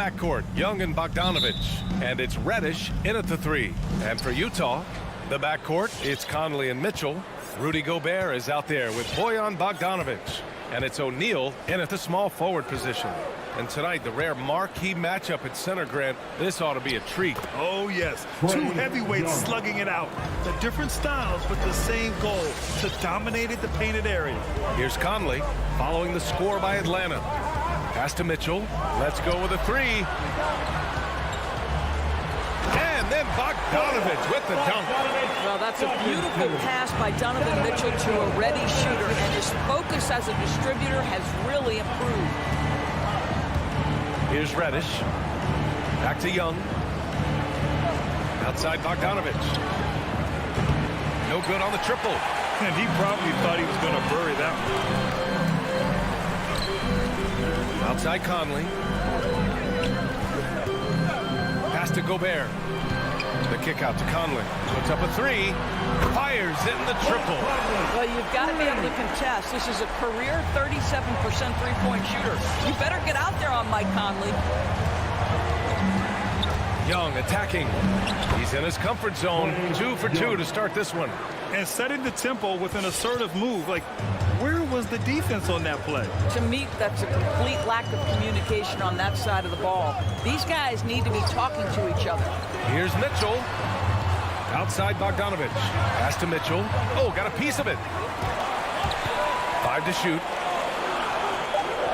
backcourt, Young and Bogdanovich. And it's Reddish in at the 3. And for Utah, the backcourt, it's Conley and Mitchell. Rudy Gobert is out there with Bojan Bogdanovich. And it's O'Neal in at the small forward position. And tonight, the rare marquee matchup at center, Grant. This ought to be a treat. Oh, yes. Two heavyweights slugging it out. The different styles, but the same goal, to dominate the painted area. Here's Conley following the score by Atlanta. Pass to Mitchell. Let's go with a 3. And then Bogdanovich with the dunk. Well, that's a beautiful pass by Donovan Mitchell to a ready shooter, and his focus as a distributor has really improved. Here's Reddish. Back to Young. Outside Bogdanovich. No good on the triple. And he probably thought he was going to bury that one. Outside Conley. Pass to Gobert. The kick out to Conley. Puts up a 3. Fires in the triple. Well, you've got to be able to contest. This is a career 37% three-point shooter. You better get out there on Mike Conley. Young attacking. He's in his comfort zone. 2 for 2 to start this one. And setting the tempo with an assertive move. Like, where was the defense on that play? To me, that's a complete lack of communication on that side of the ball. These guys need to be talking to each other. Here's Mitchell. Outside Bogdanovich. Pass to Mitchell. Oh, got a piece of it. 5 to shoot.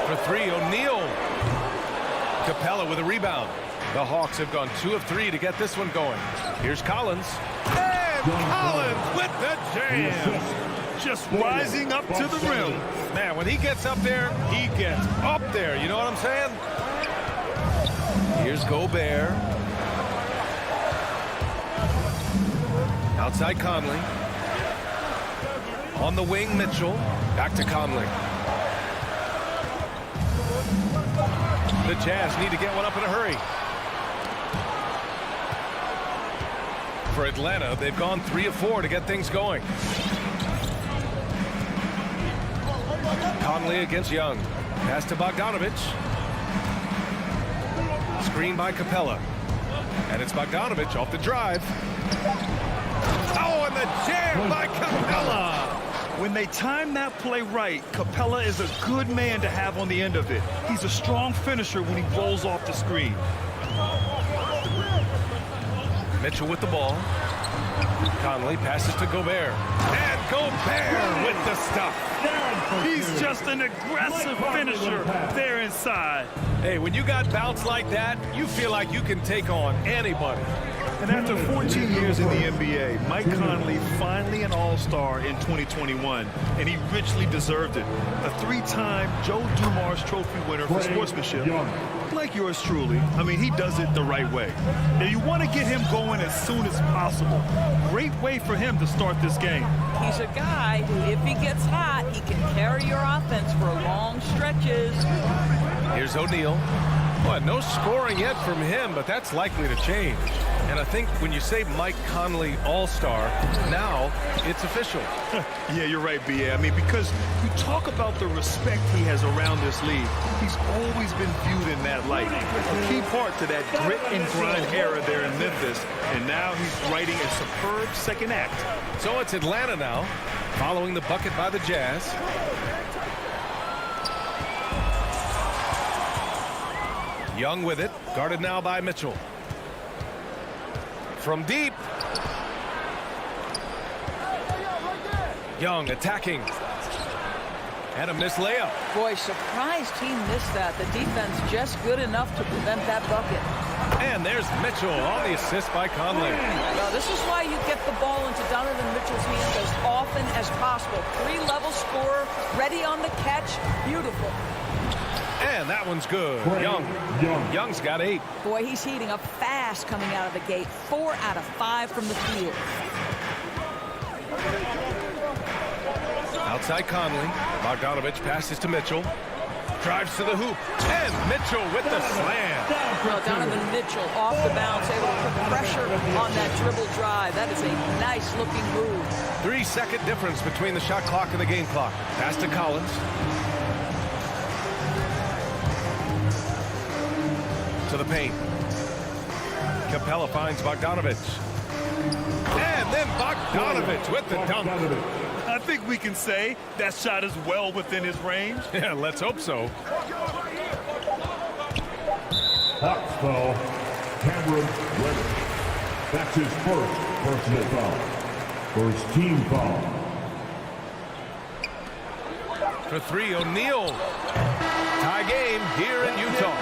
For 3, O'Neal. Capella with a rebound. The Hawks have gone 2 of 3 to get this one going. Here's Collins. And Collins with the jam. Just rising up to the rim. Man, when he gets up there, he gets up there. You know what I'm saying? Here's Gobert. Outside Conley. On the wing, Mitchell. Back to Conley. The Jazz need to get one up in a hurry. For Atlanta, they've gone 3 of 4 to get things going. Conley against Young. Pass to Bogdanovich. Screen by Capella. And it's Bogdanovich off the drive. Oh, and the jam by Capella. When they time that play right, Capella is a good man to have on the end of it. He's a strong finisher when he rolls off the screen. Mitchell with the ball. Conley passes to Gobert. And Gobert with the stuff. He's just an aggressive finisher there inside. Hey, when you got bounce like that, you feel like you can take on anybody. And after 14 years in the NBA, Mike Conley finally an all-star in 2021, and he richly deserved it. A 3-time Joe Dumars Trophy winner for sportsmanship, like yours truly. I mean, he does it the right way. Now, you want to get him going as soon as possible. Great way for him to start this game. He's a guy who, if he gets hot, he can carry your offense for long stretches. Here's O'Neal. Well, no scoring yet from him, but that's likely to change. And I think when you say Mike Conley All-Star, now it's official. Yeah, you're right, B.A. I mean, because you talk about the respect he has around this league. He's always been viewed in that light. A key part to that grit and grind era there in Memphis. And now he's writing a superb second act. So it's Atlanta now, following the bucket by the Jazz. Young with it, guarded now by Mitchell. From deep. Young attacking. And a missed layup. Boy, surprised he missed that. The defense just good enough to prevent that bucket. And there's Mitchell on the assist by Conley. Well, this is why you get the ball into Donovan Mitchell's hands as often as possible. 3-level scorer, ready on the catch. Beautiful. And that one's good. Young's got 8. Boy, he's heating up fast coming out of the gate. 4 out of 5 from the field. Outside Conley. Bogdanovich passes to Mitchell. Drives to the hoop. And Mitchell with the slam. Well, Donovan Mitchell off the bounce, able to put pressure on that dribble drive. That is a nice-looking move. 3-second difference between the shot clock and the game clock. Pass to Collins. To the paint. Capella finds Bogdanovich. And then Bogdanovich with the dunk. I think we can say that shot is well within his range. Yeah, let's hope so. Hawks foul, Cameron Reddish. That's his first personal foul. First team foul. For three, O'Neal. Tie game here in Utah.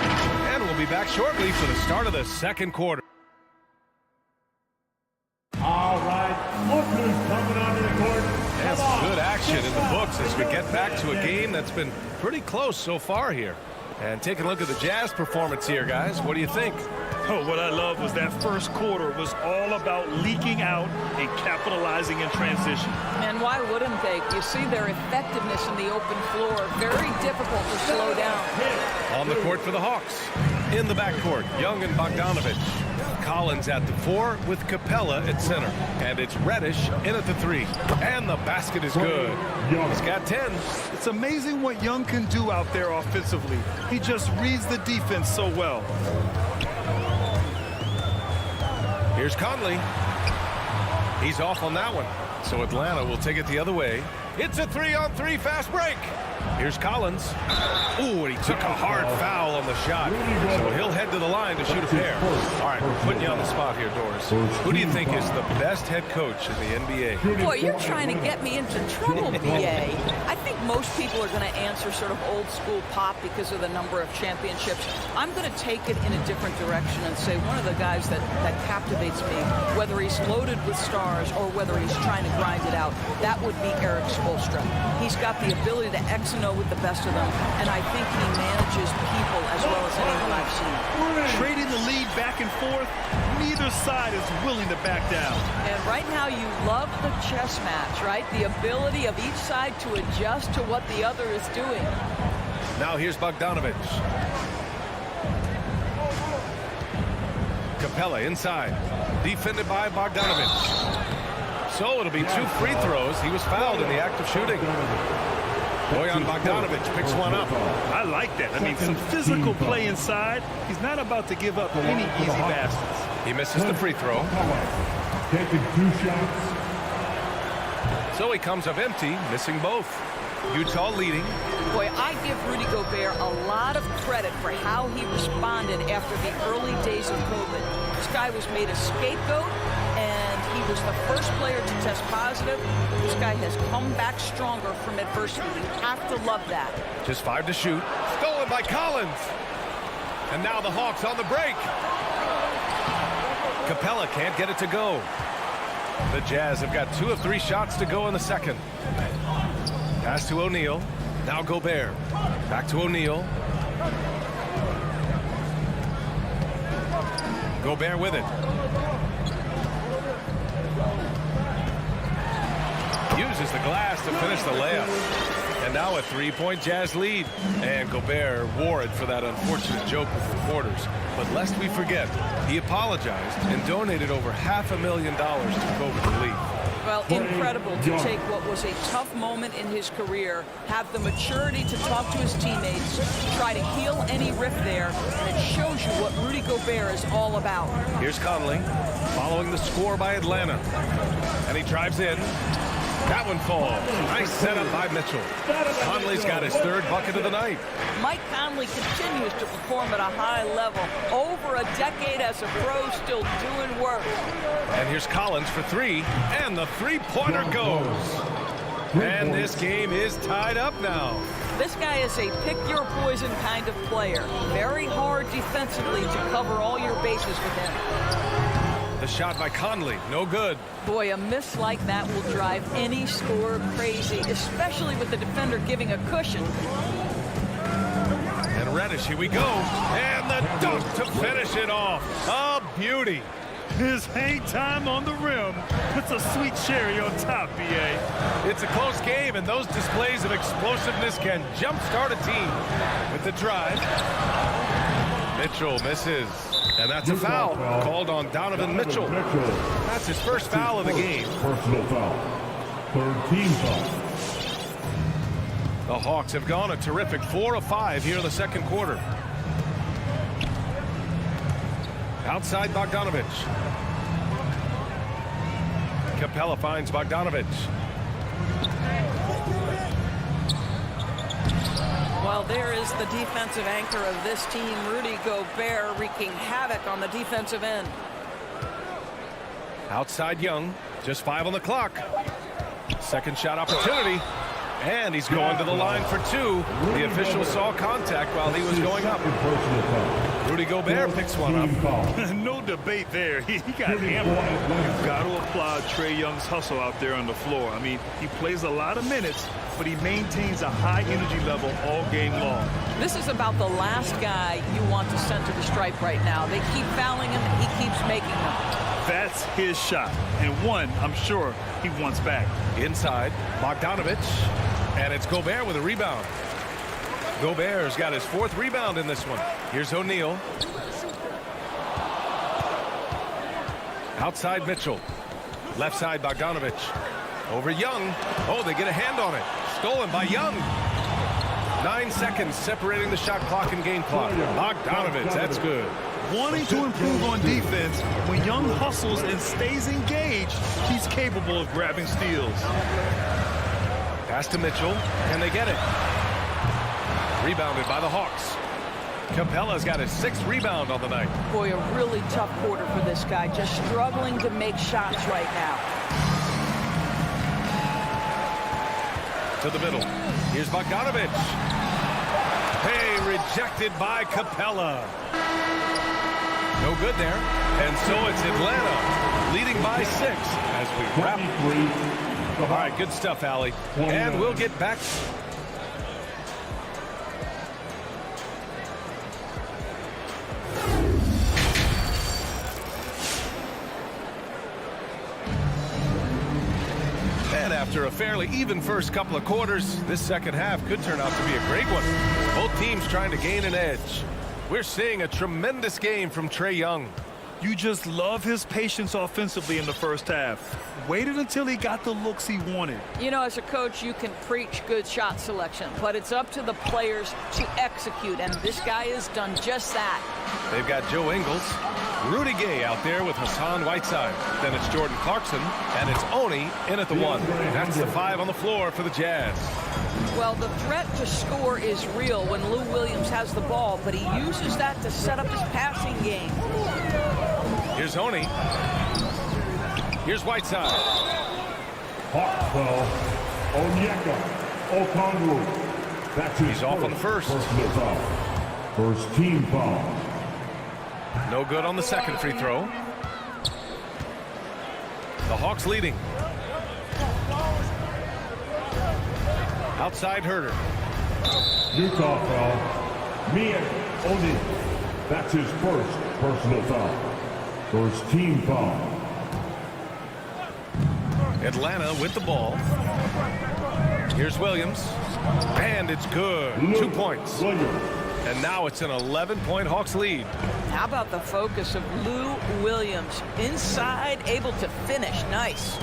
And we'll be back shortly for the start of the second quarter. All right, look who's coming onto the court. That's good action in the books as we get back to a game that's been pretty close so far here. And taking a look at the Jazz performance here, guys. What do you think? Oh, what I love was that first quarter was all about leaking out and capitalizing in transition. And why wouldn't they? You see their effectiveness in the open floor. Very difficult to slow down. On the court for the Hawks. In the backcourt, Young and Bogdanovich. Collins at the 4 with Capella at center. And it's Reddish in at the 3. And the basket is good. He's got 10. It's amazing what Young can do out there offensively. He just reads the defense so well. Here's Conley. He's off on that one. So Atlanta will take it the other way. It's a 3-on-3 fast break. Here's Collins. Ooh, and he took a hard foul on the shot. So he'll head to the line to shoot a pair. All right, we're putting you on the spot here, Doris. Who do you think is the best head coach in the NBA? Boy, you're trying to get me into trouble, BA. I think most people are going to answer sort of old school Pop because of the number of championships. I'm going to take it in a different direction and say one of the guys that captivates me, whether he's loaded with stars or whether he's trying to grind it out, that would be Eric Spoelstra. He's got the ability to X and O with the best of them, and I think he manages people as well as anyone I've seen. Trading the lead back and forth, neither side is willing to back down. And right now you love the chess match, right? The ability of each side to adjust to what the other is doing. Now here's Bogdanovich. Capella inside. Defended by Bogdanovich. So it'll be 2 free throws. He was fouled in the act of shooting. Bojan Bogdanovich picks one up. I like that. I mean, some physical play inside. He's not about to give up any easy baskets. He misses the free throw. Taking 2 shots. So he comes up empty, missing both. Utah leading. Boy, I give Rudy Gobert a lot of credit for how he responded after the early days of COVID. This guy was made a scapegoat, and he was the first player to test positive. This guy has come back stronger from adversity. You have to love that. Just 5 to shoot. Stolen by Collins. And now the Hawks on the break. Capella can't get it to go. The Jazz have got 2 of 3 shots to go in the second. Pass to O'Neal. Now Gobert. Back to O'Neal. Gobert with it. Uses the glass to finish the layup. And now a 3-point Jazz lead. And Gobert wore it for that unfortunate joke with reporters. But lest we forget, he apologized and donated over $500,000 to COVID relief. Well, incredible to take what was a tough moment in his career, have the maturity to talk to his teammates, try to heal any rift there, and it shows you what Rudy Gobert is all about. Here's Conley, following the score by Atlanta. And he drives in. That one falls. Nice setup by Mitchell. Conley's got his 3rd bucket of the night. Mike Conley continues to perform at a high level. Over a decade as a pro, still doing work. And here's Collins for 3, and the 3-pointer goes. And this game is tied up now. This guy is a pick-your-poison kind of player. Very hard defensively to cover all your bases with him. The shot by Conley, no good. Boy, a miss like that will drive any scorer crazy, especially with the defender giving a cushion. And Reddish, here we go. And the dunk to finish it off. A beauty. His hang time on the rim puts a sweet cherry on top, BA. It's a close game, and those displays of explosiveness can jumpstart a team. With the drive, Mitchell misses. And that's a foul called on Donovan Mitchell. That's his first foul of the game. Personal foul. 3rd team foul. The Hawks have gone a terrific 4 of 5 here in the second quarter. Outside Bogdanovich. Capella finds Bogdanovich. Well, there is the defensive anchor of this team, Rudy Gobert, wreaking havoc on the defensive end. Outside Young, just 5 on the clock. Second shot opportunity, and he's going to the line for 2. The official saw contact while he was going up. Rudy Gobert picks one up. No debate there. He got hammered. You've got to applaud Trae Young's hustle out there on the floor. I mean, he plays a lot of minutes, but he maintains a high energy level all game long. This is about the last guy you want to send to the stripe right now. They keep fouling him, and he keeps making them. That's his shot, and one I'm sure he wants back. Inside, Bogdanovich, and it's Gobert with a rebound. Gobert's got his 4th rebound in this one. Here's O'Neal. Outside Mitchell. Left side Bogdanovich. Over Young. Oh, they get a hand on it. Stolen by Young. 9 seconds separating the shot clock and game clock. Bogdanovich, that's good. Wanting to improve on defense, when Young hustles and stays engaged, he's capable of grabbing steals. Pass to Mitchell. Can they get it? Rebounded by the Hawks. Capella's got his 6th rebound on the night. Boy, a really tough quarter for this guy, just struggling to make shots right now. To the middle. Here's Bogdanovich. Hey, rejected by Capella. No good there. And so it's Atlanta leading by 6 as we wrap. All right, good stuff, Allie. And we'll get back. And after a fairly even first couple of quarters, this second half could turn out to be a great one. Both teams trying to gain an edge. We're seeing a tremendous game from Trae Young. You just love his patience offensively in the first half. Waited until he got the looks he wanted. You know, as a coach, you can preach good shot selection, but it's up to the players to execute, and this guy has done just that. They've got Joe Ingles, Rudy Gay out there with Hassan Whiteside. Then it's Jordan Clarkson, and it's Oni in at the 1. That's the 5 on the floor for the Jazz. Well, the threat to score is real when Lou Williams has the ball, but he uses that to set up his passing game. Here's Oni. Here's Whiteside. Hawks foul. Onyeka Okongwu. That's his He's off on the first. Personal foul. First team foul. No good on the second free throw. The Hawks leading. Outside Herter. Utah foul. Mia Oni. That's his first personal foul. First team foul. Atlanta with the ball. Here's Williams. And it's good. 2 points. Williams. And now it's an 11-point Hawks lead. How about the focus of Lou Williams? Inside, able to finish. Nice.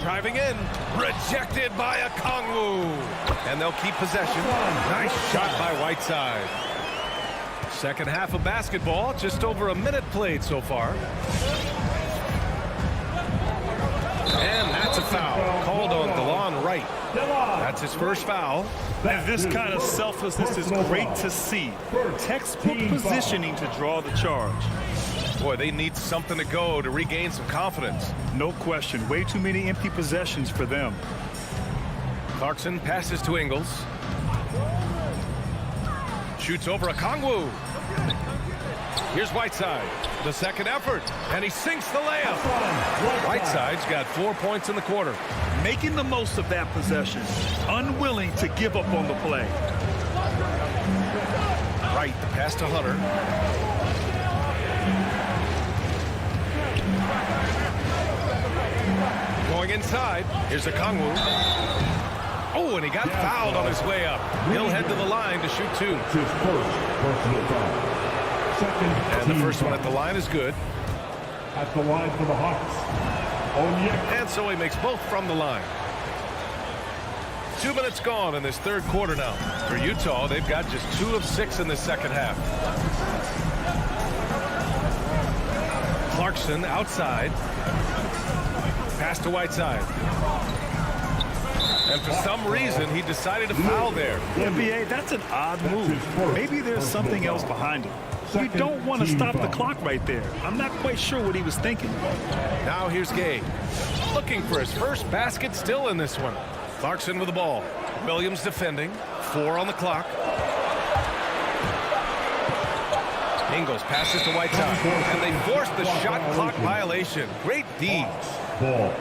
Driving in. Rejected by Okongwu. And they'll keep possession. Nice shot by Whiteside. Second half of basketball. Just over a minute played so far. And that's a foul called on DeLon Wright. That's his first foul. And this kind of selflessness is great to see. Textbook positioning to draw the charge. Boy, they need something to go to regain some confidence. No question. Way too many empty possessions for them. Clarkson passes to Ingles. Shoots over Okongwu. Here's Whiteside. The second effort. And he sinks the layup. Whiteside's got 4 points in the quarter. Making the most of that possession. Unwilling to give up on the play. Wright, the pass to Hunter. Going inside. Here's Okongwu. Oh, and he got fouled on his way up. He'll head to the line to shoot 2. It's his first personal foul. Second And the team first one foul. at the line is good. At the line for the Hawks. Onyeka. And so he makes both from the line. 2 minutes gone in this third quarter now. For Utah, they've got just 2 of 6 in the second half. Clarkson outside. Pass to Whiteside. And for some reason, he decided to foul there. NBA, that's an odd move. Maybe there's something else behind it. You don't want to stop the clock right there. I'm not quite sure what he was thinking. Now here's Gay. Looking for his first basket, still in this one. Clarkson with the ball. Williams defending. 4 on the clock. Ingles passes to Whiteside. And they force the shot clock violation. Great D. Ball.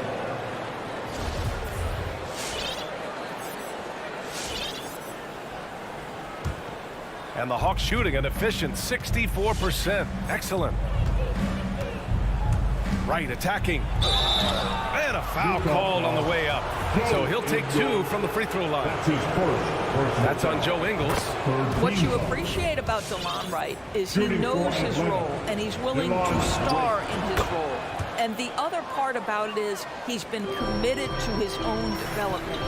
And the Hawks shooting an efficient 64%. Excellent. Wright attacking. And a foul called on the way up. So he'll take 2 from the free throw line. That's on Joe Ingles. What you appreciate about DeLon Wright is he knows his role, and he's willing to star in his role. And the other part about it is he's been committed to his own development.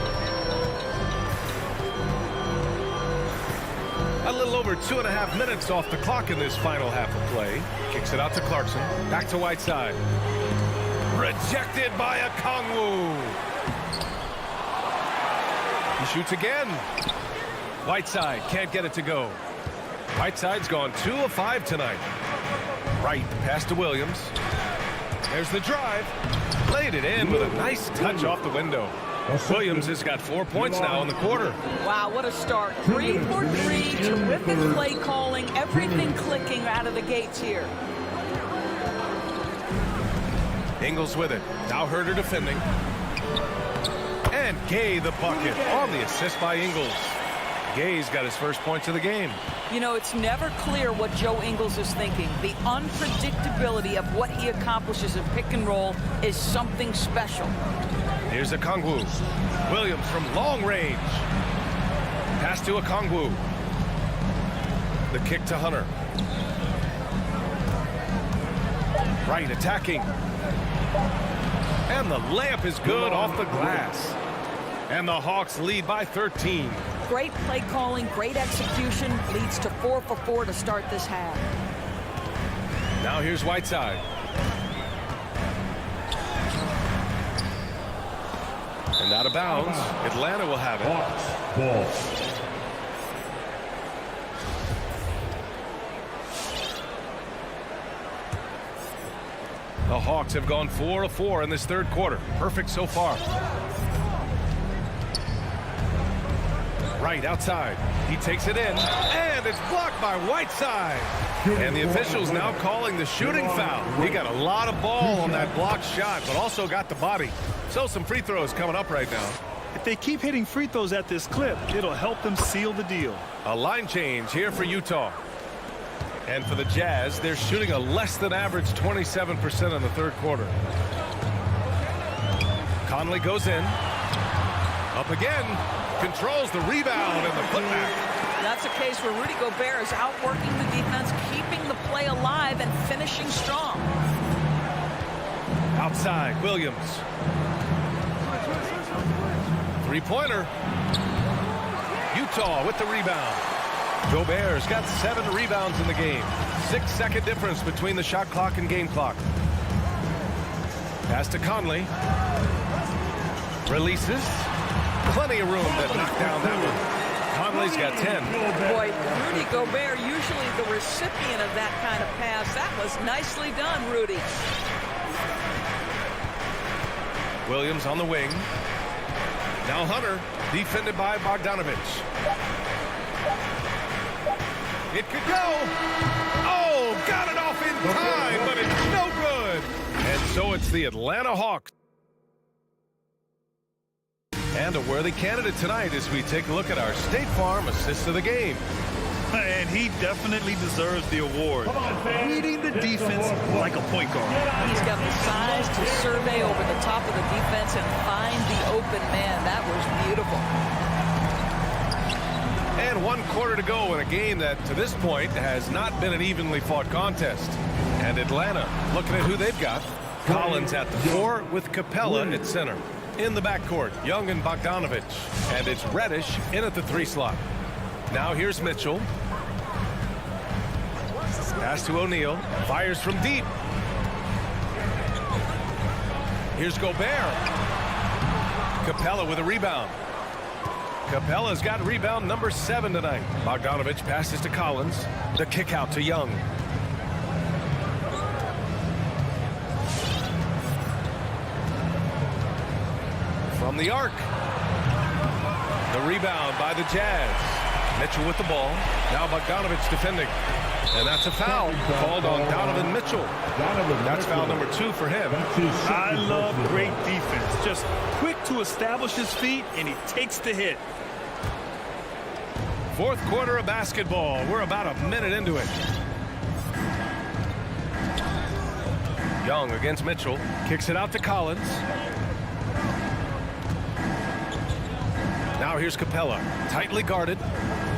A little over 2.5 minutes off the clock in this final half of play. Kicks it out to Clarkson. Back to Whiteside. Rejected by Okongwu. He shoots again. Whiteside can't get it to go. Whiteside's gone 2 of 5 tonight. Wright, pass to Williams. There's the drive. Laid it in with a nice touch off the window. Williams has got 4 points now in the quarter. Wow, what a start. 3 for 3, terrific play calling, everything clicking out of the gates here. Ingles with it. Now Herter defending. And Gay the bucket on the assist by Ingles. Gay's got his first points of the game. You know, it's never clear what Joe Ingles is thinking. The unpredictability of what he accomplishes in pick and roll is something special. Here's Okongwu. Williams from long range. Pass to Okongwu. The kick to Hunter. Wright attacking. And the layup is good off the glass. And the Hawks lead by 13. Great play calling, great execution, leads to 4 for 4 to start this half. Now here's Whiteside. And out of bounds. Atlanta will have it. Ball. The Hawks have gone 4 of 4 in this third quarter. Perfect so far. Wright outside. He takes it in. And it's blocked by Whiteside. And the officials now calling the shooting foul. He got a lot of ball on that blocked shot, but also got the body. So some free throws coming up right now. If they keep hitting free throws at this clip, it'll help them seal the deal. A line change here for Utah. And for the Jazz, they're shooting a less than average 27% in the third quarter. Conley goes in. Up again. Controls the rebound and the putback. That's a case where Rudy Gobert is outworking the defense, keeping the play alive and finishing strong. Outside, Williams. Three-pointer. Utah with the rebound. Gobert's got 7 rebounds in the game. 6-second difference between the shot clock and game clock. Pass to Conley. Releases. Plenty of room to knock down that one. Conley's got 10. Boy, Rudy Gobert, usually the recipient of that kind of pass. That was nicely done, Rudy. Williams on the wing. Now Hunter, defended by Bogdanovich. It could go. Oh, got it off in time, but it's no good. And so it's the Atlanta Hawks. And a worthy candidate tonight as we take a look at our State Farm assist of the game. And he definitely deserves the award. Reading the defense like a point guard. He's got the size to survey over the top of the defense and find the open man. That was beautiful. And 1 quarter to go in a game that, to this point, has not been an evenly fought contest. And Atlanta, looking at who they've got. Collins at the 4 with Capella at center. In the backcourt, Young and Bogdanovich. And it's Reddish in at the 3 slot. Now here's Mitchell. Pass to O'Neal. Fires from deep. Here's Gobert. Capella with a rebound. Capella's got rebound number 7 tonight. Bogdanovich passes to Collins. The kick out to Young. From the arc. The rebound by the Jazz. Mitchell with the ball. Now Bogdanovich defending. And that's a foul called on Donovan Mitchell. That's foul number 2 for him. I love great defense. Just quick to establish his feet, and he takes the hit. Fourth quarter of basketball. We're about a minute into it. Young against Mitchell. Kicks it out to Collins. Now here's Capella. Tightly guarded.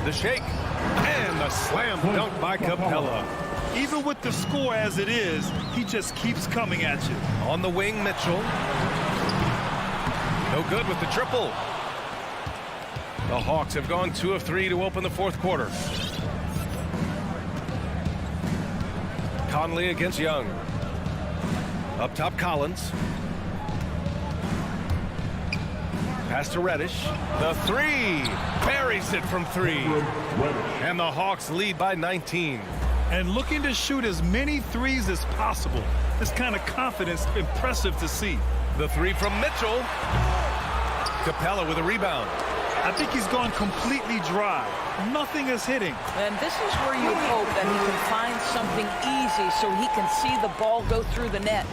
The shake. And the slam dunk by Capella. Even with the score as it is, he just keeps coming at you. On the wing, Mitchell. No good with the triple. The Hawks have gone 2 of 3 to open the fourth quarter. Conley against Young. Up top, Collins. Pass to Reddish. The 3. Buries it from 3. And the Hawks lead by 19. And looking to shoot as many threes as possible. This kind of confidence, impressive to see. The 3 from Mitchell. Capella with a rebound. I think he's gone completely dry. Nothing is hitting. And this is where you hope that he can find something easy so he can see the ball go through the net.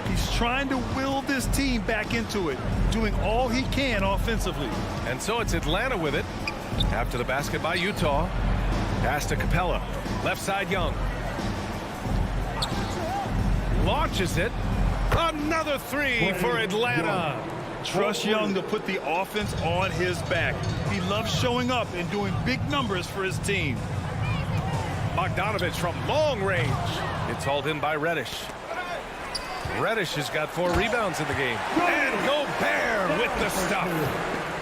He's trying to will this team back into it, doing all he can offensively. And so it's Atlanta with it. After the basket by Utah. Pass to Capella. Left side, Young. Launches it. Another 3 for Atlanta. Trust Young to put the offense on his back. He loves showing up and doing big numbers for his team. Bogdanovich from long range. It's hauled in by Reddish. Reddish has got 4 rebounds in the game. And Gobert with the stuff.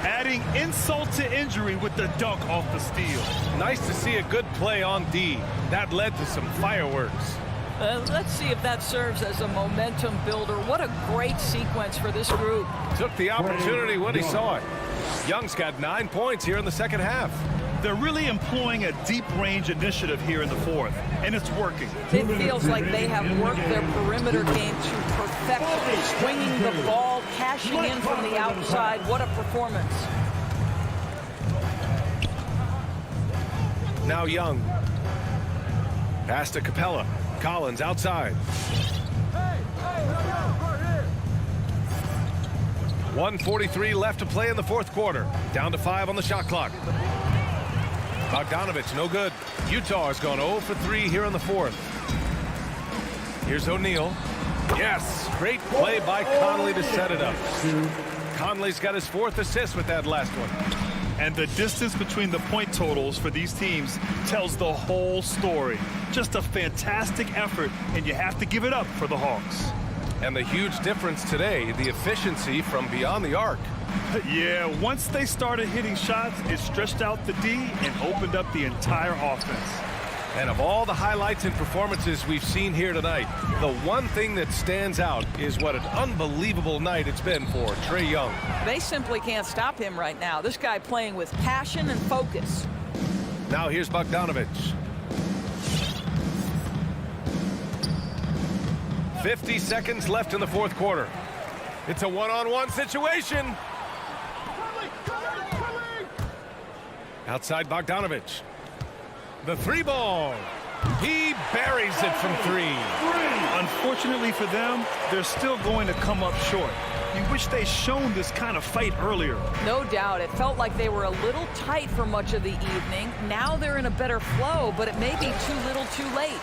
Adding insult to injury with the dunk off the steal. Nice to see a good play on D. That led to some fireworks. Let's see if that serves as a momentum builder. What a great sequence for this group. Took the opportunity when he saw it. Young's got 9 points here in the second half. They're really employing a deep range initiative here in the fourth, and it's working. It feels like they have worked their perimeter game to perfection. Swinging the ball, cashing in from the outside. What a performance. Now Young. Pass to Capella. Collins outside. 1:43 left to play in the fourth quarter. Down to 5 on the shot clock. Bogdanovich, no good. Utah has gone 0 for 3 here in the fourth. Here's O'Neal. Yes, great play by Conley to set it up. Conley's got his 4th assist with that last one. And the distance between the point totals for these teams tells the whole story. Just a fantastic effort, and you have to give it up for the Hawks. And the huge difference today, the efficiency from beyond the arc. Yeah, once they started hitting shots, it stretched out the D and opened up the entire offense. And of all the highlights and performances we've seen here tonight, the one thing that stands out is what an unbelievable night it's been for Trae Young. They simply can't stop him right now. This guy playing with passion and focus. Now here's Bogdanovich. 50 seconds left in the fourth quarter. It's a one-on-one situation. Outside Bogdanovich. The 3 ball. He buries it from 3. Unfortunately for them, they're still going to come up short. You wish they'd shown this kind of fight earlier. No doubt. It felt like they were a little tight for much of the evening. Now they're in a better flow, but it may be too little too late.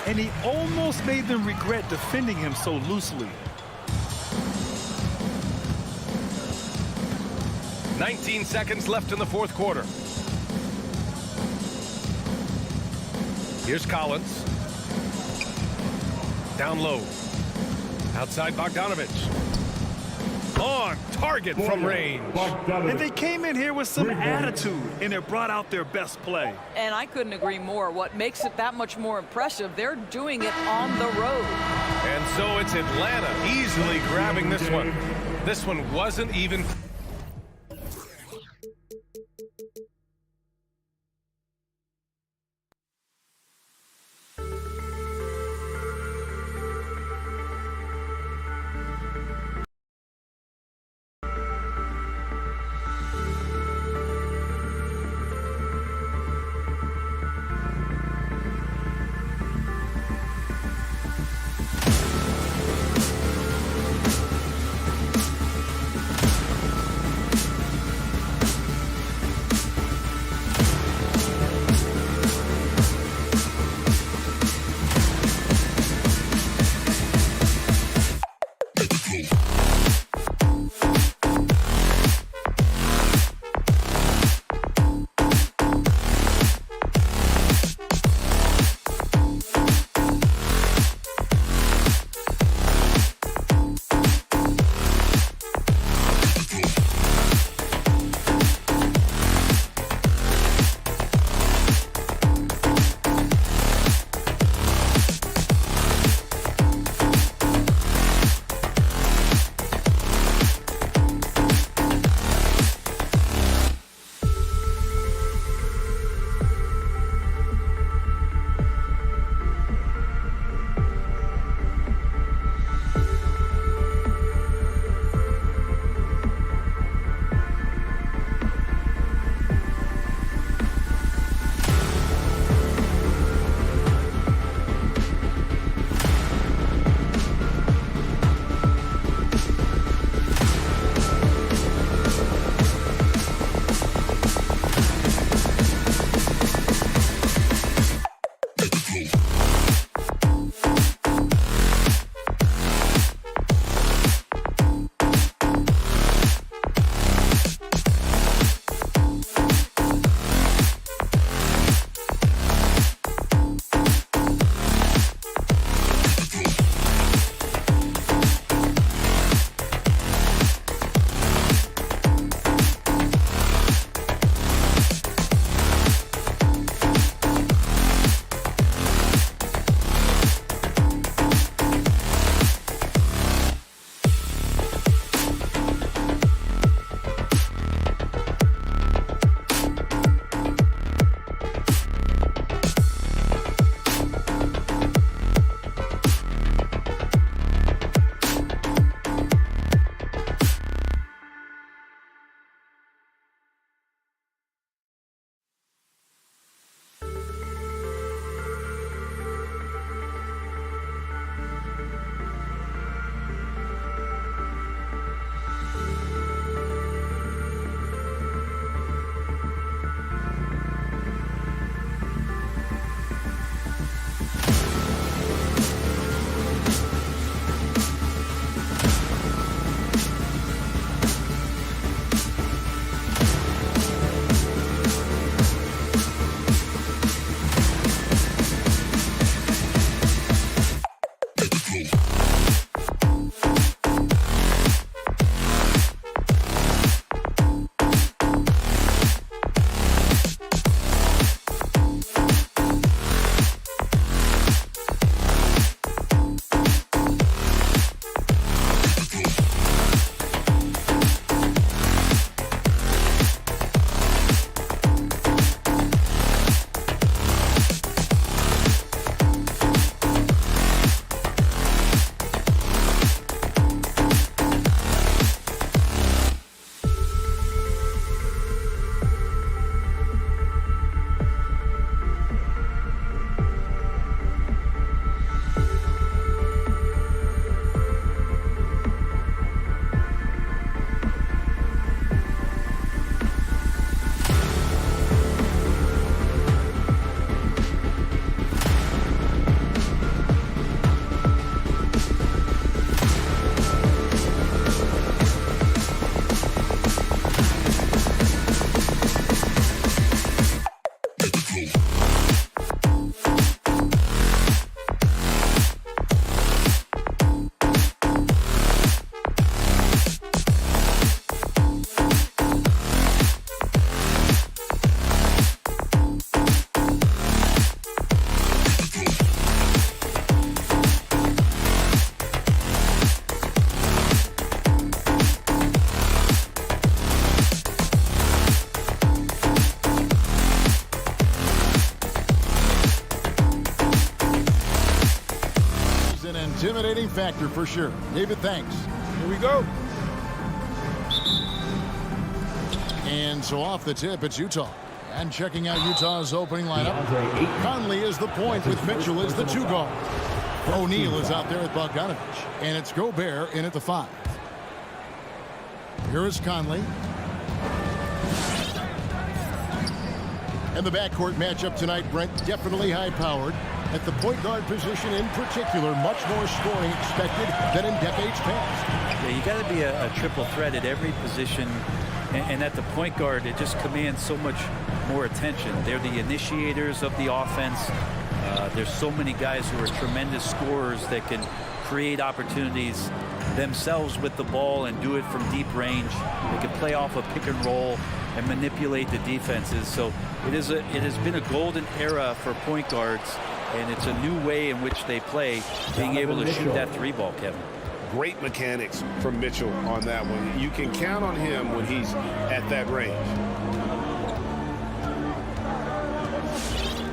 And he almost made them regret defending him so loosely. 19 seconds left in the fourth quarter. Here's Collins. Down low. Outside Bogdanovich. On target from range. And they came in here with some attitude, and it brought out their best play. And I couldn't agree more. What makes it that much more impressive, they're doing it on the road. And So it's Atlanta easily grabbing this one. This one wasn't even... intimidating factor for sure. David, thanks. Here we go. And so off the tip, it's Utah. And checking out Utah's opening lineup, Conley is the point with Mitchell as the 2 guard. O'Neal is out there with Bogdanovich. And it's Gobert in at the 5. Here is Conley. And the backcourt matchup tonight, Brent, definitely high-powered. At the point guard position in particular, much more scoring expected than in decades past. Yeah, you got to be a triple threat at every position. And at the point guard, it just commands so much more attention. They're the initiators of the offense. There's so many guys who are tremendous scorers that can create opportunities themselves with the ball and do it from deep range. They can play off a pick and roll and manipulate the defenses. So it has been a golden era for point guards, and it's a new way in which they play, being able to shoot that 3 ball, Kevin. Great mechanics from Mitchell on that one. You can count on him when he's at that range.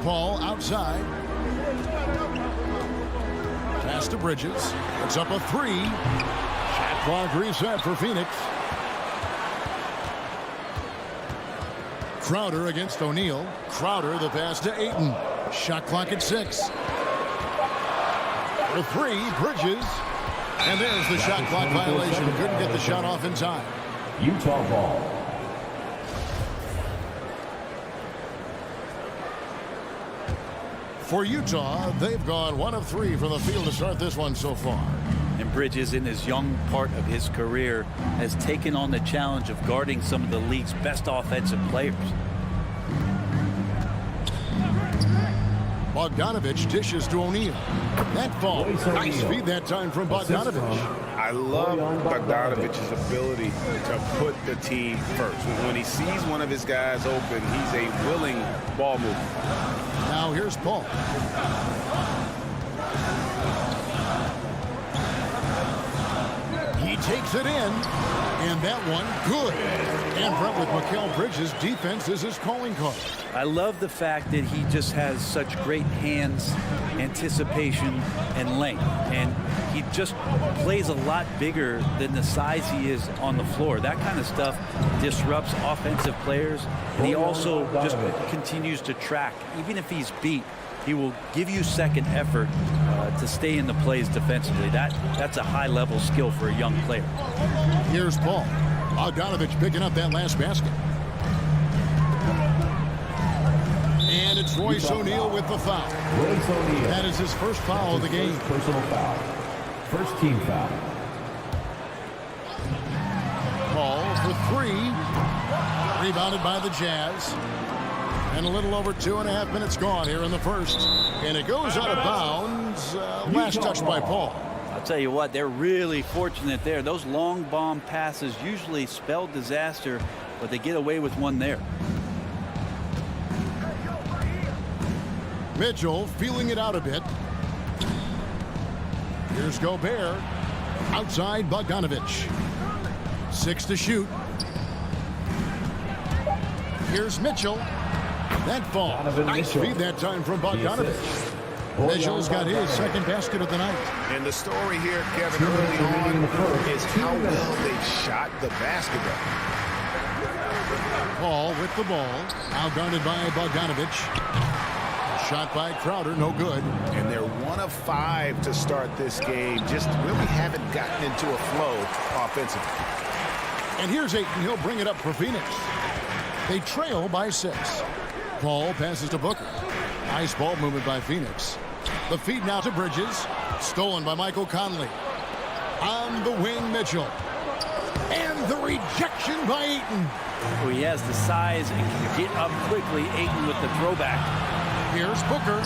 Paul outside. Pass to Bridges. It's up a 3. Shot clock reset for Phoenix. Crowder against O'Neal. Crowder the pass to Ayton. Shot clock at 6. For 3, Bridges. And there's the shot clock violation. Couldn't get the shot off in time. Utah ball. For Utah, they've gone 1 of 3 from the field to start this one so far. And Bridges, in his young part of his career, has taken on the challenge of guarding some of the league's best offensive players. Bogdanovich dishes to O'Neal. That fall. Nice feed that time from Bogdanovich. I love Bogdanovich's ability to put the team first. When he sees one of his guys open, he's a willing ball mover. Now here's Paul. He takes it in, and that one good. And Brent, with Mikal Bridges, defense is his calling card. I love the fact that he just has such great hands, anticipation, and length. And he just plays a lot bigger than the size he is on the floor. That kind of stuff disrupts offensive players. And he also just continues to track. Even if he's beat, he will give you second effort to stay in the plays defensively. That's a high-level skill for a young player. Here's Paul. Bogdanovich picking up that last basket. And it's Royce O'Neal with the foul. Royce O'Neal. That is his first foul of the game. Personal foul. First team foul. Paul for 3. Rebounded by the Jazz. And a little over 2.5 minutes gone here in the first. And it goes out of bounds. Last touch by Paul. I'll tell you what, they're really fortunate there. Those long bomb passes usually spell disaster, but they get away with one there. Mitchell feeling it out a bit. Here's Gobert. Outside Bogdanovich. 6 to shoot. Here's Mitchell. That fall. Nice feed that time from Bogdanovich. Mitchell's got his second basket of the night. And the story here, Kevin, early on is how well they shot the basketball. Paul with the ball. Now guarded by Bogdanovich. Shot by Crowder, no good. And they're 1 of 5 to start this game. Just really haven't gotten into a flow offensively. And here's Ayton. He'll bring it up for Phoenix. They trail by 6. Paul passes to Booker. Nice ball movement by Phoenix. The feed now to Bridges. Stolen by Michael Conley. On the wing, Mitchell. And the rejection by Ayton. Oh, he has the size and can get up quickly. Ayton with the throwback. Here's Booker.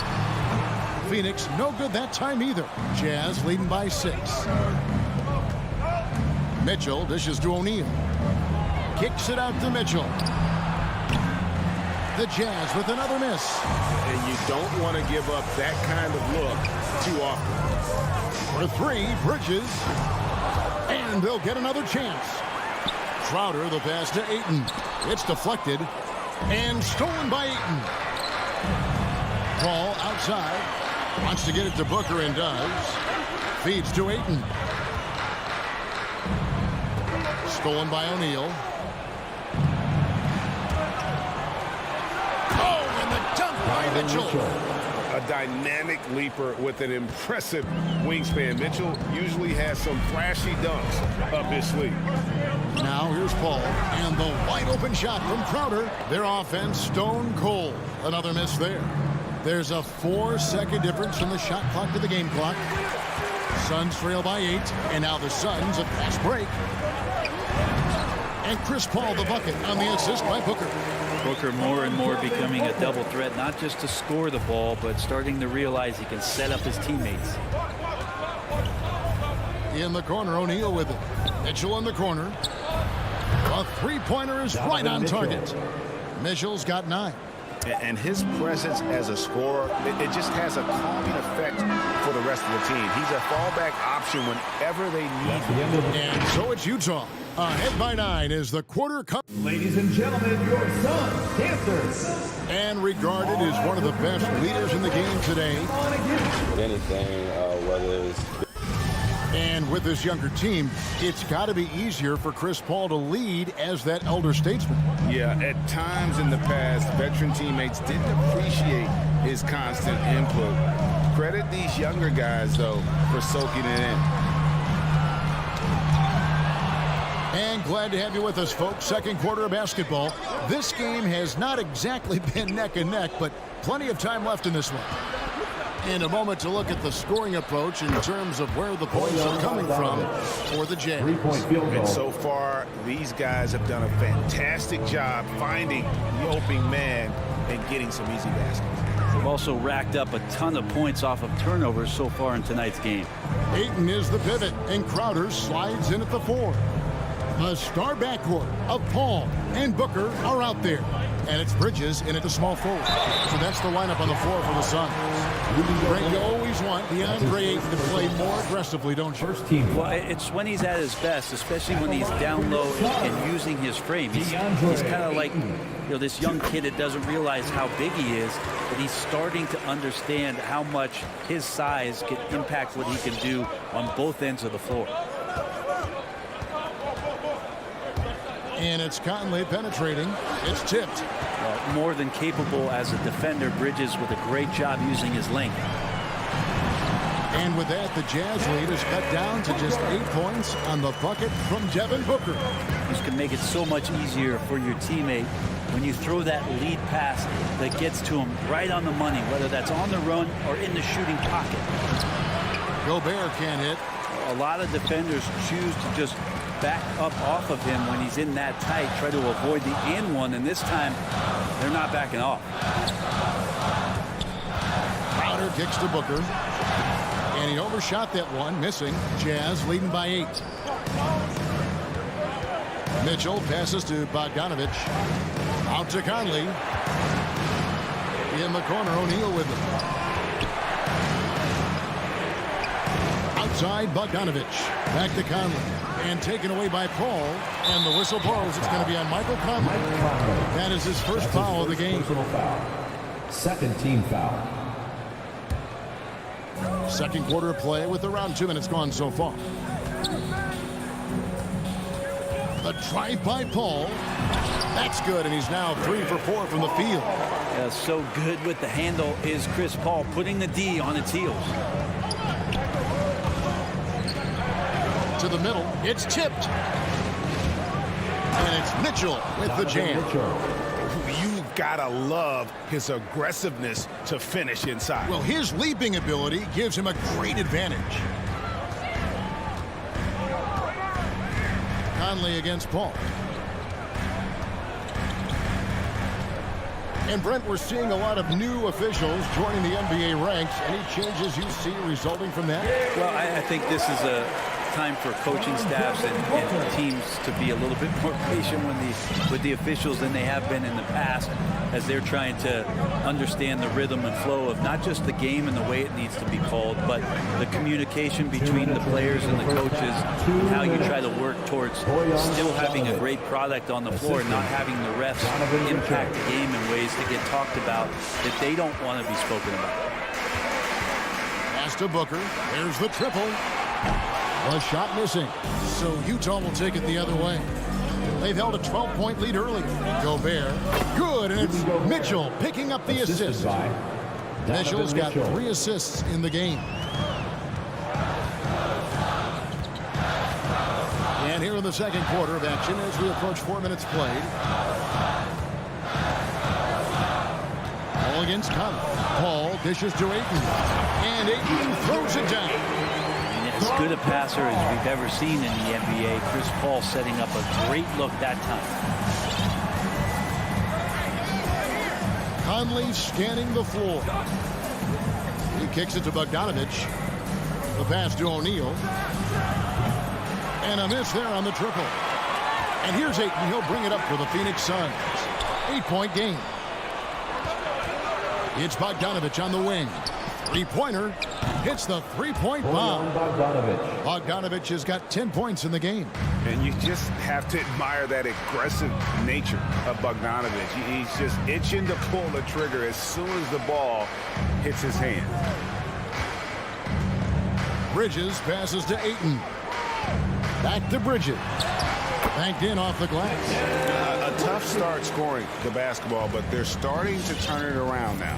Phoenix no good that time either. Jazz leading by 6. Mitchell dishes to O'Neal. Kicks it out to Mitchell. The Jazz with another miss. And you don't want to give up that kind of look too often. For 3, Bridges. And they'll get another chance. Crowder the pass to Ayton. It's deflected. And stolen by Ayton. Paul outside. Wants to get it to Booker and does. Feeds to Ayton. Stolen by O'Neal. Oh, and the dunk by Mitchell. A dynamic leaper with an impressive wingspan. Mitchell usually has some flashy dunks up his sleeve. Now here's Paul, and the wide open shot from Crowder. Their offense stone cold. Another miss there. There's a 4-second difference from the shot clock to the game clock. Suns trail by 8, and now the Suns a fast break. And Chris Paul the bucket on the assist by Booker. Booker more and more becoming a double threat, not just to score the ball, but starting to realize he can set up his teammates. In the corner, O'Neal with it. Mitchell in the corner. A three-pointer is right on target. Mitchell's got 9. And his presence as a scorer, it just has a calming effect for the rest of the team. He's a fallback option whenever they need him. And so it's Utah. Ahead by 9 is the quarter cup. Ladies and gentlemen, your Suns, Panthers. And regarded as one of the best leaders in the game today. Anything, whether it's... And with this younger team, it's got to be easier for Chris Paul to lead as that elder statesman. Yeah, at times in the past, veteran teammates didn't appreciate his constant input. Credit these younger guys, though, for soaking it in. And glad to have you with us, folks. Second quarter of basketball. This game has not exactly been neck and neck, but plenty of time left in this one. In a moment to look at the scoring approach in terms of where the points are coming from for the Jazz. And so far, these guys have done a fantastic job finding the opening man and getting some easy baskets. They've also racked up a ton of points off of turnovers so far in tonight's game. Ayton is the pivot, and Crowder slides in at the 4. The star backcourt of Paul and Booker are out there. And it's Bridges in at the small forward. So that's the lineup on the floor for the Suns. Greg, you always want DeAndre Ayton to play more aggressively, don't you? Well, it's when he's at his best, especially when he's down low and using his frame. He's kind of like, this young kid that doesn't realize how big he is, but he's starting to understand how much his size can impact what he can do on both ends of the floor. And it's Conley penetrating. It's tipped. More than capable as a defender. Bridges with a great job using his length. And with that, the Jazz lead is cut down to just 8 points on the bucket from Devin Booker. This can make it so much easier for your teammate when you throw that lead pass that gets to him right on the money, whether that's on the run or in the shooting pocket. Gobert can't hit. A lot of defenders choose to just back up off of him when he's in that tight, try to avoid the and one, and this time they're not backing off. Crowder kicks to Booker, and he overshot that one, missing. Jazz leading by 8. Mitchell passes to Bogdanovich. Out to Conley. In the corner, O'Neal with him. Outside, Bogdanovich. Back to Conley. And taken away by Paul. And the whistle blows. It's going to be on Michael Conley. That is his first foul of the game. Second team foul. Second quarter of play with around 2 minutes gone so far. The drive by Paul. That's good, and he's now 3 for 4 from the field. Yeah, so good with the handle is Chris Paul, putting the D on its heels. To the middle, it's tipped. And it's Mitchell with the jam. You've got to love his aggressiveness to finish inside. Well, his leaping ability gives him a great advantage. Conley against Paul. And Brent, we're seeing a lot of new officials joining the NBA ranks. Any changes you see resulting from that? Well, I think this is a time for coaching staffs and teams to be a little bit more patient with the officials than they have been in the past, as they're trying to understand the rhythm and flow of not just the game and the way it needs to be called, but the communication between the players and the coaches, and how you try to work towards still having a great product on the floor and not having the refs impact the game in ways to get talked about that they don't want to be spoken about. passes to Booker. There's the triple. The shot missing. So Utah will take it the other way. They've held a 12-point lead earlier. Gobert. Good, and it's Mitchell picking up the assist. Mitchell's got 3 assists in the game. And here in the second quarter of action as we approach 4 minutes played. Ball against Conley. Paul dishes to Ayton. And Ayton throws it down. As good a passer as we've ever seen in the NBA. Chris Paul setting up a great look that time. Conley scanning the floor. He kicks it to Bogdanovich. The pass to O'Neal. And a miss there on the triple. And here's Ayton. He'll bring it up for the Phoenix Suns. 8-point game. It's Bogdanovich on the wing. Three-pointer. Hits the three-point bomb. Bogdanovich has got 10 points in the game. And you just have to admire that aggressive nature of Bogdanovich. He's just itching to pull the trigger as soon as the ball hits his hand. Bridges passes to Ayton. Back to Bridges. Banked in off the glass. A tough start scoring the basketball, but they're starting to turn it around now.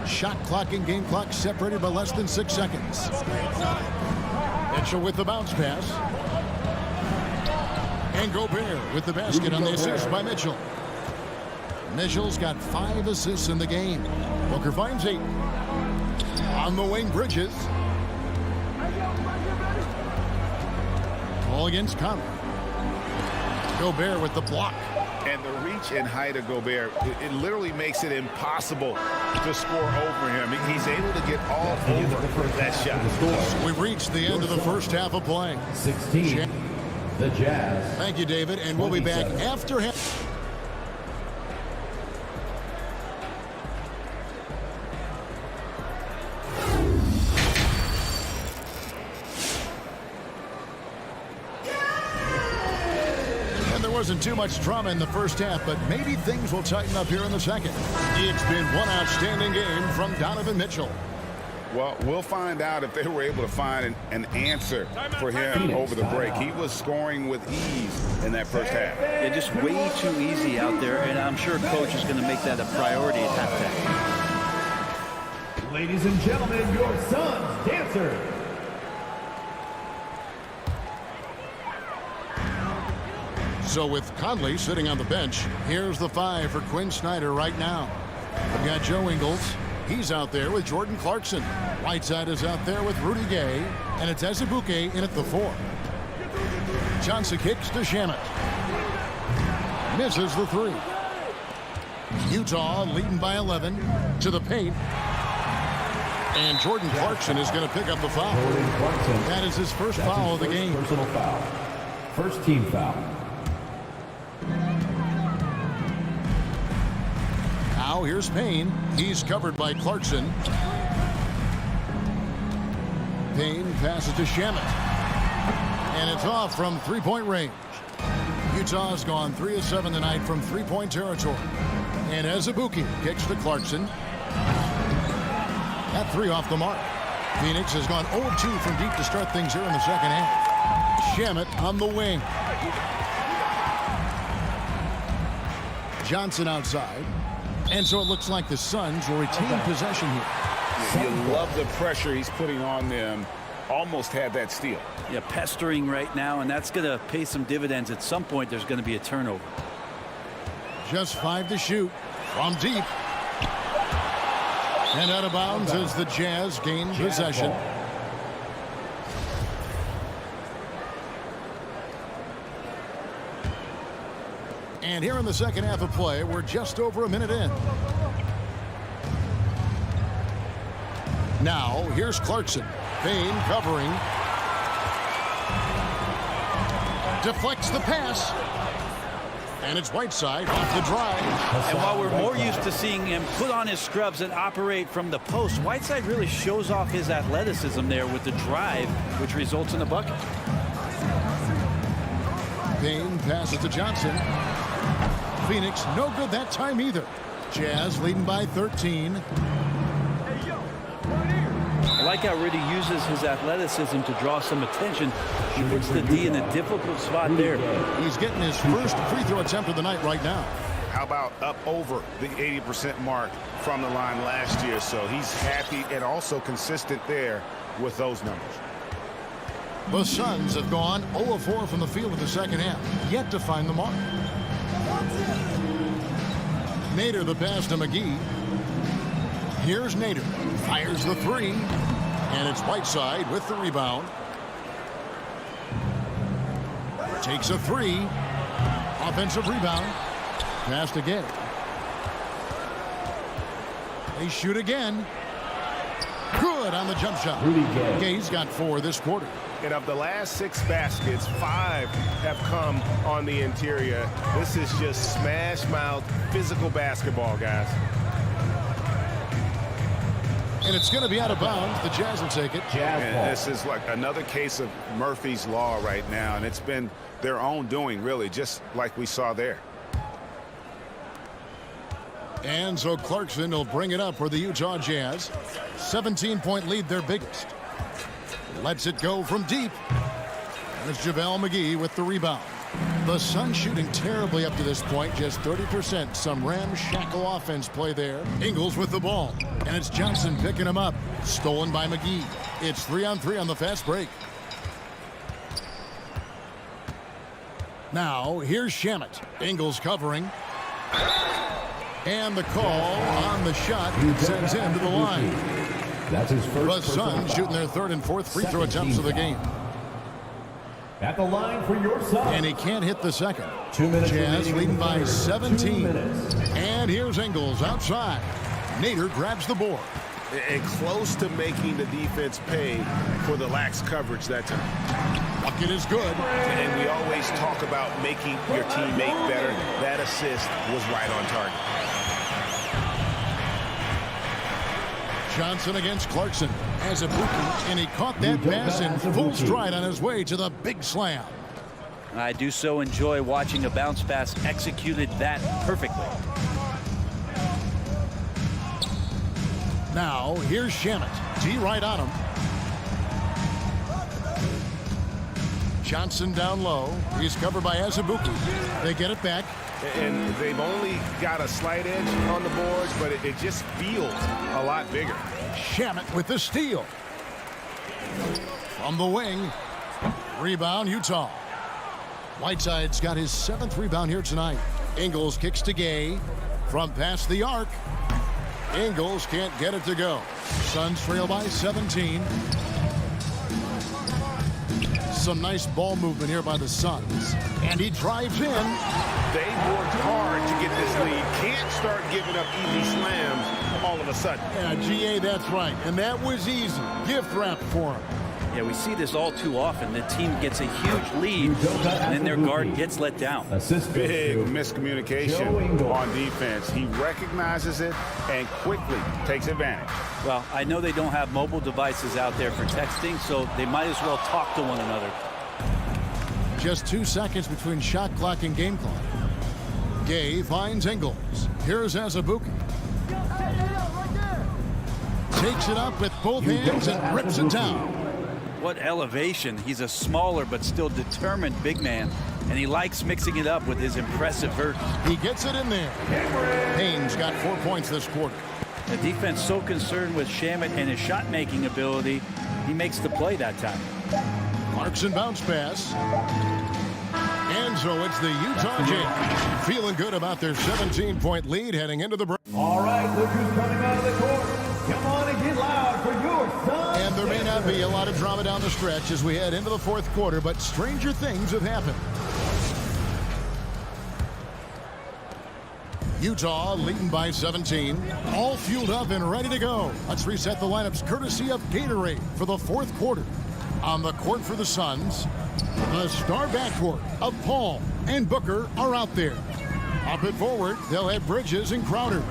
Shot clock and game clock separated by less than 6 seconds. Mitchell with the bounce pass. And Gobert with the basket on the assist by Mitchell. Mitchell's got 5 assists in the game. Booker finds 8. On the wing, Bridges. Ball against Conley. Gobert with the block. And the reach and height of Gobert, it literally makes it impossible to score over him. He's able to get all over that shot. We've reached the end of the first half of play. 16, the Jazz. Thank you, David, and we'll be back after half. Wasn't too much drama in the first half, but maybe things will tighten up here in the second. It's been one outstanding game from Donovan Mitchell. Well, we'll find out if they were able to find an answer for him over the break. He was scoring with ease in that first half. Yeah, just way too easy out there, and I'm sure coach is going to make that a priority at halftime. Ladies and gentlemen, your Suns dancer. So with Conley sitting on the bench, here's the 5 for Quinn Snyder right now. We've got Joe Ingles. He's out there with Jordan Clarkson. Whiteside is out there with Rudy Gay. And it's Azubuike in at the 4. Johnson kicks to Shamet. Misses the 3. Utah leading by 11 to the paint. And Jordan Clarkson is going to pick up the foul. That is his first foul of the game. Personal foul. First team foul. Now here's Payne. He's covered by Clarkson. Payne passes to Shamet. And it's off from three-point range. Utah's gone 3 of 7 tonight from three-point territory. And Azubuike kicks to Clarkson. That 3 off the mark. Phoenix has gone 0-2 from deep to start things here in the second half. Shamet on the wing. Johnson outside. And so it looks like the Suns will retain possession here. You love the pressure he's putting on them. Almost had that steal. Yeah, pestering right now, and that's going to pay some dividends. At some point, there's going to be a turnover. Just 5 to shoot from deep. And out of bounds as the Jazz gain possession. And here in the second half of play, we're just over a minute in. Now, here's Clarkson. Payne covering. Deflects the pass. And it's Whiteside off the drive. And while we're more used to seeing him put on his scrubs and operate from the post, Whiteside really shows off his athleticism there with the drive, which results in a bucket. Payne passes to Johnson. Phoenix no good that time either. Jazz leading by 13. A like how Rudy uses his athleticism to draw some attention. He puts the D in a difficult spot there. He's getting his first free throw attempt of the night right now. How about up over the 80% mark from the line last year? So he's happy and also consistent there with those numbers. The Suns have gone 0 of 4 from the field in the second half, yet to find the mark. Nader the pass to McGee. Here's Nader. Fires the three. And it's Whiteside with the rebound. Takes a three. Offensive rebound. Pass to Gay. They shoot again. Good on the jump shot. Gay's got 4 this quarter. And of the last 6 baskets, 5 have come on the interior. This is just smash mouth physical basketball, guys. And it's going to be out of bounds. The Jazz will take it. And this is like another case of Murphy's Law right now, and it's been their own doing, really, just like we saw there. And so Clarkson will bring it up for the Utah Jazz. 17-point lead, their biggest. Lets it go from deep. And it's JaVale McGee with the rebound. The Suns shooting terribly up to this point, just 30%. Some ramshackle offense play there. Ingles with the ball. And it's Johnson picking him up. Stolen by McGee. It's 3-on-3 on the fast break. Now, here's Shamet. Ingles covering. And the call on the shot sends him to the line. That's his first. The Suns shooting their 3rd and 4th free throw attempts of the game. At the line for your son. And he can't hit the second. 2 minutes. Jazz leading by 17. 2 minutes. And here's Ingles outside. Nader grabs the board. And close to making the defense pay for the lax coverage that time. Bucket is good. And we always talk about making your teammate better. That assist was right on target. Johnson against Clarkson as a bookie, and he caught that pass in full stride on his way to the big slam. I do so enjoy watching a bounce pass executed that perfectly. Now, here's Shamet. D right on him. Johnson down low. He's covered by Azubuike. They get it back. And they've only got a slight edge on the boards, but it just feels a lot bigger. Shamet with the steal. From the wing. Rebound, Utah. Whiteside's got his 7th rebound here tonight. Ingles kicks to Gay. From past the arc. Ingles can't get it to go. Suns trail by 17. Some nice ball movement here by the Suns. And he drives in. They worked hard to get this lead. Can't start giving up easy slams all of a sudden. Yeah, GA, that's right. And that was easy. Gift wrap for him. Yeah, we see this all too often. The team gets a huge lead, and then their guard gets let down. Big miscommunication on defense. He recognizes it and quickly takes advantage. Well, I know they don't have mobile devices out there for texting, so they might as well talk to one another. Just 2 seconds between shot clock and game clock. Gay finds Ingles. Here's Azubuike. Takes it up with both hands and rips it down. What elevation. He's a smaller but still determined big man, and he likes mixing it up with his impressive vert. He gets it in there. Haynes got 4 points this quarter. The defense so concerned with Shamet and his shot-making ability, he makes the play that time. Clarkson bounce pass. And so it's the Utah Jazz feeling good about their 17-point lead heading into the break. All right, look who's coming out of the court. Come on and get loud for your son. And there may not be a lot of drama down the stretch as we head into the 4th quarter, but stranger things have happened. Utah leading by 17, all fueled up and ready to go. Let's reset the lineups courtesy of Gatorade for the 4th quarter. On the court for the Suns, the star backcourt of Paul and Booker are out there. Up it forward, they'll have Bridges and Crowder.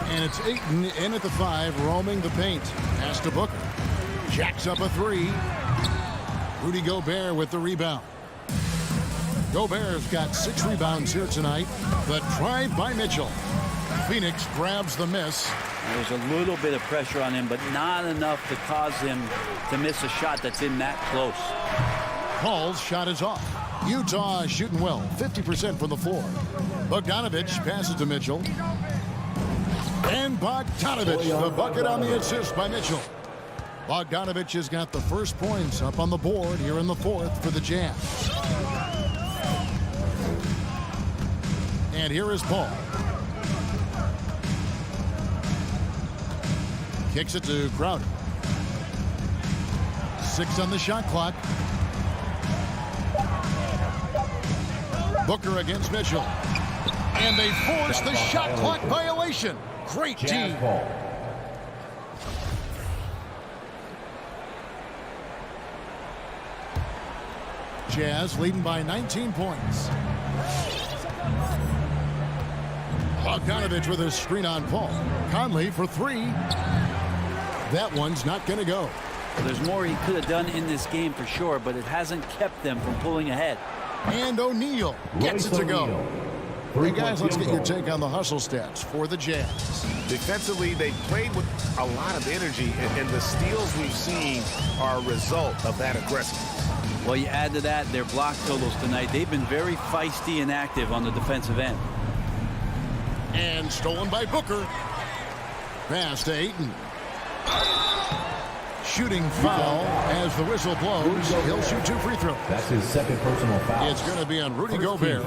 And it's Ayton in at the 5, roaming the paint. Pass to Booker. Jacks up a 3. Rudy Gobert with the rebound. Gobert's got 6 rebounds here tonight. The drive by Mitchell. Phoenix grabs the miss. There's a little bit of pressure on him, but not enough to cause him to miss a shot that's in that close. Paul's shot is off. Utah shooting well, 50% from the floor. Bogdanovich passes to Mitchell. And Bogdanovich, the bucket on the assist by Mitchell. Bogdanovich has got the first points up on the board here in the fourth for the Jazz. And here is Paul. Kicks it to Crowder. 6 on the shot clock. Booker against Mitchell. And they force the shot clock violation. Great team. Jazz leading by 19 points. Bogdanovich with a screen on Paul. Conley for 3. That one's not going to go. Well, there's more he could have done in this game for sure, but it hasn't kept them from pulling ahead. And O'Neal gets it to go. Hey guys, let's get your take on the hustle stats for the Jazz. Defensively, they played with a lot of energy, and the steals we've seen are a result of that aggressiveness. Well, you add to that their block totals tonight. They've been very feisty and active on the defensive end. And stolen by Booker. Pass to Ayton. Shooting foul as the whistle blows. He'll shoot 2 free throws. That's his second personal foul. It's going to be on Rudy Gobert.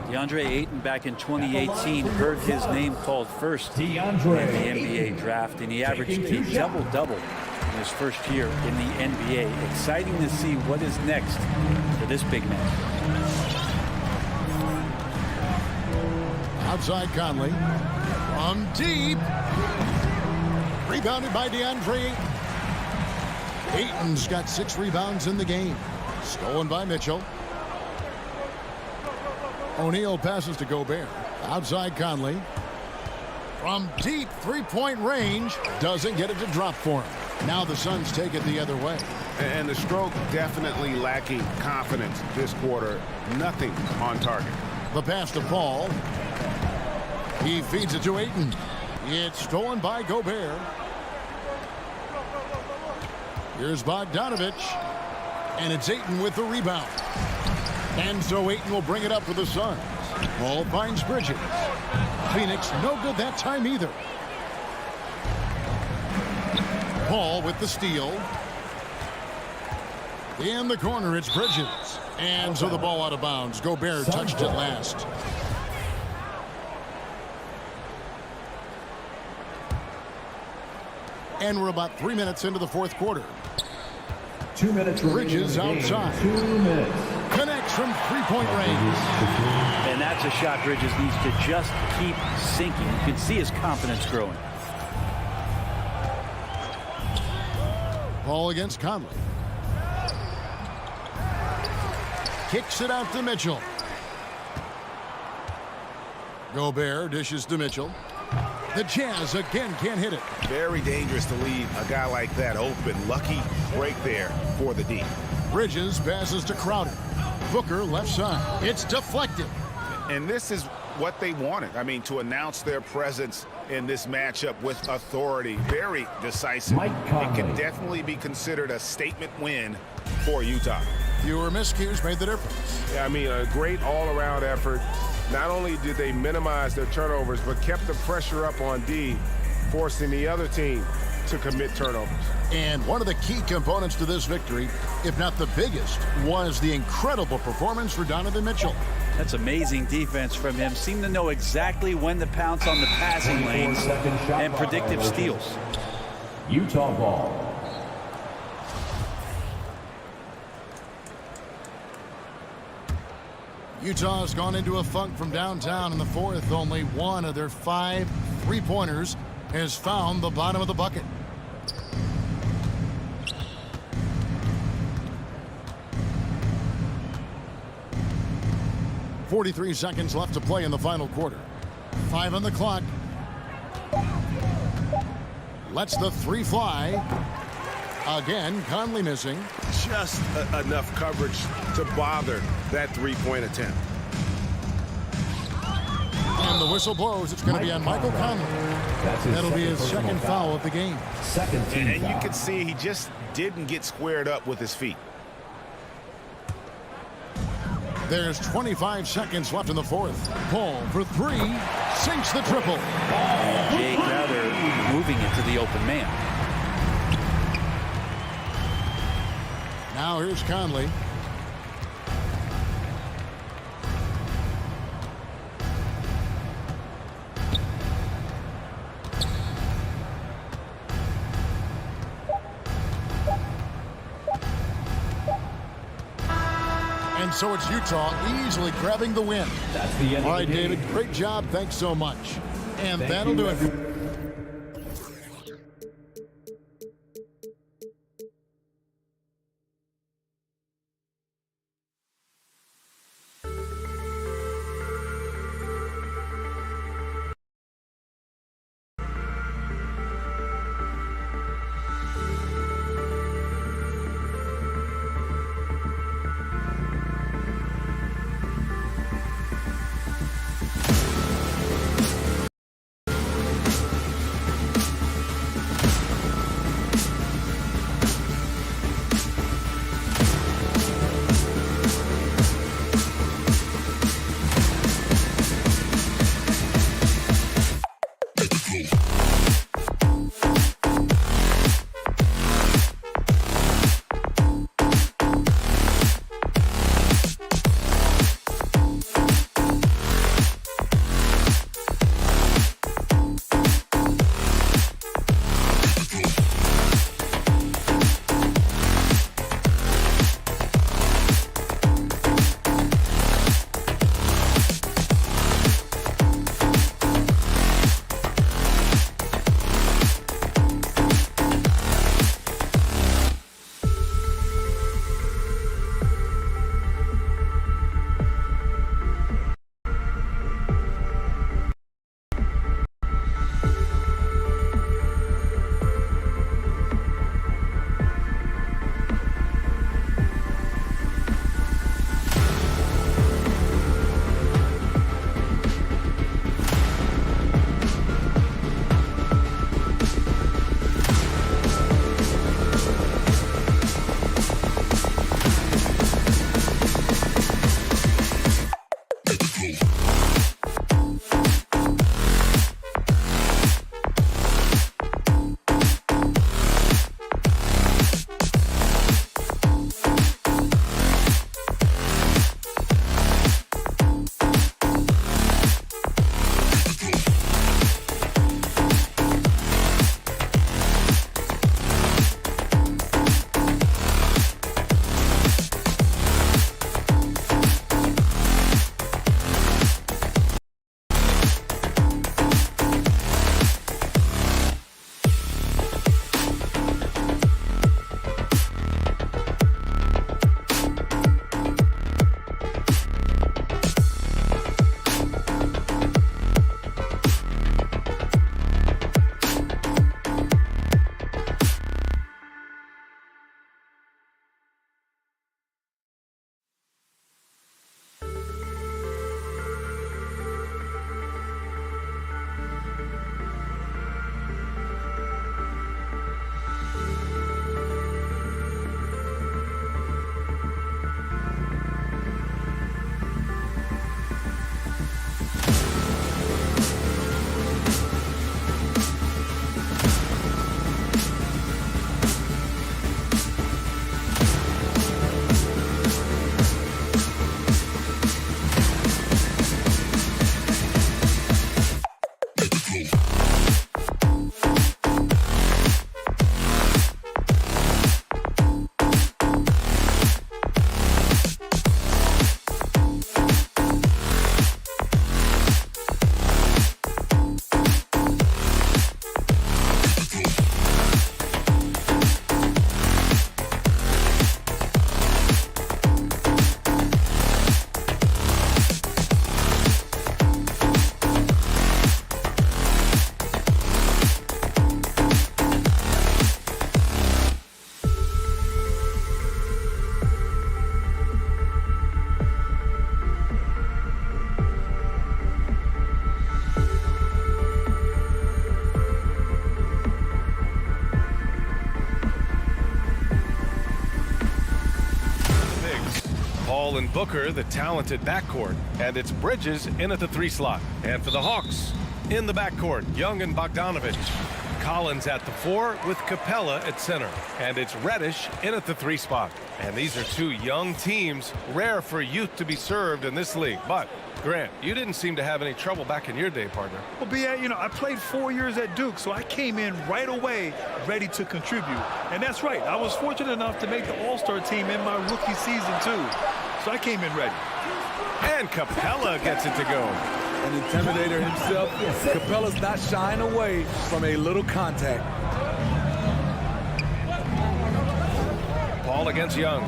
DeAndre Ayton back in 2018 heard his name called first in the NBA draft, and he averaged a double-double in his first year in the NBA. Exciting to see what is next for this big man. Outside Conley. From deep. Rebounded by DeAndre Ayton. Ayton's got 6 rebounds in the game. Stolen by Mitchell. O'Neal passes to Gobert. Outside Conley. From deep 3-point range. Doesn't get it to drop for him. Now the Suns take it the other way. And the stroke definitely lacking confidence this quarter. Nothing on target. The pass to Paul. He feeds it to Ayton. It's stolen by Gobert. Here's Bogdanovich. And it's Ayton with the rebound. And so Ayton will bring it up for the Suns. Paul finds Bridges. Phoenix no good that time either. Paul with the steal. In the corner, it's Bridges. And so the ball out of bounds. Gobert touched it last. And we're about 3 minutes into the fourth quarter. 2 minutes. Bridges outside. 2 minutes. Connects from 3-point range. And that's a shot Bridges needs to just keep sinking. You can see his confidence growing. Ball against Conley. Kicks it out to Mitchell. Gobert dishes to Mitchell. The Jazz again can't hit it. Very dangerous to leave a guy like that open. Lucky break there for the D. Bridges passes to Crowder. Booker left side. It's deflected. And this is what they wanted. I mean, to announce their presence in this matchup with authority. Very decisive. It can definitely be considered a statement win for Utah. Fewer miscues made the difference. Yeah, I mean, a great all-around effort. Not only did they minimize their turnovers, but kept the pressure up on D, forcing the other team to commit turnovers. And one of the key components to this victory, if not the biggest, was the incredible performance for Donovan Mitchell. That's amazing defense from him. Seemed to know exactly when to pounce on the passing lanes and predictive steals. Utah ball. Utah has gone into a funk from downtown in the fourth. Only one of their 5 3-pointers has found the bottom of the bucket. .43 seconds left to play in the final quarter. 5 on the clock. Lets the 3 fly. Again, Conley missing. Just enough coverage to bother that 3-point attempt. And And the whistle blows. It's going to be on Michael Conley. That'll be his second foul of the game. Second team And foul. you can see he just didn't get squared up with his feet. There's 25 seconds left in the fourth. Paul for three. Sinks the triple. Jay Crowder moving into the open man. Now here's Conley. And so it's Utah easily grabbing the win. That's the end. All right, David, great job. Thanks so much. And that'll do it. Paul and Booker, the talented backcourt. And it's Bridges in at the 3 slot. And for the Hawks, in the backcourt, Young and Bogdanovich. Collins at the 4 with Capella at center. And it's Reddish in at the 3 spot. And these are 2 young teams, rare for youth to be served in this league. But, Grant, you didn't seem to have any trouble back in your day, partner. Well, B.A., you know, I played 4 years at Duke, so I came in right away ready to contribute. And that's right. I was fortunate enough to make the All-Star team in my rookie season, too. So I came in ready. And Capella gets it to go. An intimidator himself. Capella's not shying away from a little contact. Paul against Young.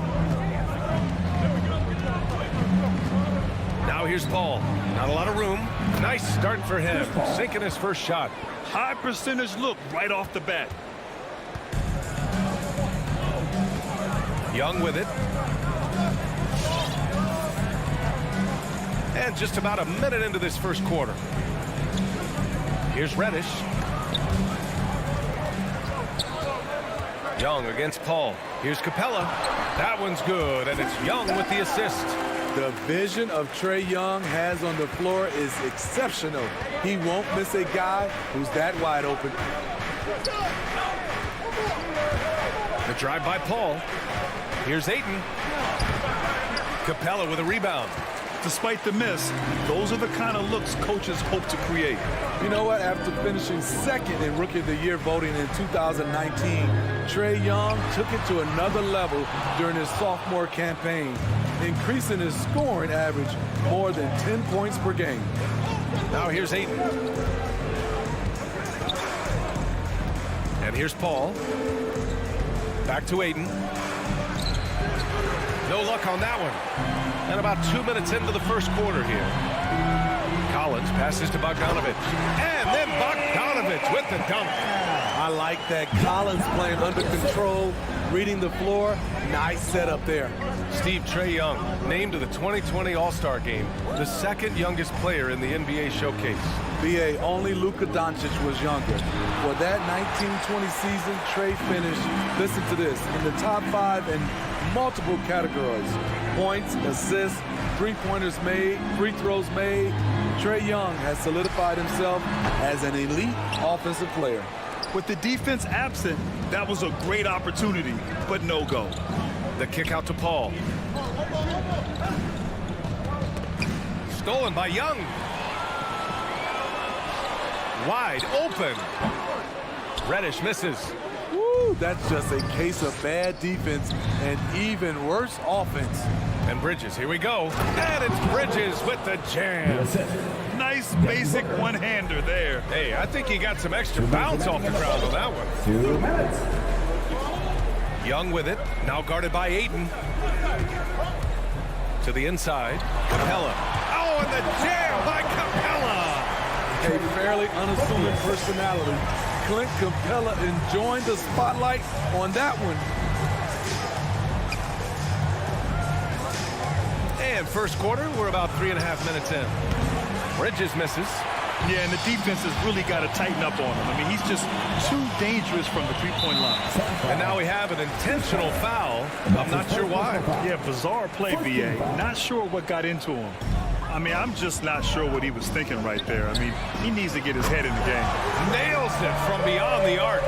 Now here's Paul. Not a lot of room. Nice start for him. Sinking his first shot. High percentage look right off the bat. Young with it. And just about a minute into this first quarter. Here's Reddish. Young against Paul. Here's Capella. That one's good, and it's Young with the assist. The vision of Trae Young has on the floor is exceptional. He won't miss a guy who's that wide open. The drive by Paul. Here's Ayton. Capella with a rebound. Despite the miss, those are the kind of looks coaches hope to create. You know what? After finishing second in Rookie of the Year voting in 2019, Trae Young took it to another level during his sophomore campaign, increasing his scoring average more than 10 points per game. Now here's Ayton. And here's Paul. Back to Ayton. No luck on that one. And about 2 minutes into the first quarter here. Collins passes to Bogdanovich. And then Bogdanovich with the dunk. I like that. Collins playing under control, reading the floor. Nice setup there. Steve, Trae Young named to the 2020 All-Star Game, the second youngest player in the NBA showcase. BA, only Luka Doncic was younger. For that 1920 season, Trae finished, listen to this, in the top 5 in multiple categories. Points, assists, three-pointers made, free throws made. Trae Young has solidified himself as an elite offensive player. With the defense absent, that was a great opportunity, but no go. The kick out to Paul. Stolen by Young. Wide open. Reddish misses. Woo, that's just a case of bad defense and even worse offense. And Bridges, here we go. And it's Bridges with the jam. Nice basic one-hander there. Hey, I think he got some extra bounce off the ground on that one. 2 minutes. Young with it, now guarded by Ayton. To the inside, Capella. Oh, and the jam by Capella. A fairly unassuming personality. Clint Capella enjoying the spotlight on that one. And first quarter, we're about 3.5 minutes in. Bridges misses. Yeah, and the defense has really got to tighten up on him. I mean, he's just too dangerous from the three-point line. And now we have an intentional foul. I'm not sure why. Yeah, bizarre play, BA. Not sure what got into him. I mean, I'm just not sure what he was thinking right there. I mean, he needs to get his head in the game. Nails it from beyond the arc.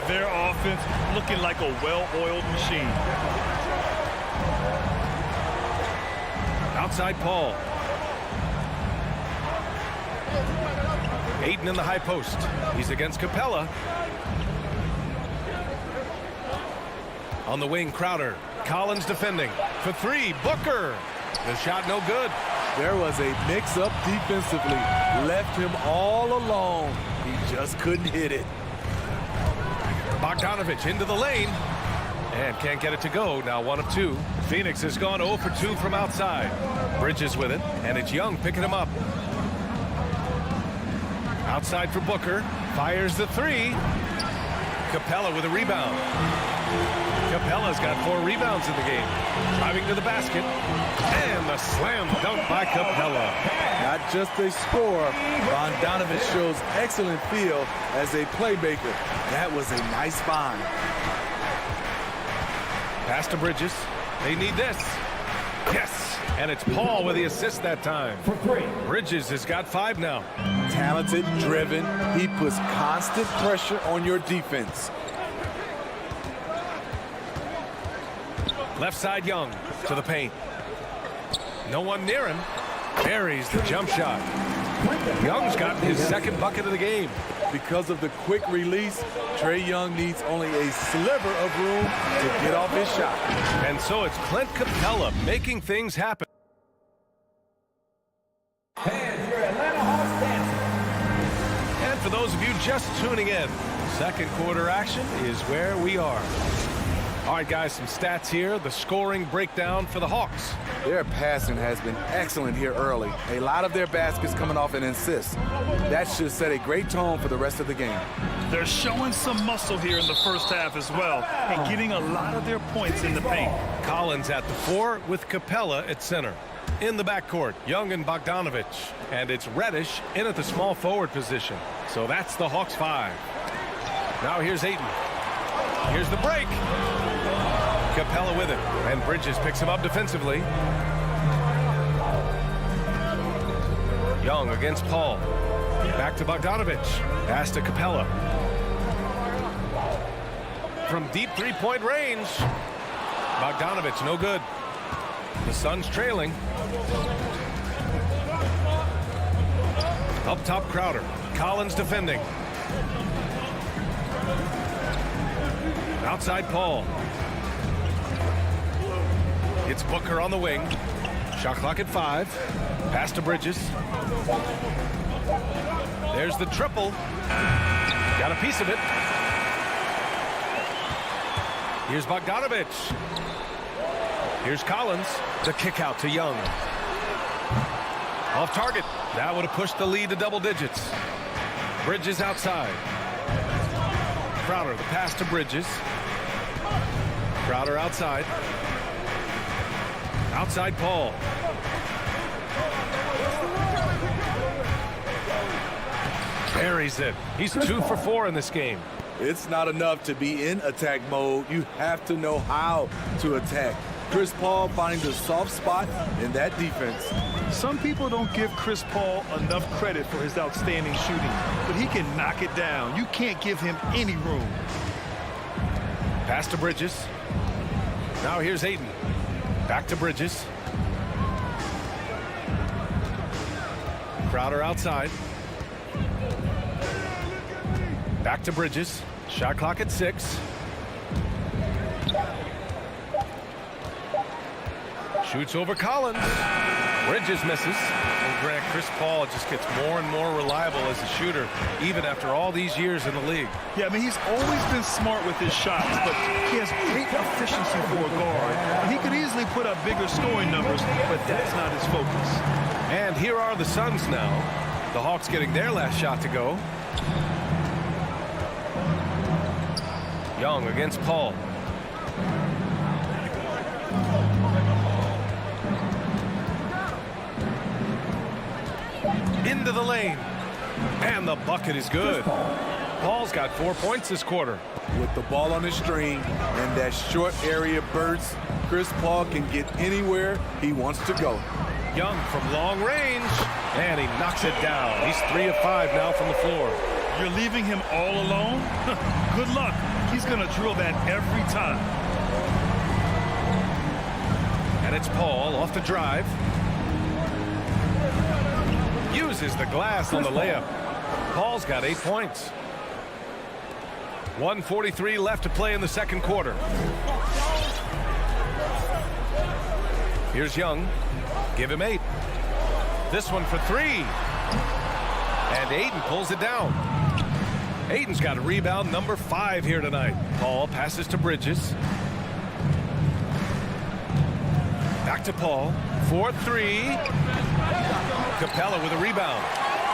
Their offense looking like a well-oiled machine. Outside Paul. Ayton in the high post. He's against Capella. On the wing, Crowder. Collins defending. For 3, Booker. The shot no good. There was a mix-up defensively. Left him all alone. He just couldn't hit it. Bogdanovich into the lane. And can't get it to go. Now 1 of 2. Phoenix has gone 0 for 2 from outside. Bridges with it. And it's Young picking him up. Outside for Booker. Fires the 3. Capella with a rebound. Capella's got 4 rebounds in the game. Driving to the basket. And the slam dunk by Capella. Not just a scorer, Bogdanovich shows excellent feel as a playmaker. That was a nice find. Pass to Bridges. They need this. Yes, and it's Paul with the assist that time. Bridges has got 5 now. Talented, driven. He puts constant pressure on your defense. Left side Young to the paint. No one near him. Buries the jump shot. Young's got his second bucket of the game. Because of the quick release, Trae Young needs only a sliver of room to get off his shot. And so it's Clint Capella making things happen. And your Atlanta Hawks dancing. And for those of you just tuning in, second quarter action is where we are. All right, guys, some stats here. The scoring breakdown for the Hawks. Their passing has been excellent here early. A lot of their baskets coming off an assist. That should set a great tone for the rest of the game. They're showing some muscle here in the first half as well, and getting a lot of their points in the paint. Collins at the 4 with Capella at center. In the backcourt, Young and Bogdanovich. And it's Reddish in at the small forward position. So that's the Hawks 5. Now here's Ayton. Here's the break. Capella with it, and Bridges picks him up defensively. Young against Paul. Back to Bogdanovich. Pass to Capella. From deep three-point range. Bogdanovich, no good. The Suns trailing. Up top, Crowder. Collins defending. Outside, Paul. It's Booker on the wing. Shot clock at 5. Pass to Bridges. There's the triple. Got a piece of it. Here's Bogdanovich. Here's Collins. The kick out to Young. Off target. That would have pushed the lead to double digits. Bridges outside. Crowder, the pass to Bridges. Crowder outside. Outside Paul. Buries it. He's 2 for 4 in this game. It's not enough to be in attack mode. You have to know how to attack. Chris Paul finding the soft spot in that defense. Some people don't give Chris Paul enough credit for his outstanding shooting, but he can knock it down. You can't give him any room. Pass to Bridges. Now here's Ayton. Back to Bridges. Crowder outside. Back to Bridges. Shot clock at 6. Shoots over Collins. Bridges misses. And Grant, Chris Paul just gets more and more reliable as a shooter, even after all these years in the league. Yeah, I mean, he's always been smart with his shots, but he has great efficiency for a guard. And he could easily put up bigger scoring numbers, but that's not his focus. And here are the Suns now. The Hawks getting their last shot to go. Young against Paul. Into the lane. And the bucket is good. Paul's got 4 points this quarter. With the ball on the string and that short area burst, Chris Paul can get anywhere he wants to go. Young from long range. And he knocks it down. He's 3 of 5 now from the floor. You're leaving him all alone? Good luck. He's going to drill that every time. And it's Paul off the drive. Uses the glass on the layup. Paul's got 8 points. 1:43 left to play in the second quarter. Here's Young. Give him 8. This one for 3. And Ayton pulls it down. Ayton's got a rebound number 5 here tonight. Paul passes to Bridges. Back to Paul. 4-3. Capella with a rebound.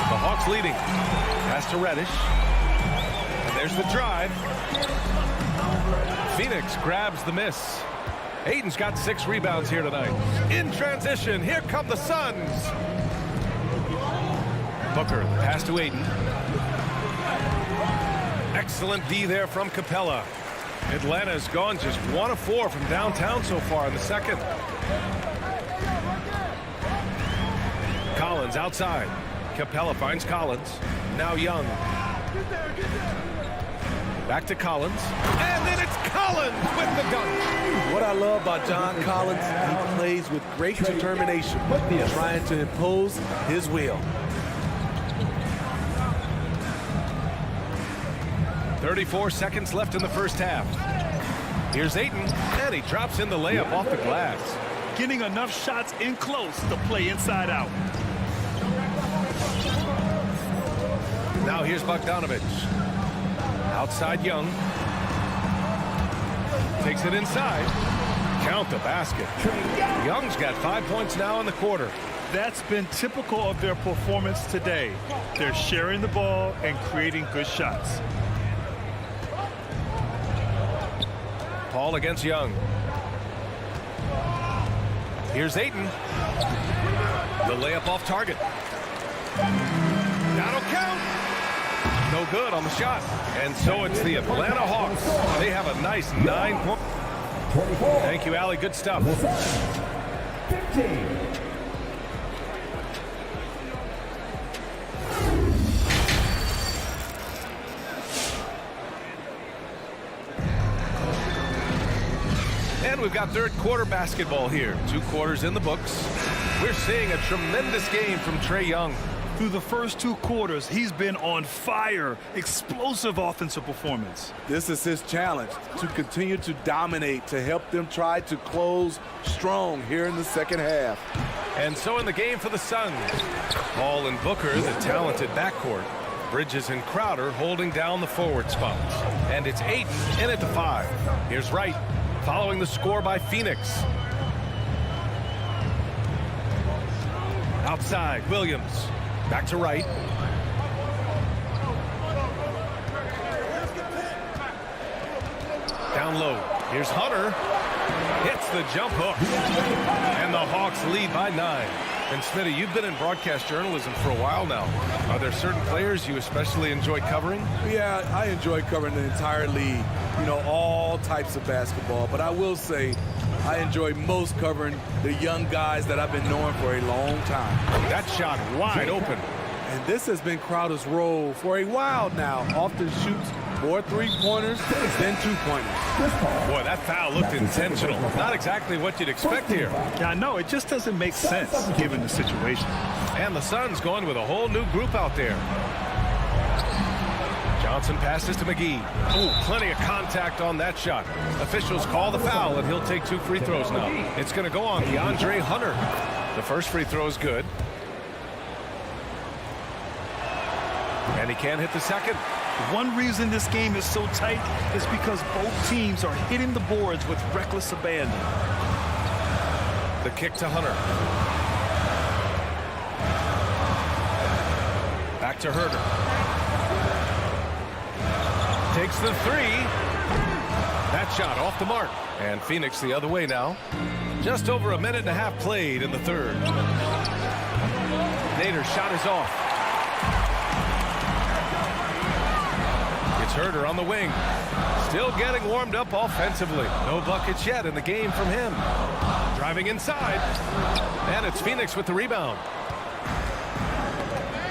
The Hawks leading. Pass to Reddish. And there's the drive. Phoenix grabs the miss. Ayton's got 6 rebounds here tonight. In transition, here come the Suns. Booker, pass to Ayton. Excellent D there from Capella. Atlanta's gone just 1 of 4 from downtown so far in the second. Collins outside. Capella finds Collins. Now Young. Back to Collins. And then it's Collins with the dunk. What I love about John Collins, he plays with great determination, trying to impose his will. 34 seconds left in the first half. Here's Ayton, and he drops in the layup off the glass. Getting enough shots in close to play inside out. Now here's Bogdanovich. Outside Young. Takes it inside. Count the basket. Young's got 5 points now in the quarter. That's been typical of their performance today. They're sharing the ball and creating good shots. Paul against Young. Here's Ayton. The layup off target. That'll count. No good on the shot. And so it's the Atlanta Hawks. They have a nice 9-point. Thank you, Allie. Good stuff. 15. And we've got third quarter basketball here. 2 quarters in the books. We're seeing a tremendous game from Trae Young. Through the first 2 quarters, he's been on fire. Explosive offensive performance. This is his challenge, to continue to dominate, to help them try to close strong here in the second half. And so in the game for the Suns, Paul and Booker, the talented backcourt. Bridges and Crowder holding down the forward spots. And it's Ayton in at the 5. Here's Wright following the score by Phoenix. Outside, Williams. Back to Wright. Down low. Here's Hunter. Hits the jump hook. And the Hawks lead by 9. And Smitty, you've been in broadcast journalism for a while now. Are there certain players you especially enjoy covering? Yeah, I enjoy covering the entire league, you know, all types of basketball. But I will say I enjoy most covering the young guys that I've been knowing for a long time. That shot wide open. And this has been Crowder's role for a while now. Often shoots more 3-pointers than 2-pointers. Boy, that foul looked intentional. Not exactly what you'd expect here. Yeah, I know. It just doesn't make sense given the situation. And the Suns going with a whole new group out there. Johnson passes to McGee. Ooh, plenty of contact on that shot. Officials call the foul, and he'll take 2 free throws now. It's going to go on DeAndre Hunter. The first free throw is good. And he can't hit the second. One reason this game is so tight is because both teams are hitting the boards with reckless abandon. The kick to Hunter. Back to Herder. Takes the 3. That shot off the mark. And Phoenix the other way now. Just over a minute and a half played in the third. Nader's shot is off. It's Herder on the wing. Still getting warmed up offensively. No buckets yet in the game from him. Driving inside. And it's Phoenix with the rebound.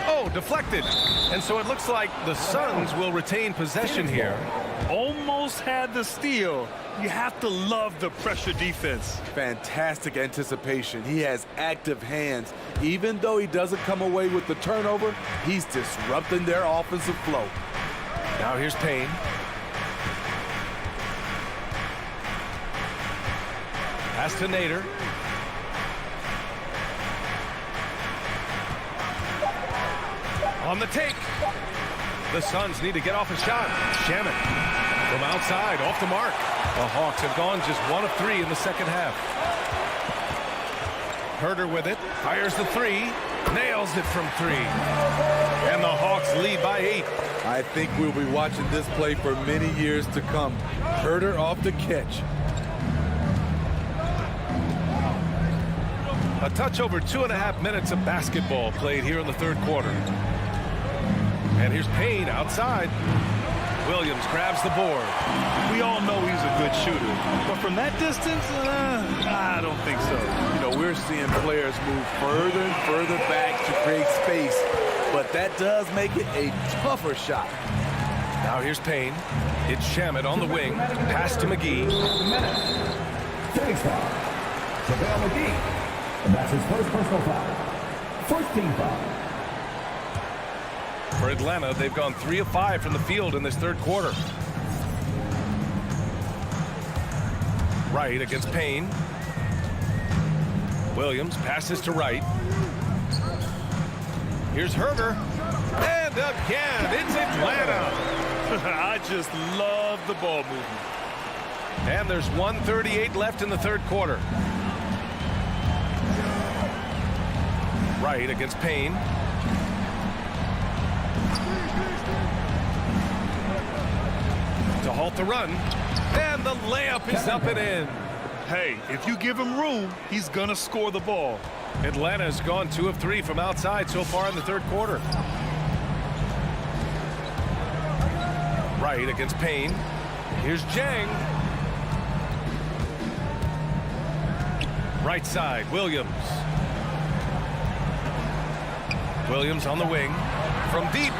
Oh, deflected. And so it looks like the Suns will retain possession here. Almost had the steal. You have to love the pressure defense. Fantastic anticipation. He has active hands. Even though he doesn't come away with the turnover, he's disrupting their offensive flow. Now here's Payne. Pass to Nader. On the take. The Suns need to get off a shot. Shamet from outside, off the mark. The Hawks have gone just 1 of 3 in the second half. Herder with it, fires the 3, nails it from 3. And the Hawks lead by 8. I think we'll be watching this play for many years to come. Herder off the catch. A touch over 2.5 minutes of basketball played here in the third quarter. And here's Payne outside. Williams grabs the board. We all know he's a good shooter, but from that distance, I don't think so. You know, we're we're seeing players move further and further back to create space, but that does make it a tougher shot. Now here's Payne. It's Shamet on the wing. Pass to McGee. Phoenix foul. JaVale McGee. And that's his first personal foul. First team foul. For Atlanta, they've gone 3 of 5 from the field in this third quarter. Wright against Payne. Williams passes to Wright. Here's Herter. And again, it's Atlanta. I just love the ball movement. And there's 1:38 left in the third quarter. Wright against Payne. To halt the run. And the layup is up and in. Hey, if you give him room, he's going to score the ball. Atlanta has gone 2 of 3 from outside so far in the third quarter. Wright against Payne. Here's Jang. Right side, Williams. Williams on the wing. From deep.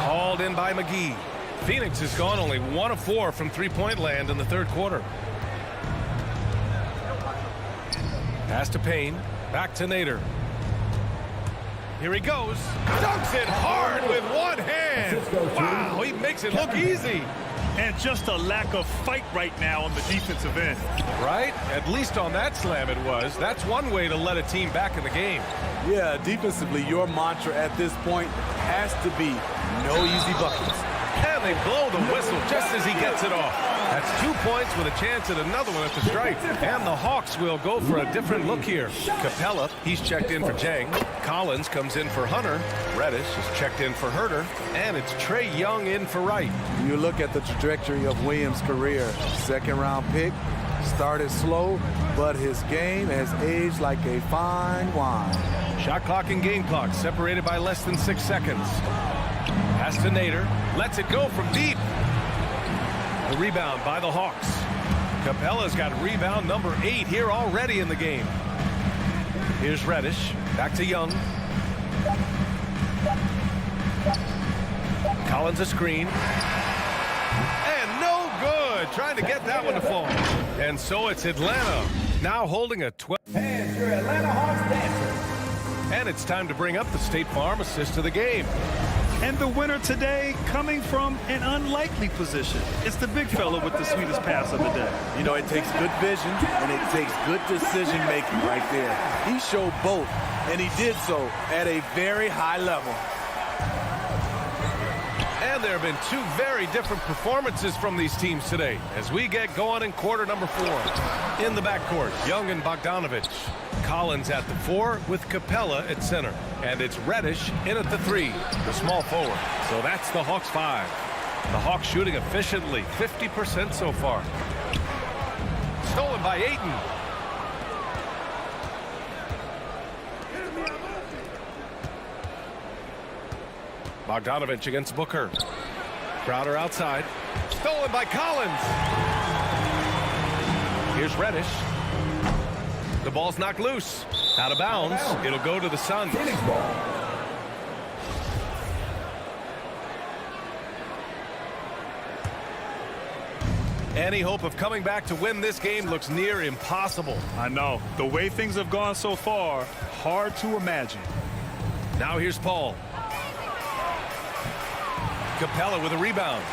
Hauled in by McGee. Phoenix has gone only 1 of 4 from three-point land in the third quarter. Pass to Payne. Back to Nader. Here he goes. Dunks it hard with one hand. Wow, he makes it look easy. And just a lack of fight right now on the defensive end. Right? At least on that slam it was. That's one way to let a team back in the game. Yeah, defensively, your mantra at this point has to be no easy buckets. And they blow the whistle just as he gets it off. That's 2 points with a chance at another one at the stripe. And the Hawks will go for a different look here. Capella, he's checked in for Jang. Collins comes in for Hunter. Reddish is checked in for Herter. And it's Trae Young in for Wright. You look at the trajectory of Williams' career. Second-round pick, started slow, but his game has aged like a fine wine. Shot clock and game clock separated by less than 6 seconds. Pass to Nader. Lets it go from deep. The rebound by the Hawks. Capella's got rebound number 8 here already in the game. Here's Reddish. Back to Young. Collins a screen. And no good. Trying to get that one to fall. And so it's Atlanta now holding a 12. And your Atlanta Hawks dancer. And it's time to bring up the State Farm assist of the game. And the winner today coming from an unlikely position. It's the big fella with the sweetest pass of the day. You know, it takes good vision and it takes good decision making right there. He showed both, and he did so at a very high level. And there have been 2 very different performances from these teams today as we get going in quarter number 4. In the backcourt, Young and Bogdanovich. Collins at the 4 with Capella at center. And it's Reddish in at the 3, the small forward. So that's the Hawks 5. The Hawks shooting efficiently, 50% so far. Stolen by Ayton. Bogdanovich against Booker. Crowder outside. Stolen by Collins. Here's Reddish. The ball's knocked loose. Out of bounds. It'll go to the Suns. Any hope of coming back to win this game looks near impossible. I know. The way things have gone so far, hard to imagine. Now here's Paul. Capella with a rebound.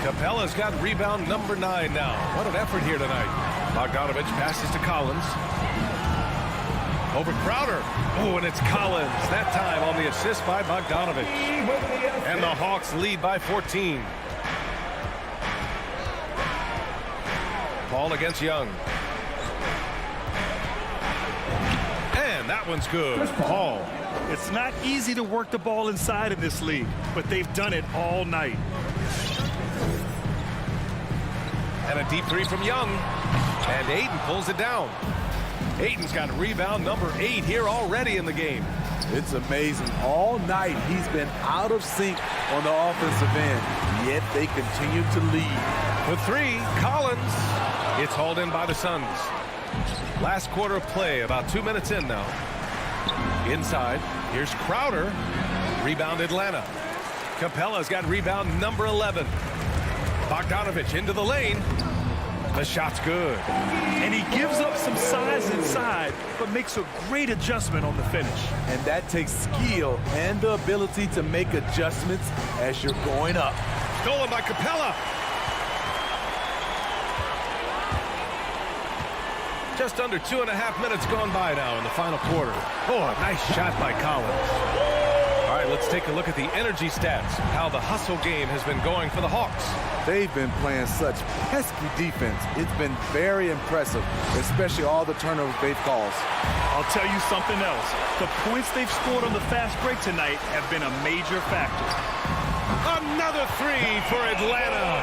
Capella's got rebound number 9 now. What an effort here tonight. Bogdanovich passes to Collins. Over Crowder. Oh, and it's Collins. That time on the assist by Bogdanovich. And the Hawks lead by 14. Paul against Young. And that one's good. Paul. It's not easy to work the ball inside in this league, but they've done it all night. And a deep 3 from Young. And Ayton pulls it down. Ayton's got rebound number 8 here already in the game. It's amazing. All night he's been out of sync on the offensive end, yet they continue to lead. The 3, Collins. It's hauled in by the Suns. Last quarter of play, about 2 minutes in now. Inside, here's Crowder. Rebound Atlanta. Capella's got rebound number 11. Bogdanovich into the lane. The shot's good. And he gives up some size inside, but makes a great adjustment on the finish. And that takes skill and the ability to make adjustments as you're going up. Stolen by Capella. Just under 2.5 minutes gone by now in the final quarter. Oh, a nice shot by Collins. All right, let's take a look at the energy stats, how the hustle game has been going for the Hawks. They've been playing such pesky defense. It's been very impressive, especially all the turnovers they've caused. I'll tell you something else. The points they've scored on the fast break tonight have been a major factor. Another three for Atlanta.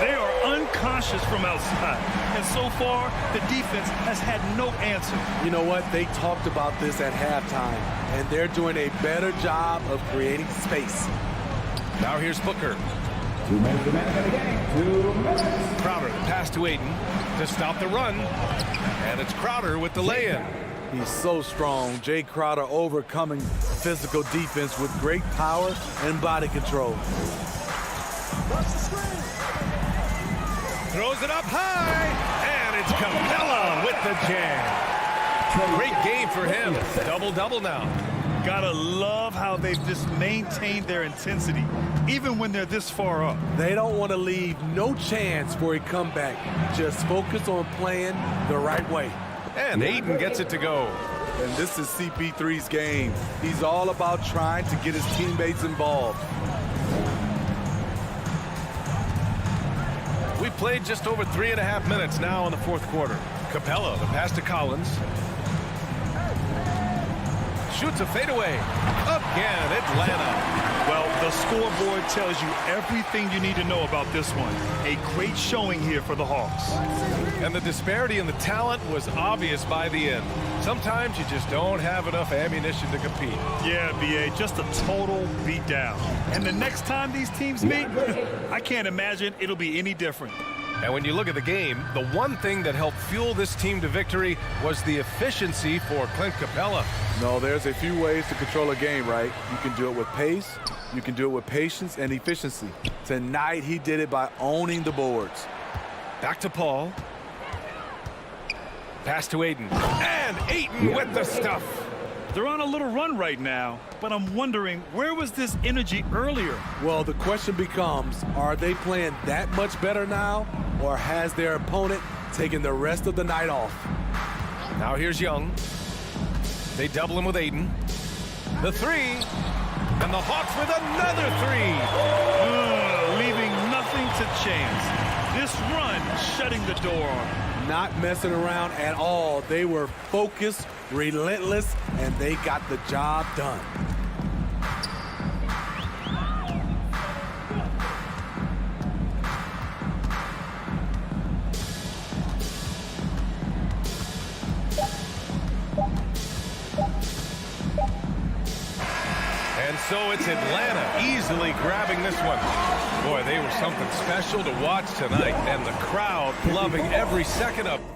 They are unconscious from outside, and so far, the defense has had no answer. You know what? They talked about this at halftime, and they're doing a better job of creating space. Now here's Booker. 2 minutes remaining in the game. 2 minutes. Crowder, the pass to Ayton to stop the run, and it's Crowder with the lay-in. He's so strong. Jay Crowder overcoming physical defense with great power and body control. Throws it up high, and it's Capella with the jam. Great game for him. Double-double now. Gotta love how they've just maintained their intensity, even when they're this far up. They don't want to leave no chance for a comeback. Just focus on playing the right way. And Ayton gets it to go. And this is CP3's game. He's all about trying to get his teammates involved. We played just over 3.5 minutes now in the fourth quarter. Capella, the pass to Collins. Shoots a fadeaway. Again, Atlanta. Well, the scoreboard tells you everything you need to know about this one. A great showing here for the Hawks. And the disparity in the talent was obvious by the end. Sometimes you just don't have enough ammunition to compete. Yeah, B.A., just a total beatdown. And the next time these teams meet, I can't imagine it'll be any different. And when you look at the game, the one thing that helped fuel this team to victory was the efficiency for Clint Capella. No, there's a few ways to control a game, right? You can do it with pace, you can do it with patience and efficiency. Tonight, he did it by owning the boards. Back to Paul. Pass to Ayton. And Ayton with the stuff. They're on a little run right now, but I'm wondering, where was this energy earlier? Well, the question becomes, are they playing that much better now, or has their opponent taken the rest of the night off? Now here's Young. They double him with Ayton. The three. And the Hawks with another three. Leaving nothing to chance. This run shutting the door on them. Not messing around at all. They were focused, relentless, and they got the job done. And so it's Atlanta easily grabbing this one. Boy, they were something special to watch tonight, and the crowd loving every second of it.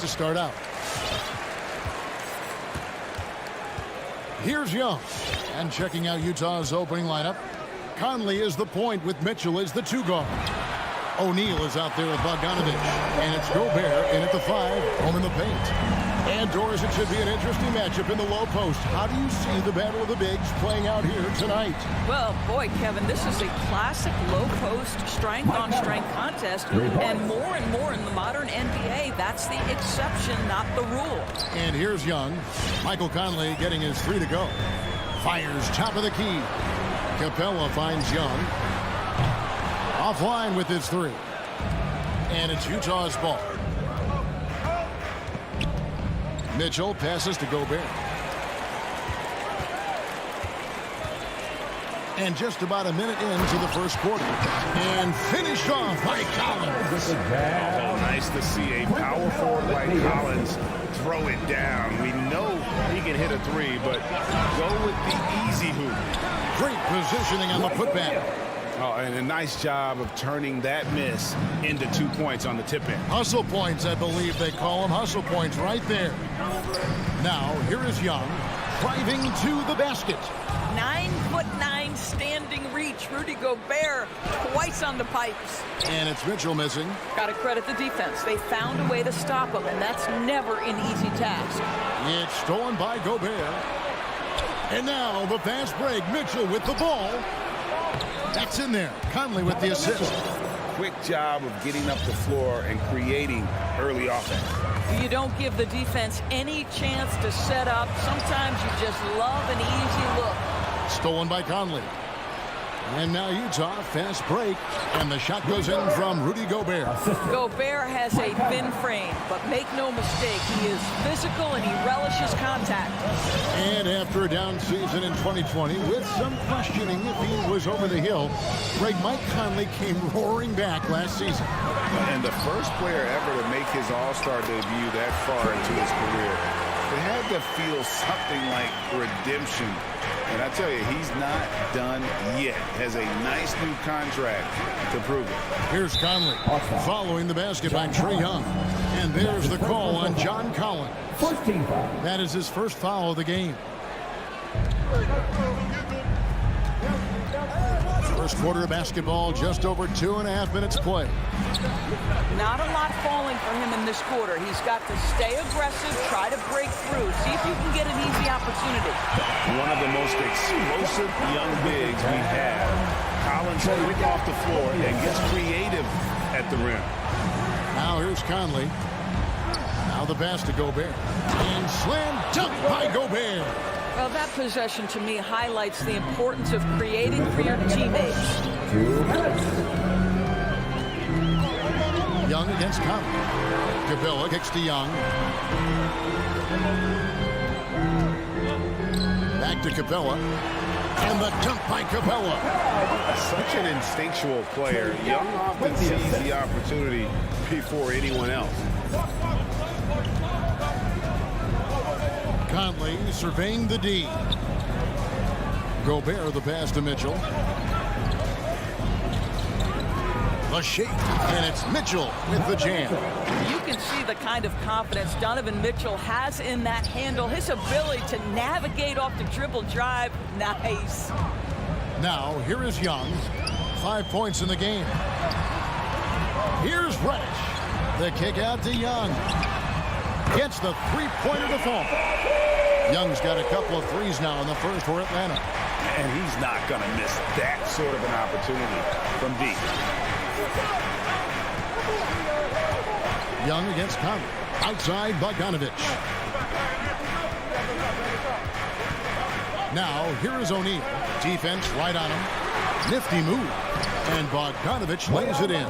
to start out. Here's Young. And checking out Utah's opening lineup, Conley is the point with Mitchell as the 2 guard. O'Neal is out there with Bogdanovich. And it's Gobert in at the 5, home in the paint. And Doris, it should be an interesting matchup in the low post. How do you see the battle of the bigs playing out here tonight? Well, boy, Kevin, this is a classic low post strength-on-strength contest. And more in the modern NBA, that's the exception, not the rule. And here's Young. Michael Conley getting his 3 to go. Fires top of the key. Capella finds Young. Offline with his 3. And it's Utah's ball. Mitchell passes to Gobert. And just about a minute into the first quarter. And finished off by Collins. Oh, nice to see a power forward like Collins throw it down. We know he can hit a 3, but go with the easy hoop. Great positioning on the putback. Oh, and a nice job of turning that miss into 2 points on the tip-in. Hustle points, I believe they call them. Hustle points right there. Now, here is Young driving to the basket. 9'9" standing reach. Rudy Gobert twice on the pipes. And it's Mitchell missing. Got to credit the defense. They found a way to stop him, and that's never an easy task. It's stolen by Gobert. And now the fast break. Mitchell with the ball. That's in there. Conley with the assist. Quick job of getting up the floor and creating early offense. You don't give the defense any chance to set up. Sometimes you just love an easy look. Stolen by Conley. And now Utah, fast break. And the shot goes in from Rudy Gobert. Gobert has a thin frame, but make no mistake, he is physical and he relishes contact. And after a down season in 2020, with some questioning if he was over the hill, Mike Conley came roaring back last season. And the first player ever to make his All-Star debut that far into his career. It had to feel something like redemption. And I tell you, he's not done yet. Has a nice new contract to prove it. Here's Conley following the basket by Trae Young. And there's the call on John Collins. That is his first foul of the game. First quarter of basketball, just over 2.5 minutes play. Not a lot falling for him in this quarter. He's got to stay aggressive, try to break through, see if you can get an easy opportunity. One of the most explosive young bigs we have. Collins quick off the floor and gets creative at the rim. Now here's Conley. Now the pass to Gobert. And slam dunk by Gobert. Well, that possession to me highlights the importance of creating for your teammates. Young against Conley. Capella kicks to Young. Back to Capella. And the dunk by Capella. Such an instinctual player. Young often sees the opportunity before anyone else. Conley surveying the D. Gobert the pass to Mitchell. The shake, and it's Mitchell with the jam. You can see the kind of confidence Donovan Mitchell has in that handle. His ability to navigate off the dribble drive, nice. Now, here is Young. 5 points in the game. Here's Reddish. The kick out to Young. Gets the three-pointer to fall. Young's got a couple of threes now in the first for Atlanta. And he's not going to miss that sort of an opportunity from deep. Young against Conley. Outside Bogdanovich. Now, here is O'Neal. Defense right on him. Nifty move. And Bogdanovich lays it in.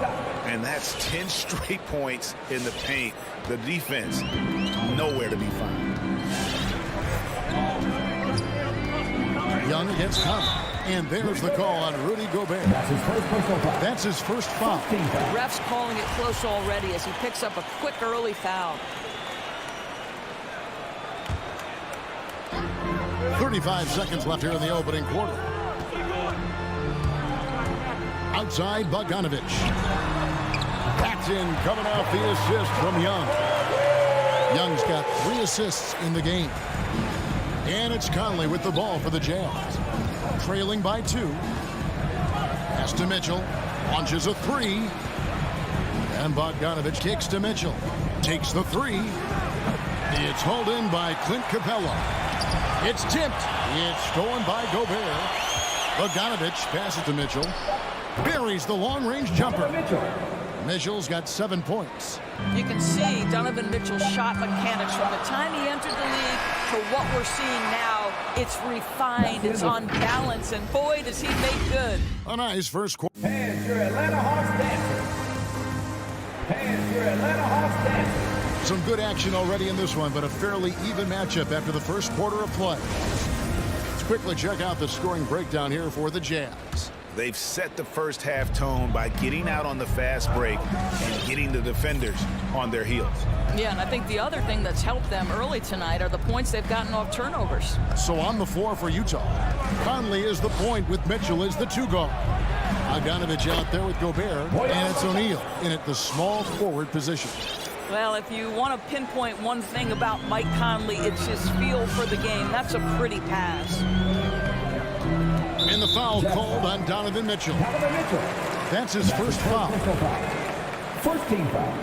And that's 10 straight points in the paint. The defense, nowhere to be found. Young against Conley. And there's the call on Rudy Gobert. That's his first foul. Ref's calling it close already as he picks up a quick early foul. 35 seconds left here in the opening quarter. Outside Bogdanovich. That's in, coming off the assist from Young. Young's got 3 assists in the game. And it's Conley with the ball for the Jazz. Trailing by 2. Pass to Mitchell. Launches a 3. And Bogdanovich kicks to Mitchell. Takes the 3. It's hauled in by Clint Capella. It's tipped. It's stolen by Gobert. Bogdanovich passes to Mitchell. Buries the long-range jumper. Mitchell's got 7 points. You can see Donovan Mitchell's shot mechanics from the time he entered the league to what we're seeing now. It's refined, it's on balance, and boy, does he make good. A nice first quarter. And your Atlanta Hawks dancer. And your Atlanta Hawks dancer. Some good action already in this one, but a fairly even matchup after the first quarter of play. Let's quickly check out the scoring breakdown here for the Jazz. They've set the first half tone by getting out on the fast break and getting the defenders on their heels. Yeah, and I think the other thing that's helped them early tonight are the points they've gotten off turnovers. So on the floor for Utah, Conley is the point with Mitchell as the 2 guard. Bogdanovich out there with Gobert, and it's O'Neal in at the small forward position. Well, if you want to pinpoint one thing about Mike Conley, it's his feel for the game. That's a pretty pass. And the foul called on Donovan Mitchell. That's his first foul. First team foul.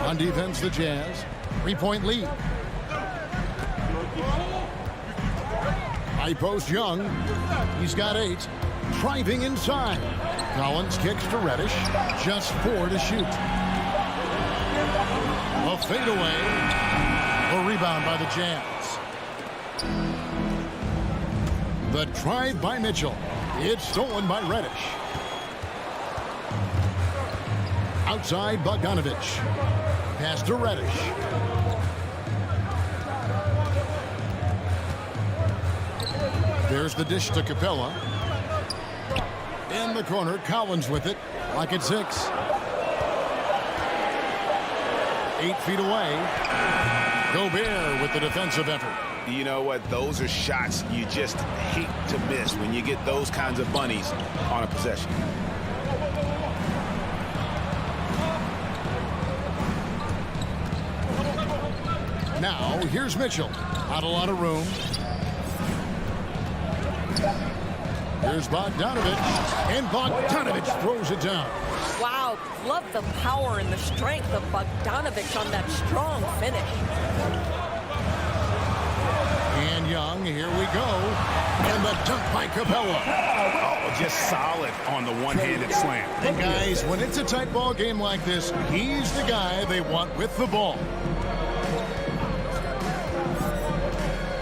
On defense, the Jazz. 3-point lead. High post Young. He's got 8. Driving inside. Collins kicks to Reddish. Just 4 to shoot. A fadeaway. A rebound by the Jazz. The drive by Mitchell. It's stolen by Reddish. Outside Bogdanovich. Pass to Reddish. There's the dish to Capella. In the corner, Collins with it. Like it's 6. 8 feet away. Gobert with the defensive effort. You know what? Those are shots you just hate to miss when you get those kinds of bunnies on a possession. Now, here's Mitchell. Not a lot of room. Here's Bogdanovich. And Bogdanovich throws it down. Wow, love the power and the strength of Bogdanovich on that strong finish. And Young, here we go. And the dunk by Capella. Oh, just solid on the one-handed slam. And guys, when it's a tight ball game like this, he's the guy they want with the ball.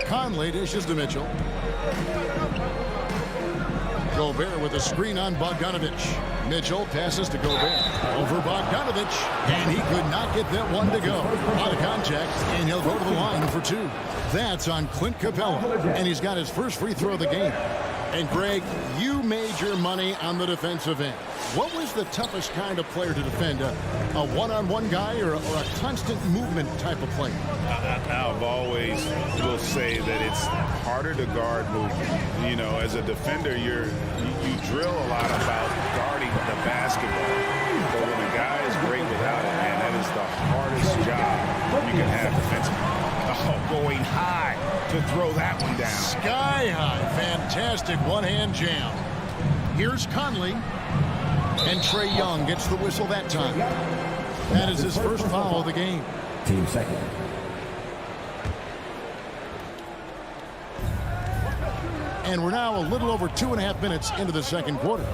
Conley dishes to Mitchell. Gobert with a screen on Bogdanovich. Mitchell passes to Gobert. Over Bogdanovich. And he could not get that one to go. A lot of contact, and he'll go to the line for 2. That's on Clint Capella. And he's got his first free throw of the game. And Greg, you made your money on the defensive end. What was the toughest kind of player to defend? A one-on-one guy or a constant movement type of player? I've always will say that it's harder to guard movement. You know, as a defender, you drill a lot about guarding the basketball. But when a guy is great without it, man, that is the hardest job you can have defensively. Oh, going high to throw that one down. Sky high. Fantastic one-hand jam. Here's Conley. And Trae Young gets the whistle that time. That is his first foul of the game. Team second. And we're now a little over 2.5 minutes into the second quarter.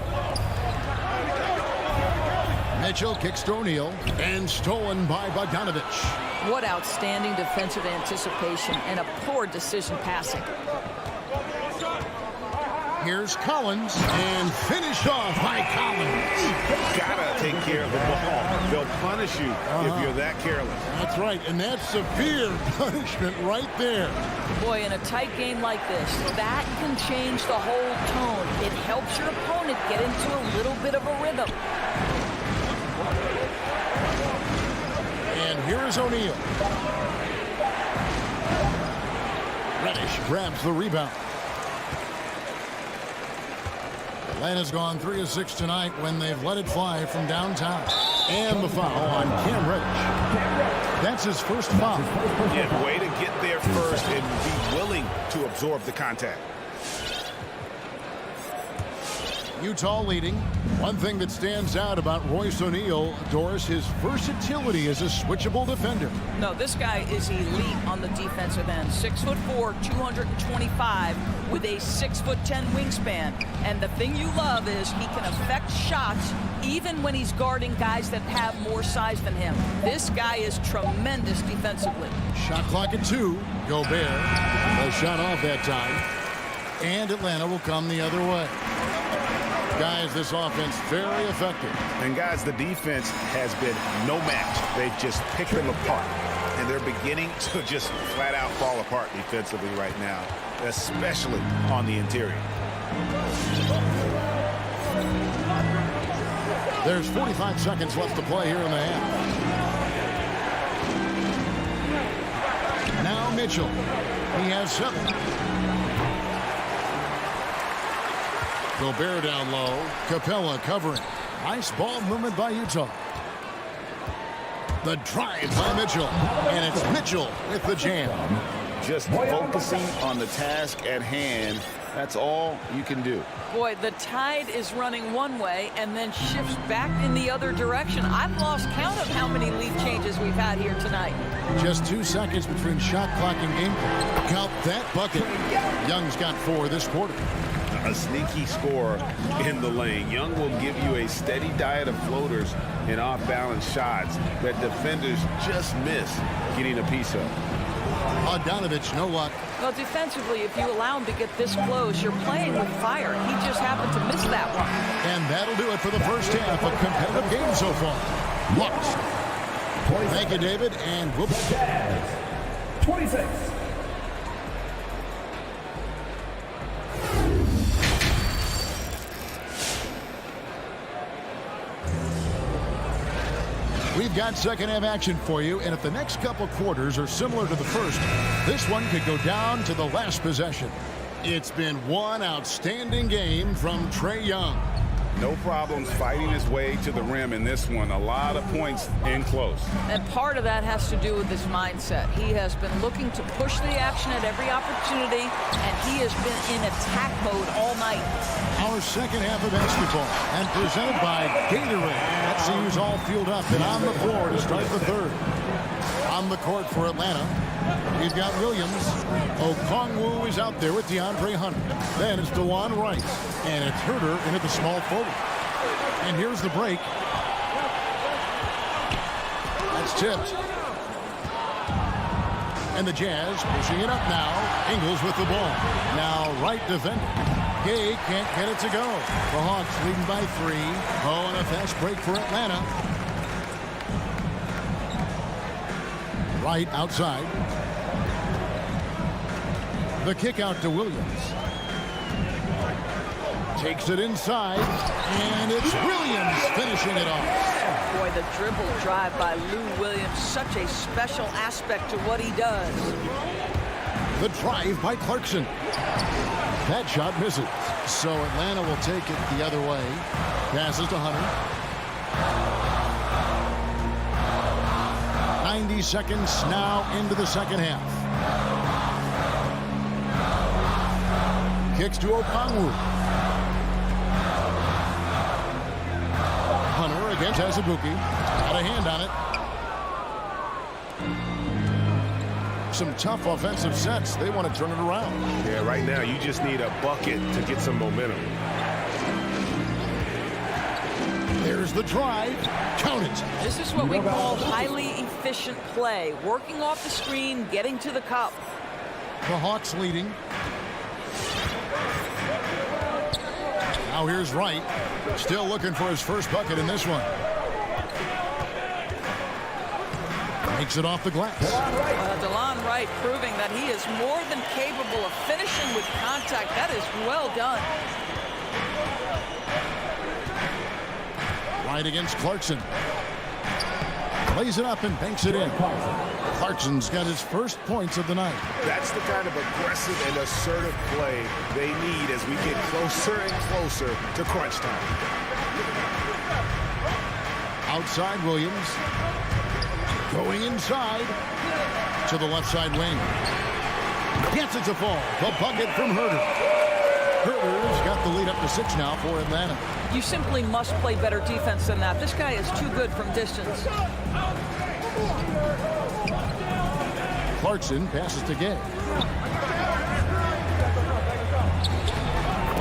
Mitchell kicks to O'Neal. And stolen by Bogdanovich. What outstanding defensive anticipation and a poor decision passing. Here's Collins, and finished off by Collins. Gotta take care of the ball. They'll punish you if you're that careless. That's right, and that's severe punishment right there. Boy, in a tight game like this, that can change the whole tone. It helps your opponent get into a little bit of a rhythm. And here is O'Neal. Reddish grabs the rebound. Atlanta's gone 3 of 6 tonight when they've let it fly from downtown. And the foul on Cam Reddish. That's his first foul. Yeah, way to get there first and be willing to absorb the contact. Utah leading. One thing that stands out about Royce O'Neal, Doris, his versatility as a switchable defender. No, this guy is elite on the defensive end. 6'4", 225 with a 6'10" wingspan. And the thing you love is he can affect shots even when he's guarding guys that have more size than him. This guy is tremendous defensively. Shot clock at 2. Gobert. No shot off that time. And Atlanta will come the other way. Guys, this offense very effective. And guys, the defense has been no match. They've just picked them apart. And they're beginning to just flat out fall apart defensively right now, especially on the interior. There's 45 seconds left to play here in the half. Now Mitchell. He has 7. Gobert down low. Capella covering. Nice ball movement by Utah. The drive by Mitchell. And it's Mitchell with the jam. Just focusing on the task at hand. That's all you can do. Boy, the tide is running one way and then shifts back in the other direction. I've lost count of how many lead changes we've had here tonight. Just 2 seconds between shot clock and game clock. Count that bucket. Young's got 4 this quarter. A sneaky score in the lane. Young will give you a steady diet of floaters and off-balance shots that defenders just miss getting a piece of. Bogdanovich, no luck. Well, defensively, if you allow him to get this close, you're playing with fire. He just happened to miss that one. And that'll do it for the first half. A competitive game so far. Lux. Thank you, David, and we'll be 26. We've got second half action for you, and if the next couple quarters are similar to the first, this one could go down to the last possession. It's been one outstanding game from Trae Young. No problems fighting his way to the rim in this one. A lot of points in close. And part of that has to do with his mindset. He has been looking to push the action at every opportunity, and he has been in attack mode all night. Our second half of basketball, and presented by Gatorade. Let's see who's all fueled up and on the floor to start the third. On the court for Atlanta, he's got Williams. Okongwu is out there with DeAndre Hunter. Then it's DeJuan Wright. And it's Herter into the small forward. And here's the break. That's tipped. And the Jazz pushing it up now. Ingles with the ball. Now Wright defending. Gay can't get it to go. The Hawks leading by 3. Oh, and a fast break for Atlanta. Wright outside. The kick out to Williams. Takes it inside, and it's Williams finishing it off. Boy, the dribble drive by Lou Williams, such a special aspect to what he does. The drive by Clarkson. That shot misses. So Atlanta will take it the other way. Passes to Hunter. 90 seconds now into the second half. Kicks to Okongwu. Hunter against Azubuike. Got a hand on it. Some tough offensive sets. They want to turn it around. Yeah, right now you just need a bucket to get some momentum. There's the drive. Count it. This is what we call highly efficient play. Working off the screen, getting to the cup. The Hawks leading. Now here's Wright. Still looking for his first bucket in this one. Makes it off the glass. DeLon Wright proving that he is more than capable of finishing with contact. That is well done. Wright against Clarkson. Lays it up and banks it in. Clarkson's got his first points of the night. That's the kind of aggressive and assertive play they need as we get closer and closer to crunch time. Outside Williams. Going inside to the left side wing. Gets it to fall. The bucket from Herter. Herter's got the lead up to 6 now for Atlanta. You simply must play better defense than that. This guy is too good from distance. Clarkson passes to Gay.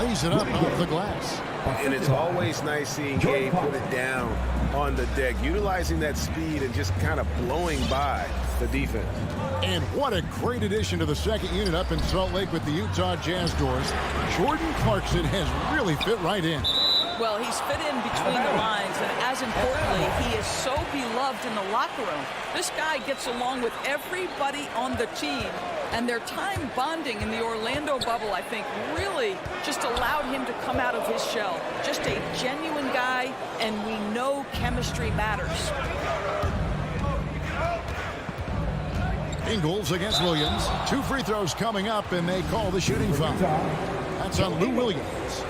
Lays it up off the glass. And it's always nice seeing Gay put it down on the deck, utilizing that speed and just kind of blowing by the defense. And what a great addition to the second unit up in Salt Lake with the Utah Jazz doors. Jordan Clarkson has really fit right in. Well, he's fit in between the lines, and as importantly, he is so beloved in the locker room. This guy gets along with everybody on the team, and their time bonding in the Orlando bubble, I think, really just allowed him to come out of his shell. Just a genuine guy, and we know chemistry matters. Ingles against Williams. 2 free throws coming up, and they call the shooting foul. That's on Lou Williams.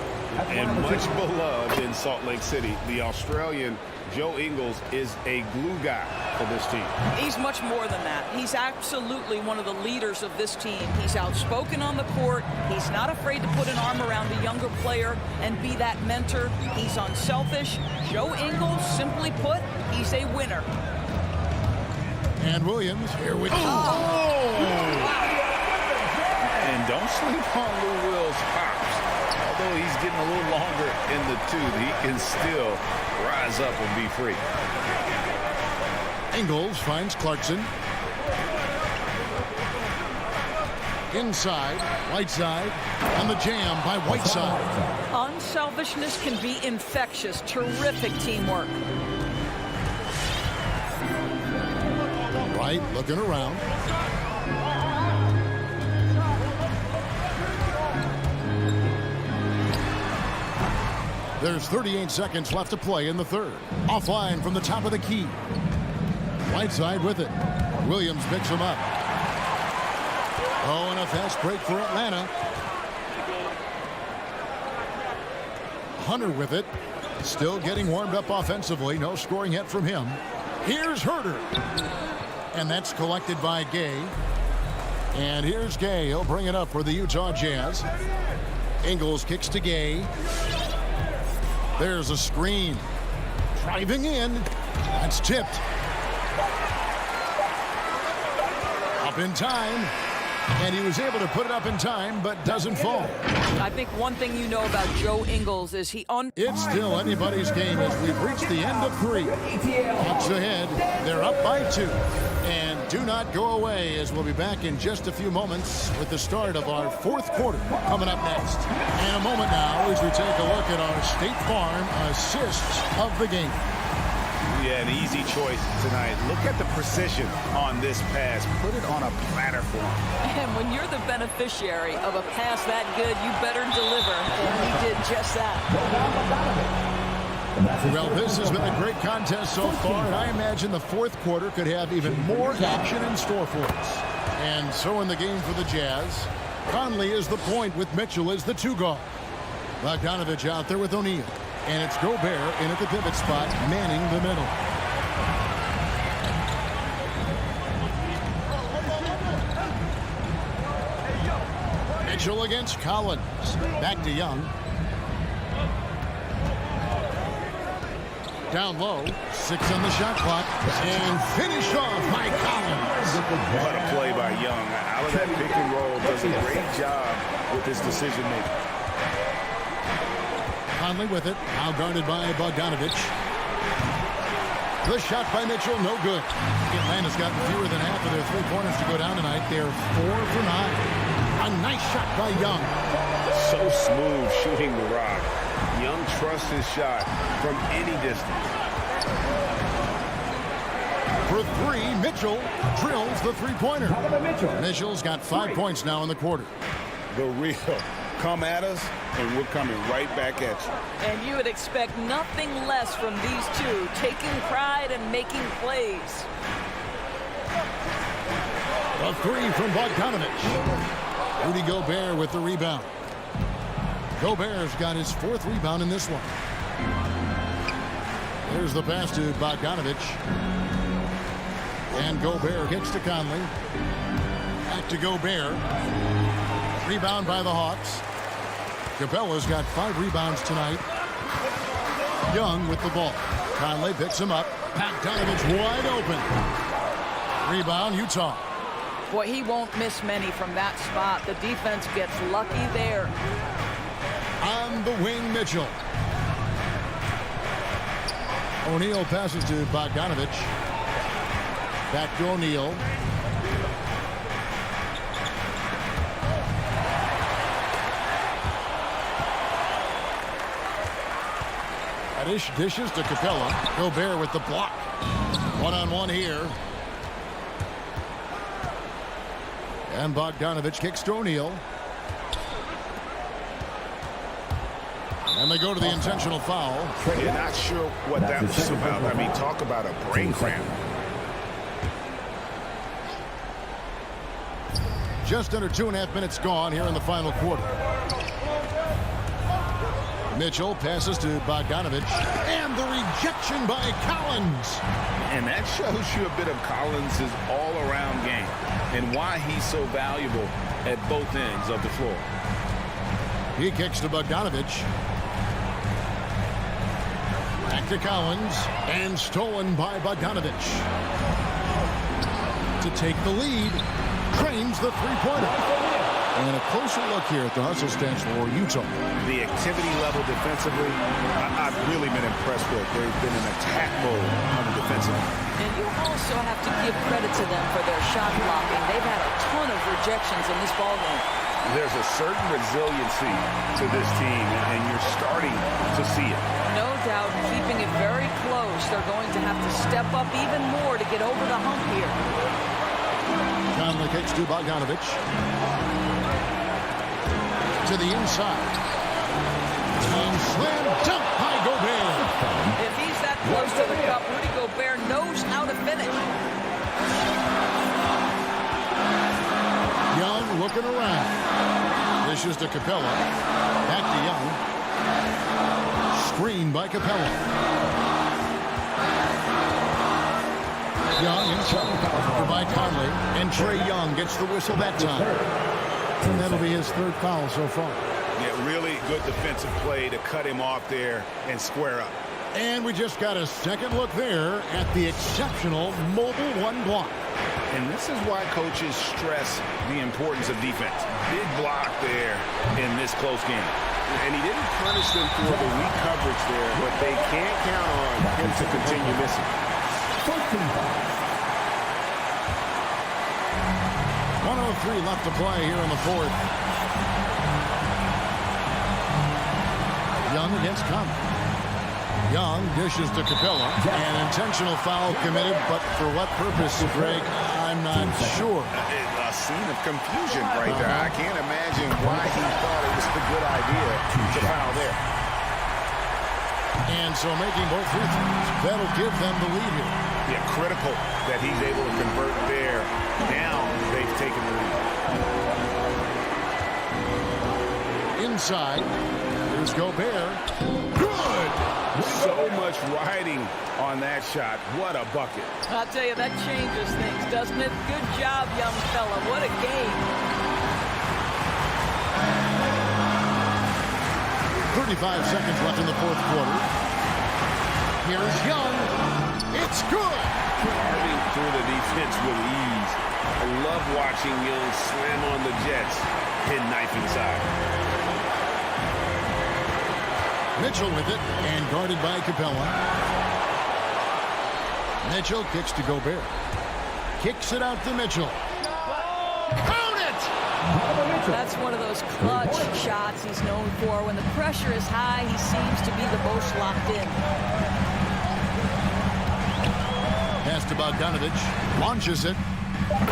And much beloved in Salt Lake City, the Australian Joe Ingles is a glue guy for this team. He's much more than that. He's absolutely one of the leaders of this team. He's outspoken on the court. He's not afraid to put an arm around a younger player and be that mentor. He's unselfish. Joe Ingles, simply put, he's a winner. And Williams here with And don't sleep on Lou Will's pops. Although he's getting a little longer in the tooth, he can still rise up and be free. Ingles finds Clarkson. Inside, right side, and the jam by Whiteside. Unselfishness can be infectious. Terrific teamwork. Right, looking around. There's 38 seconds left to play in the third. Offline from the top of the key. Whiteside with it. Williams picks him up. Oh, and a fast break for Atlanta. Hunter with it. Still getting warmed up offensively. No scoring yet from him. Here's Herter. And that's collected by Gay. And here's Gay. He'll bring it up for the Utah Jazz. Ingles kicks to Gay. There's a screen. Driving in. That's tipped. Up in time. And he was able to put it up in time, but doesn't fall. I think one thing you know about Joe Ingles is It's still anybody's game as we've reached the end of 3. Bucks ahead. They're up by 2. And do not go away as we'll be back in just a few moments with the start of our 4th quarter coming up next. In a moment now as we take a look at our State Farm assists of the game. Yeah, an easy choice tonight. Look at the precision on this pass. Put it on a platter for him. And when you're the beneficiary of a pass that good, you better deliver. And he did just that. Well, this has been a great contest so far, and I imagine the 4th quarter could have even more action in store for us. And so in the game for the Jazz, Conley is the point with Mitchell as the 2 guard. Bogdanovich out there with O'Neal. And it's Gobert in at the pivot spot, manning the middle. Mitchell against Collins. Back to Young. Down low. 6 on the shot clock. And finish off by Collins. What a play by Young. Out of that pick and roll, does a great job with his decision making. Conley with it. Now guarded by Bogdanovich. The shot by Mitchell, no good. Atlanta's gotten fewer than half of their 3-pointers to go down tonight. They're 4 for 9. A nice shot by Young. So smooth shooting the rock. Young trusts his shot from any distance. For 3, Mitchell drills the 3-pointer. Mitchell's got 5 points now in the quarter. The real come at us, and we're coming right back at you. And you would expect nothing less from these two, taking pride and making plays. A 3 from Bogdanovich. Rudy Gobert with the rebound. Gobert's got his 4th rebound in this one. Here's the pass to Bogdanovich. And Gobert gets to Conley. Back to Gobert. Rebound by the Hawks. Capella's got 5 rebounds tonight. Young with the ball. Conley picks him up. Bogdanovich wide open. Rebound, Utah. Boy, he won't miss many from that spot. The defense gets lucky there. On the wing, Mitchell. O'Neal passes to Bogdanovich. Back to O'Neal. Dishes to Capella. Gobert with the block. One-on-one here. And Bogdanovich kicks to O'Neal. And they go to the intentional foul. You're not sure what that was about. I mean, talk about a brain cramp. Just under 2.5 minutes gone here in the final quarter. Mitchell passes to Bogdanovich. And the rejection by Collins. And that shows you a bit of Collins' all-around game and why he's so valuable at both ends of the floor. He kicks to Bogdanovich. Back to Collins. And stolen by Bogdanovich. To take the lead. Trains the three-pointer. And a closer look here at the hustle stats for Utah. The activity level defensively, I've really been impressed with. They've been in attack mode on the defensive end. And you also have to give credit to them for their shot blocking. They've had a ton of rejections in this ballgame. There's a certain resiliency to this team, and you're starting to see it. No doubt, keeping it very close. They're going to have to step up even more to get over the hump here. Conley kicks to Bogdanovich. To the inside. And slam dunk by Gobert. If he's that close to the cup, Rudy Gobert knows how to finish. Young looking around. Dishes to Capella. Back to Young. Screen by Capella. Young in trouble by Conley. And Trae Young gets the whistle that time. And that'll be his 3rd foul so far. Yeah, really good defensive play to cut him off there and square up. And we just got a second look there at the exceptional mobile 1 block. And this is why coaches stress the importance of defense. Big block there in this close game. And he didn't punish them for the weak coverage there, but they can't count on him to continue missing. 1:03 left to play here in the 4th. Young against Conley. Young dishes to Capella. An intentional foul committed, but for what purpose, Greg? I'm not sure. A scene of confusion right there. I can't imagine why he thought it was a good idea to foul there. And so making both free throws, that'll give them the lead here. Yeah, critical that he's able to convert there. Now they've taken the lead. Inside, here's Gobert. Good! So much riding on that shot. What a bucket. I'll tell you, that changes things, doesn't it? Good job, young fella. What a game. 35 seconds left in the 4th quarter. Here's Young. It's good. Carving through the defense with ease. I love watching Young slam on the Jets, hit knife inside. Mitchell with it, and guarded by Capella. Mitchell kicks to Gobert. Kicks it out to Mitchell. Count it! That's one of those clutch shots he's known for. When the pressure is high, he seems to be the most locked in. Pass to Bogdanovich. Launches it.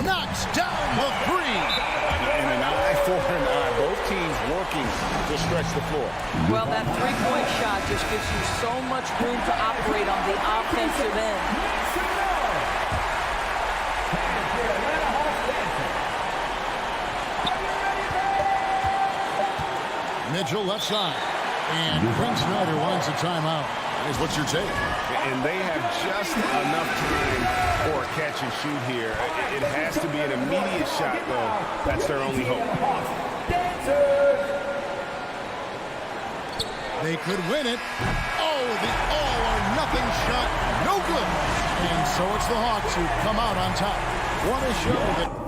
Knocks down the 3. And an eye for an eye. Both teams working to stretch the floor. Well, that three-point shot just gives you so much room to operate on the offensive end. Mitchell left side. And Quinn Snyder wants a timeout. What's your take? and they have just enough time for a catch and shoot here. It has to be an immediate shot, though. That's their only hope. They could win it. Oh, the all-or-nothing shot. No good. And so it's the Hawks who come out on top. What a show that...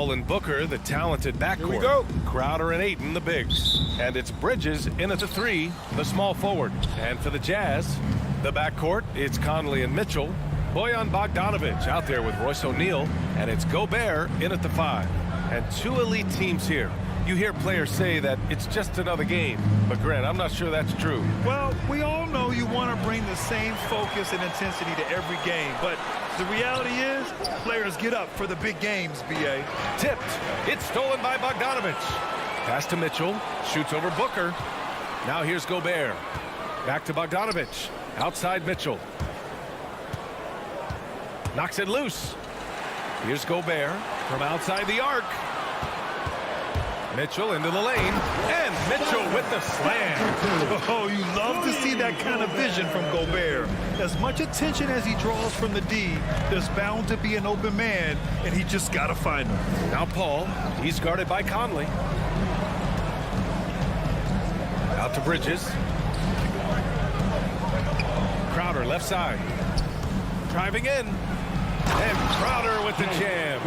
Mitchell and Booker, the talented backcourt. Here we go. Crowder and Ayton, the bigs. And it's Bridges in at the 3, the small forward. And for the Jazz, the backcourt, it's Conley and Mitchell. Bojan Bogdanovic out there with Royce O'Neal. And it's Gobert in at the 5. And 2 elite teams here. You hear players say that it's just another game. But, Grant, I'm not sure that's true. Well, we all know you want to bring the same focus and intensity to every game. But the reality is, players get up for the big games, B.A. Tipped. It's stolen by Bogdanovic. Pass to Mitchell. Shoots over Booker. Now here's Gobert. Back to Bogdanovic. Outside Mitchell. Knocks it loose. Here's Gobert from outside the arc. Mitchell into the lane, and Mitchell with the slam. Oh, you love to see that kind of vision from Gobert. As much attention as he draws from the D, there's bound to be an open man, and he just got to find him. Now Paul, he's guarded by Conley. Out to Bridges. Crowder left side. Driving in. And Crowder with the jam.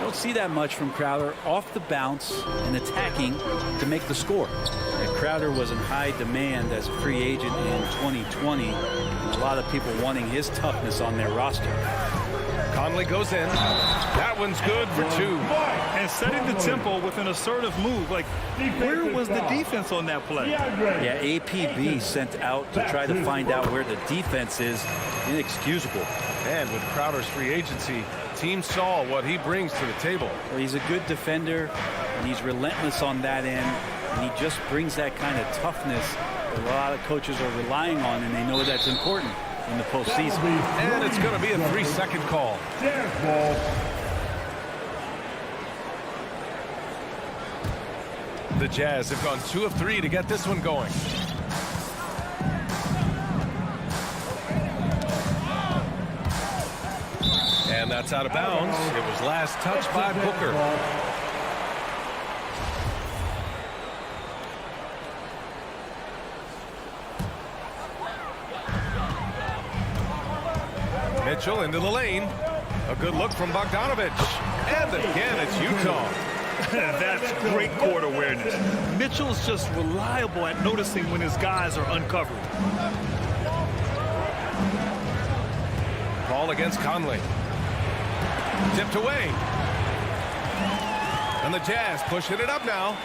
Don't see that much from Crowder off the bounce and attacking to make the score. And Crowder was in high demand as a free agent in 2020. And a lot of people wanting his toughness on their roster. Conley goes in. That one's good for 2. And setting the tempo with an assertive move. Like, where was the defense on that play? Yeah, APB sent out to try to find out where the defense is. Inexcusable. And with Crowder's free agency, teams saw what he brings to the table. Well, he's a good defender, and he's relentless on that end. And he just brings that kind of toughness that a lot of coaches are relying on, and they know that's important in the postseason. And it's going to be a 3-second call. The Jazz have gone 2 of 3 to get this one going. And that's out of bounds. It was last touched by Booker. Mitchell into the lane. A good look from Bogdanovic. And again, it's Utah. That's great court awareness. Mitchell's just reliable at noticing when his guys are uncovered. Ball against Conley. Tipped away. And the Jazz pushing it up now.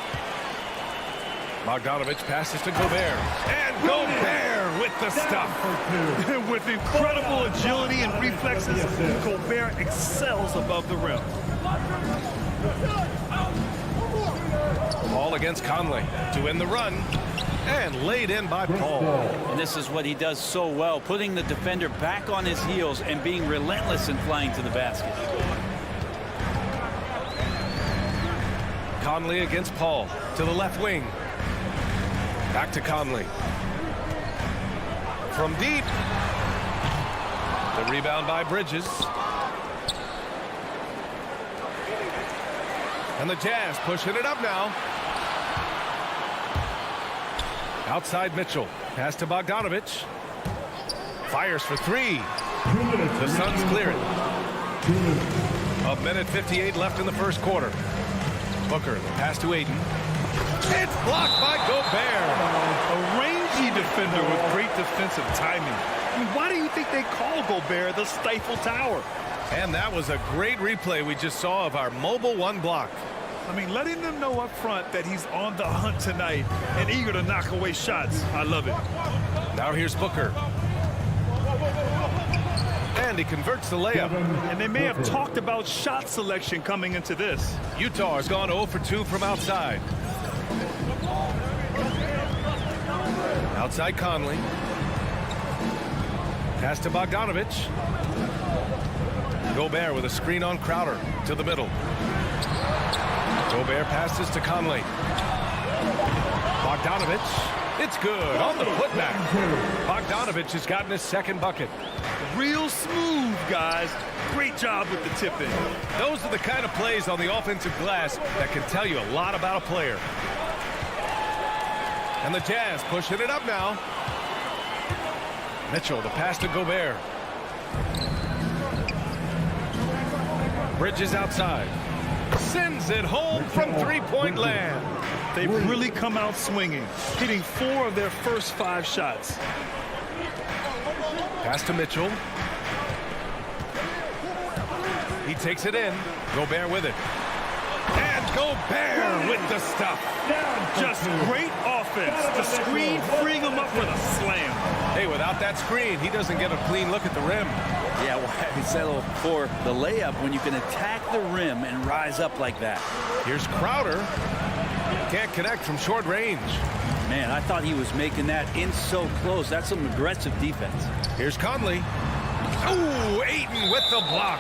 Bogdanovic passes to Gobert. And Gobert with the stuff. With incredible agility and reflexes, Gobert excels above the rim. Ball against Conley to end the run. And laid in by Paul. And this is what he does so well, putting the defender back on his heels and being relentless in flying to the basket. Conley against Paul to the left wing. Back to Conley. From deep. The rebound by Bridges. And the Jazz pushing it up now. Outside Mitchell. Pass to Bogdanovic. Fires for 3. The Suns clear it. 1:58 left in the first quarter. Booker, the pass to Ayton. It's blocked by Gobert. A rangy defender with great defensive timing. I mean, why do you think they call Gobert the Stifle Tower? And that was a great replay we just saw of our mobile 1 block. I mean, letting them know up front that he's on the hunt tonight and eager to knock away shots. I love it. Now here's Booker. And he converts the layup. And they may have talked about shot selection coming into this. Utah has gone 0 for 2 from outside. Outside Conley. Pass to Bogdanovic. Gobert with a screen on Crowder to the middle. Gobert passes to Conley. Bogdanovic. It's good on the putback. Bogdanovic has gotten his second bucket. Real smooth, guys. Great job with the tip-in. Those are the kind of plays on the offensive glass that can tell you a lot about a player. And the Jazz pushing it up now. Mitchell, the pass to Gobert. Bridges outside. Sends it home from three-point land. They've really come out swinging, hitting 4 of their first 5 shots. Pass to Mitchell. He takes it in. Gobert with it. And Gobert with the stuff. Just great offense. The screen freeing him up for the slam. Hey, without that screen, he doesn't get a clean look at the rim. Yeah, why settle for the layup when you can attack the rim and rise up like that? Here's Crowder. Can't connect from short range. Man, I thought he was making that in so close. That's some aggressive defense. Here's Conley. Ooh, Ayton with the block.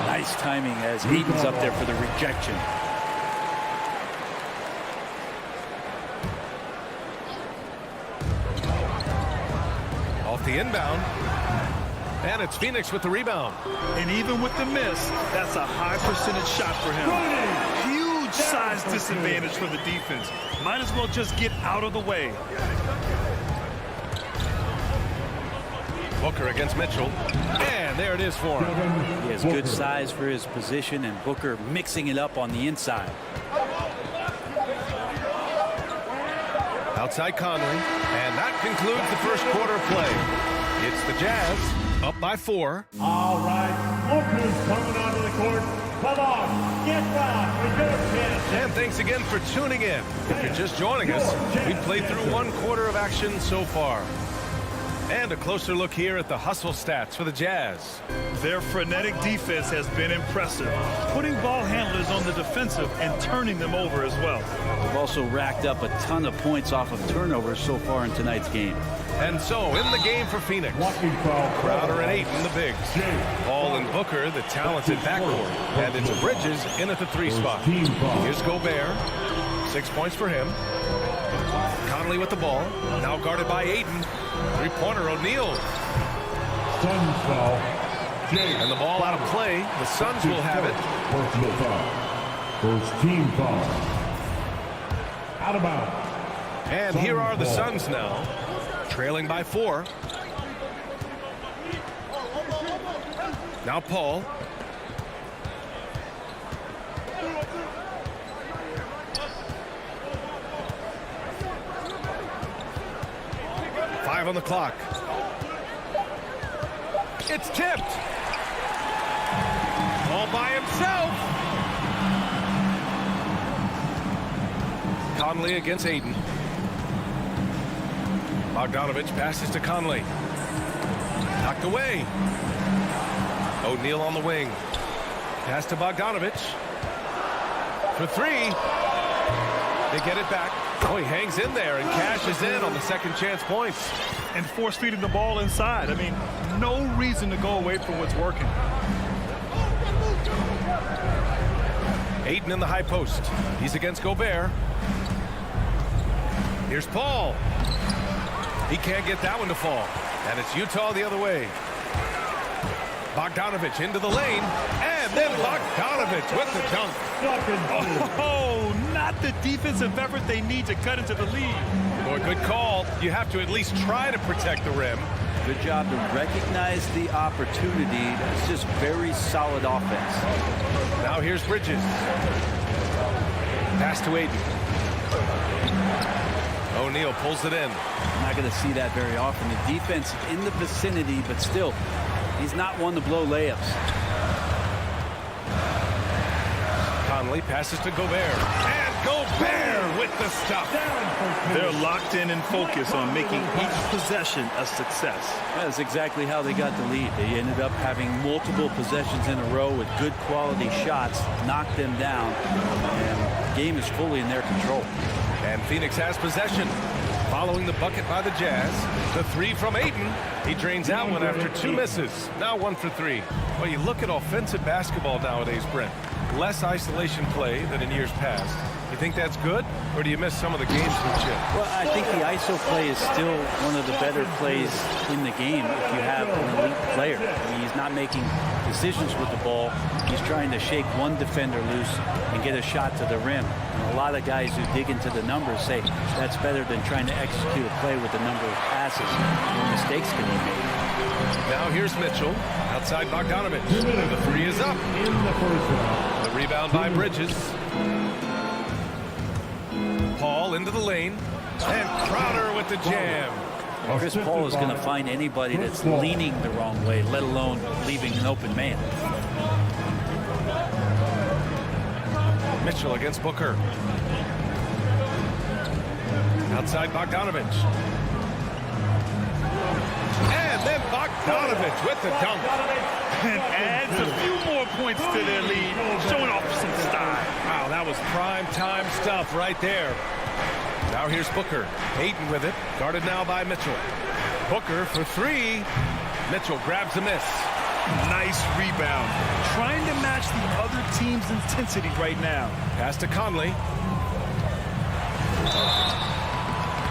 Nice timing as Ayton's up there for the rejection. Off the inbound. And it's Phoenix with the rebound. And even with the miss, that's a high percentage shot for him. Huge size disadvantage for the defense. Might as well just get out of the way. Booker against Mitchell. And there it is for him. He has good size for his position, and Booker mixing it up on the inside. Outside Conley. And that concludes the first quarter of play. It's the Jazz up by 4. All right, look who's coming onto the court. Come on, get back with your chance. And thanks again for tuning in. If you're just joining us, we've played through 1 quarter of action so far. And a closer look here at the hustle stats for the Jazz. Their frenetic defense has been impressive, putting ball handlers on the defensive and turning them over as well. They've also racked up a ton of points off of turnovers so far in tonight's game. And so in the game for Phoenix, Crowder and Ayton, the bigs. Paul and Booker, the talented backcourt. And it's Bridges in at the 3 spot. Here's Gobert. 6 points for him. Conley with the ball. Now guarded by Ayton. 3-pointer O'Neal. Suns foul. And the ball out of play. The Suns will have it. Personal foul. First team foul. Out of bounds. And here are the Suns now, trailing by 4. Now Paul. On the clock. It's tipped. All by himself. Conley against Ayton. Bogdanovich passes to Conley. Knocked away. O'Neal on the wing. Pass to Bogdanovich. For 3. They get it back. Oh, he hangs in there and cashes in on the second chance points. And force feeding the ball inside. I mean, no reason to go away from what's working. Ayton in the high post. He's against Gobert. Here's Paul. He can't get that one to fall. And it's Utah the other way. Bogdanovich into the lane. And then Bogdanovich with the dunk. Oh, not the defensive effort they need to cut into the lead. Boy, good call. You have to at least try to protect the rim. Good job to recognize the opportunity. That's just very solid offense. Now here's Bridges. Pass to Ayton. O'Neal pulls it in. I'm not going to see that very often. The defense in the vicinity, but still, he's not one to blow layups. Conley passes to Gobert. And Gobert with the stuff. They're locked in and focused on making each possession a success. That's exactly how they got the lead. They ended up having multiple possessions in a row with good quality shots, knocked them down, and the game is fully in their control. And Phoenix has possession. Following the bucket by the Jazz, the 3 from Ayton. He drains that one after 2 misses. Now 1 for 3. Well, you look at offensive basketball nowadays, Brent. Less isolation play than in years past. You think that's good, or do you miss some of the gamesmanship? Well, I think the ISO play is still one of the better plays in the game if you have an elite player. I mean, he's not making decisions with the ball. He's trying to shake one defender loose and get a shot to the rim. And a lot of guys who dig into the numbers say that's better than trying to execute a play with a number of passes. Mistakes can be made. Now here's Mitchell outside Bogdanovich. The 3 is up. The Rebound by Bridges. Paul into the lane. And Crowder with the jam. Chris Paul is going to find anybody that's leaning the wrong way, let alone leaving an open man. Mitchell against Booker. Outside Bogdanovich. And then Bogdanovich with the dunk. And adds a few more points to their lead, showing off some style. Wow, that was prime time stuff right there. Now here's Booker. Ayton with it. Guarded now by Mitchell. Booker for three. Mitchell grabs a miss. Nice rebound. Trying to match the other team's intensity right now. Pass to Conley.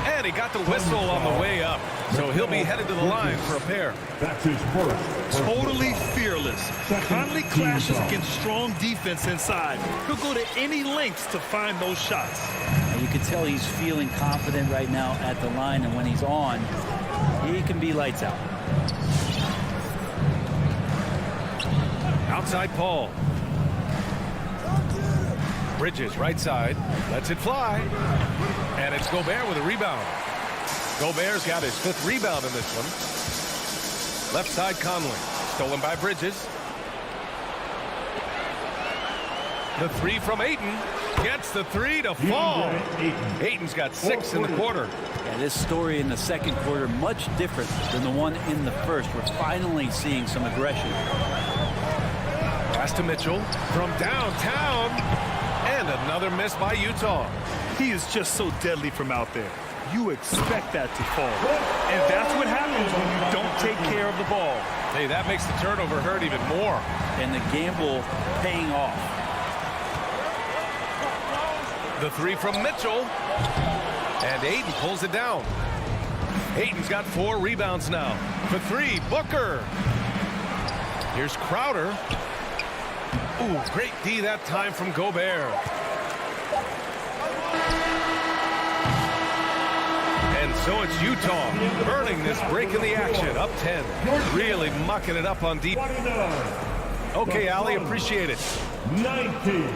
And he got the whistle on the way up. So he'll be headed to the line for a pair. That's his first. Totally fearless. Conley clashes against strong defense inside. He'll go to any lengths to find those shots. And you can tell he's feeling confident right now at the line, and when he's on, he can be lights out. Outside Paul. Bridges right side. Lets it fly. And it's Gobert with a rebound. Gobert's got his 5th rebound in this one. Left side Conley. Stolen by Bridges. The three from Ayton. Gets the three to fall. Ayton's got 6 in the quarter. Yeah, this story in the second quarter much different than the one in the first. We're finally seeing some aggression. Pass to Mitchell from downtown. And another miss by Utah. He is just so deadly from out there. You expect that to fall. And that's what happens when you don't take care of the ball. Hey, that makes the turnover hurt even more. And the gamble paying off. The three from Mitchell. And Ayton pulls it down. Ayton's got 4 rebounds now. For three, Booker. Here's Crowder. Ooh, great D that time from Gobert. And so it's Utah earning this break in the action. Up 10. Really mucking it up on deep. Okay, Ali, appreciate it. 19.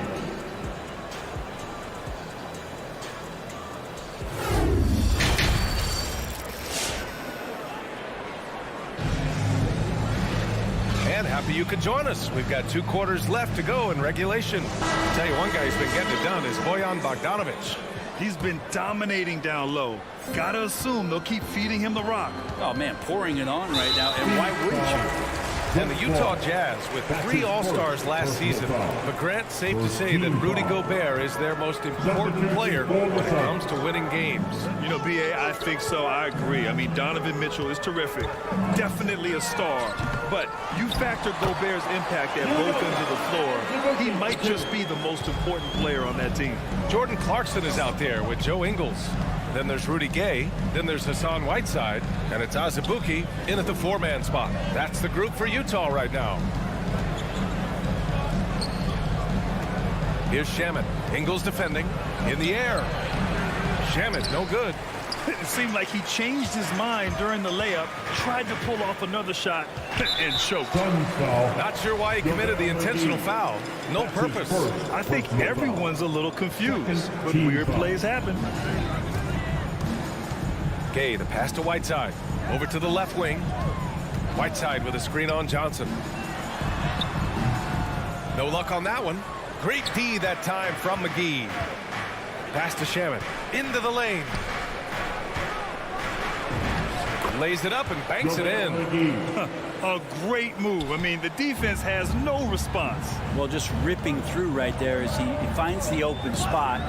And happy you could join us. We've got 2 quarters left to go in regulation. I'll tell you, one guy who's been getting it done is Bojan Bogdanovich. He's been dominating down low. Gotta assume they'll keep feeding him the rock. Oh, man, pouring it on right now. And why wouldn't you? And the Utah Jazz with 3 All-Stars last season. But Grant, safe to say that Rudy Gobert is their most important player when it comes to winning games. You know, B.A., I think so. I agree. I mean, Donovan Mitchell is terrific. Definitely a star. But you factor Gobert's impact at both ends of the floor, he might just be the most important player on that team. Jordan Clarkson is out there with Joe Ingles. Then there's Rudy Gay. Then there's Hassan Whiteside. And it's Azubuike in at the 4-man spot. That's the group for Utah right now. Here's Shamet. Ingles defending. In the air. Shamet, no good. It seemed like he changed his mind during the layup, tried to pull off another shot, and choked. Not sure why he committed the intentional foul. No purpose. I think everyone's a little confused, but weird plays happen. Gay, the pass to Whiteside. Over to the left wing. Whiteside with a screen on Johnson. No luck on that one. Great D that time from McGee. Pass to Shamet. Into the lane. Lays it up and banks it in. A great move. I mean, the defense has no response. Well, just ripping through right there as he finds the open spot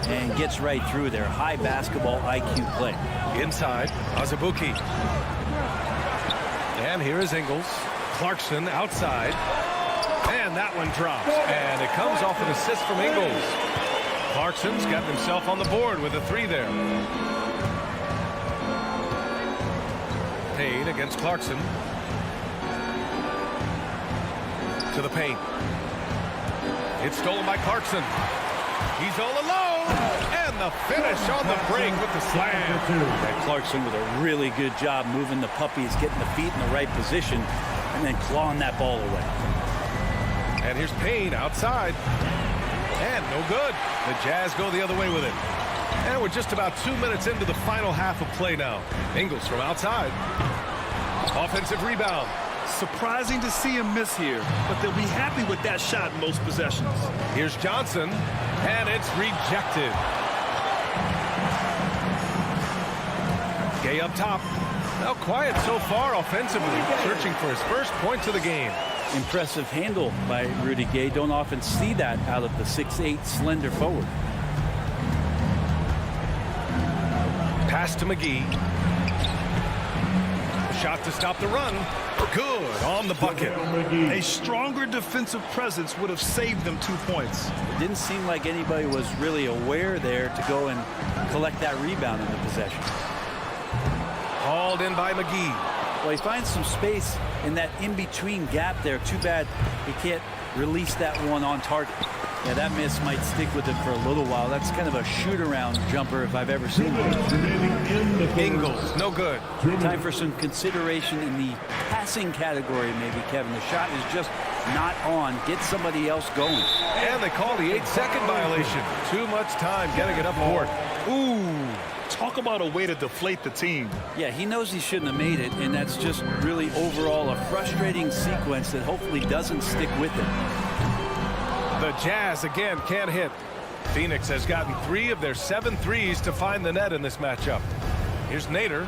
and gets right through there. High basketball IQ play. Inside, Azubuike. And here is Ingles. Clarkson outside. And that one drops. And it comes off an assist from Ingles. Clarkson's got himself on the board with a 3 there. Payne against Clarkson. To the paint. It's stolen by Clarkson. He's all alone. And the finish on the break with the slam. And Clarkson with a really good job moving the puppies, getting the feet in the right position, and then clawing that ball away. And here's Payne outside. And no good. The Jazz go the other way with it. And we're just about 2 minutes into the final half of play now. Ingles from outside. Offensive rebound. Surprising to see him miss here, but they'll be happy with that shot in most possessions. Here's Johnson, and it's rejected. Gay up top. Now quiet so far offensively, searching for his first points of the game. Impressive handle by Rudy Gay. Don't often see that out of the 6'8" slender forward. Pass to McGee. Shot to stop the run. Good on the bucket. A stronger defensive presence would have saved them 2 points. It didn't seem like anybody was really aware there to go and collect that rebound in the possession. Hauled in by McGee. Well, he finds some space in that in-between gap there. Too bad he can't release that one on target. Yeah, that miss might stick with him for a little while. That's kind of a shoot-around jumper if I've ever seen one. Ingles, no good. Time for some consideration in the passing category, maybe, Kevin. The shot is just not on. Get somebody else going. And they call the 8-second violation. Too much time getting it up court. Ooh, talk about a way to deflate the team. Yeah, he knows he shouldn't have made it, and that's just really overall a frustrating sequence that hopefully doesn't stick with him. The Jazz again can't hit. Phoenix has gotten 3 of their 7 threes to find the net in this matchup. Here's Nader.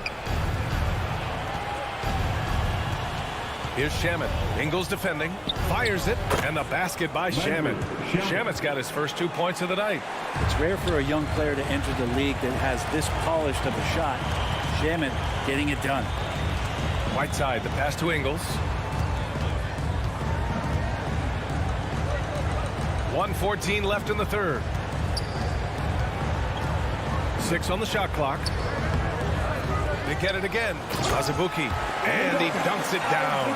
Here's Shamet. Ingles defending. Fires it. And the basket by Shamet. Shamet's got his first 2 points of the night. It's rare for a young player to enter the league that has this polished of a shot. Shamet getting it done. Whiteside, the pass to Ingles. 1:14 left in the third. 6 on the shot clock. They get it again. Azubuike. And he dunks it down.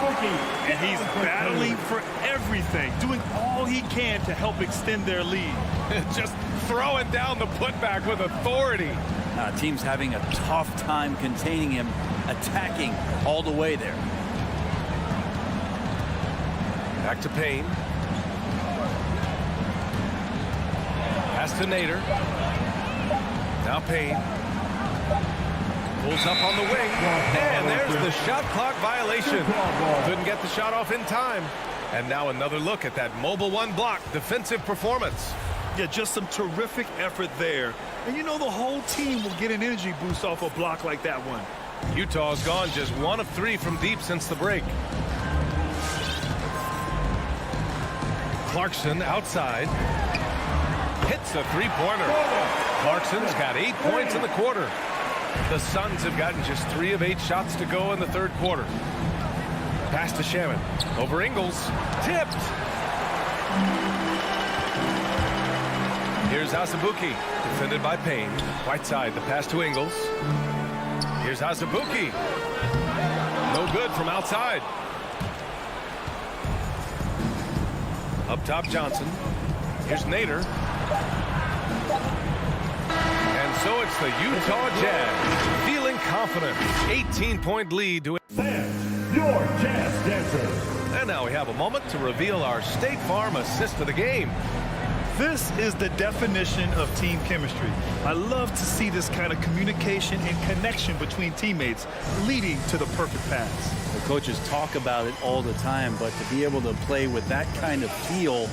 And he's battling for everything, doing all he can to help extend their lead. Just throwing down the putback with authority. Team's having a tough time containing him, attacking all the way there. Back to Payne. Pass to Nader. Now Payne. Pulls up on the wing. And there's the shot clock violation. Couldn't get the shot off in time. And now another look at that mobile 1 block defensive performance. Yeah, just some terrific effort there. And you know the whole team will get an energy boost off a block like that one. Utah's gone just 1 of 3 from deep since the break. Clarkson outside. Hits a 3-pointer. Clarkson's got 8 points in the quarter. The Suns have gotten just 3 of 8 shots to go in the third quarter. Pass to Shamet. Over Ingles. Tipped. Here's Azubuike. Defended by Payne. Whiteside, the pass to Ingles. Here's Azubuike. No good from outside. Up top, Johnson. Here's Nader. And so it's the Utah Jazz feeling confident. 18-point lead to your Jazz Dancer. And now we have a moment to reveal our State Farm assist of the game. This is the definition of team chemistry. I love to see this kind of communication and connection between teammates leading to the perfect pass. The coaches talk about it all the time, but to be able to play with that kind of feel,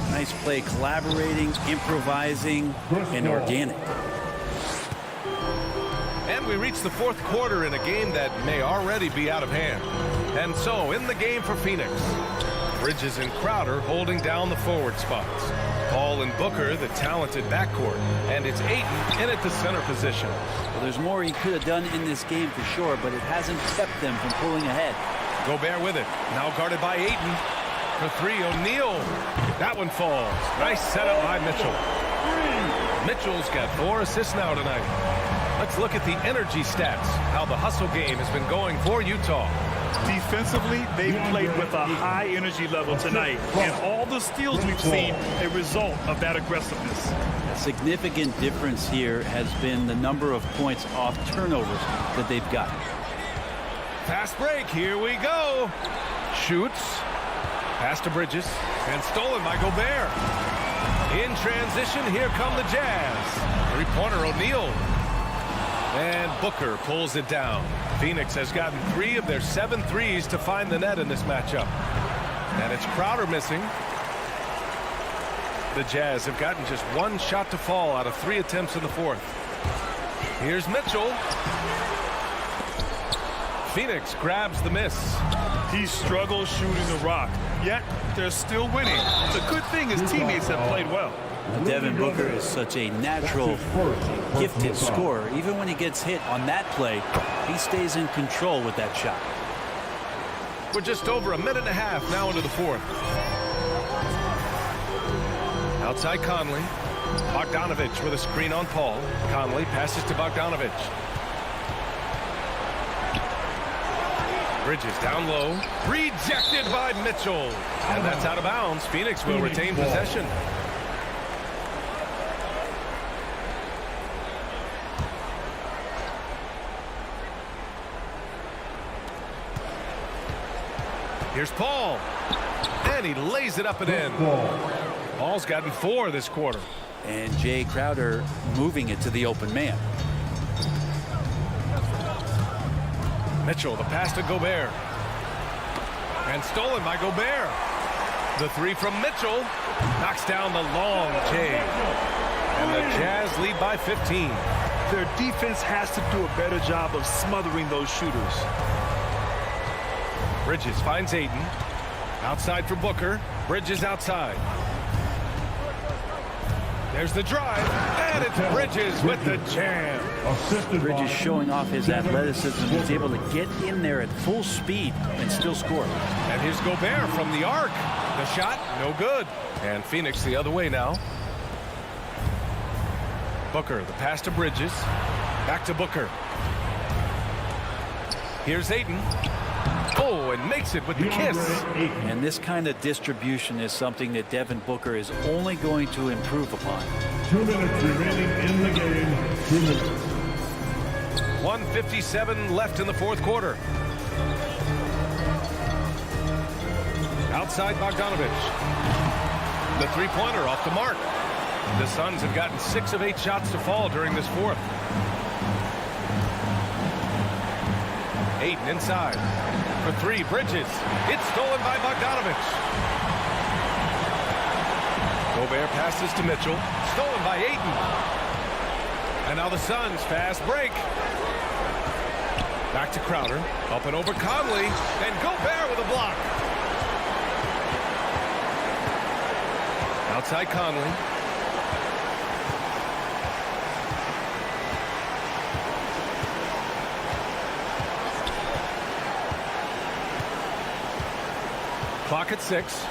nice play, collaborating, improvising, and organic. And we reach the fourth quarter in a game that may already be out of hand. And so in the game for Phoenix, Bridges and Crowder holding down the forward spots. Paul and Booker, the talented backcourt. And it's Ayton in at the center position. Well, there's more he could have done in this game for sure, but it hasn't kept them from pulling ahead. Gobert with it. Now guarded by Ayton. For 3, O'Neal. That one falls. Nice setup by Mitchell. Mitchell's got 4 assists now tonight. Let's look at the energy stats, how the hustle game has been going for Utah. Defensively, they've played with a high energy level tonight, and all the steals we've seen a result of that aggressiveness. A significant difference here has been the number of points off turnovers that they've got. Fast break, here we go. Shoots. Pass to Bridges, and stolen by Gobert. In transition, here come the Jazz. Three-pointer, O'Neal. And Booker pulls it down. Phoenix has gotten 3 of their 7 threes to find the net in this matchup. And it's Crowder missing. The Jazz have gotten just 1 shot to fall out of 3 attempts in the fourth. Here's Mitchell. Phoenix grabs the miss. He struggles shooting the rock, yet they're still winning. The good thing his teammates have played well. Devin Booker is such a natural, gifted scorer. Even when he gets hit on that play, he stays in control with that shot. We're just over a minute and a half now into the fourth. Outside Conley. Bogdanovich with a screen on Paul. Conley passes to Bogdanovich. Bridges down low. Rejected by Mitchell. And that's out of bounds. Phoenix will retain possession. Here's Paul. And he lays it up and in. Paul's gotten 4 this quarter. And Jay Crowder moving it to the open man. Mitchell, the pass to Gobert. And stolen by Gobert. The 3 from Mitchell. Knocks down the long Jay. And the Jazz lead by 15. Their defense has to do a better job of smothering those shooters. Bridges finds Ayton. Outside for Booker. Bridges outside. There's the drive. And it's Bridges with the jam. Bridges showing off his athleticism. He's able to get in there at full speed and still score. And here's Gobert from the arc. The shot, no good. And Phoenix the other way now. Booker, the pass to Bridges. Back to Booker. Here's Ayton. Oh, and makes it with the kiss. And this kind of distribution is something that Devin Booker is only going to improve upon. 2 minutes remaining in the game. 2 minutes. 1:57 left in the fourth quarter. Outside Bogdanovich. The three-pointer off the mark. The Suns have gotten 6 of 8 shots to fall during this fourth. Ayton inside. For 3, Bridges. It's stolen by Bogdanovich. Gobert passes to Mitchell. Stolen by Ayton. And now the Suns fast break. Back to Crowder. Up and over Conley. And Gobert with a block. Outside Conley. Clock at 6.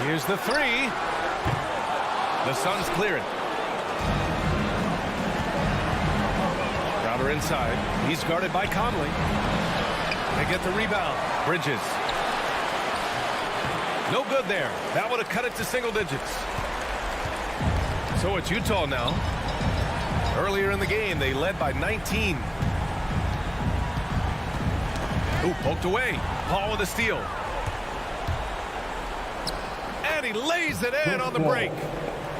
Here's the 3. The Suns clear it. Crowder inside. He's guarded by Conley. They get the rebound. Bridges. No good there. That would have cut it to single digits. So it's Utah now. Earlier in the game, they led by 19. Ooh, poked away. Paul with a steal. And he lays it in on the break.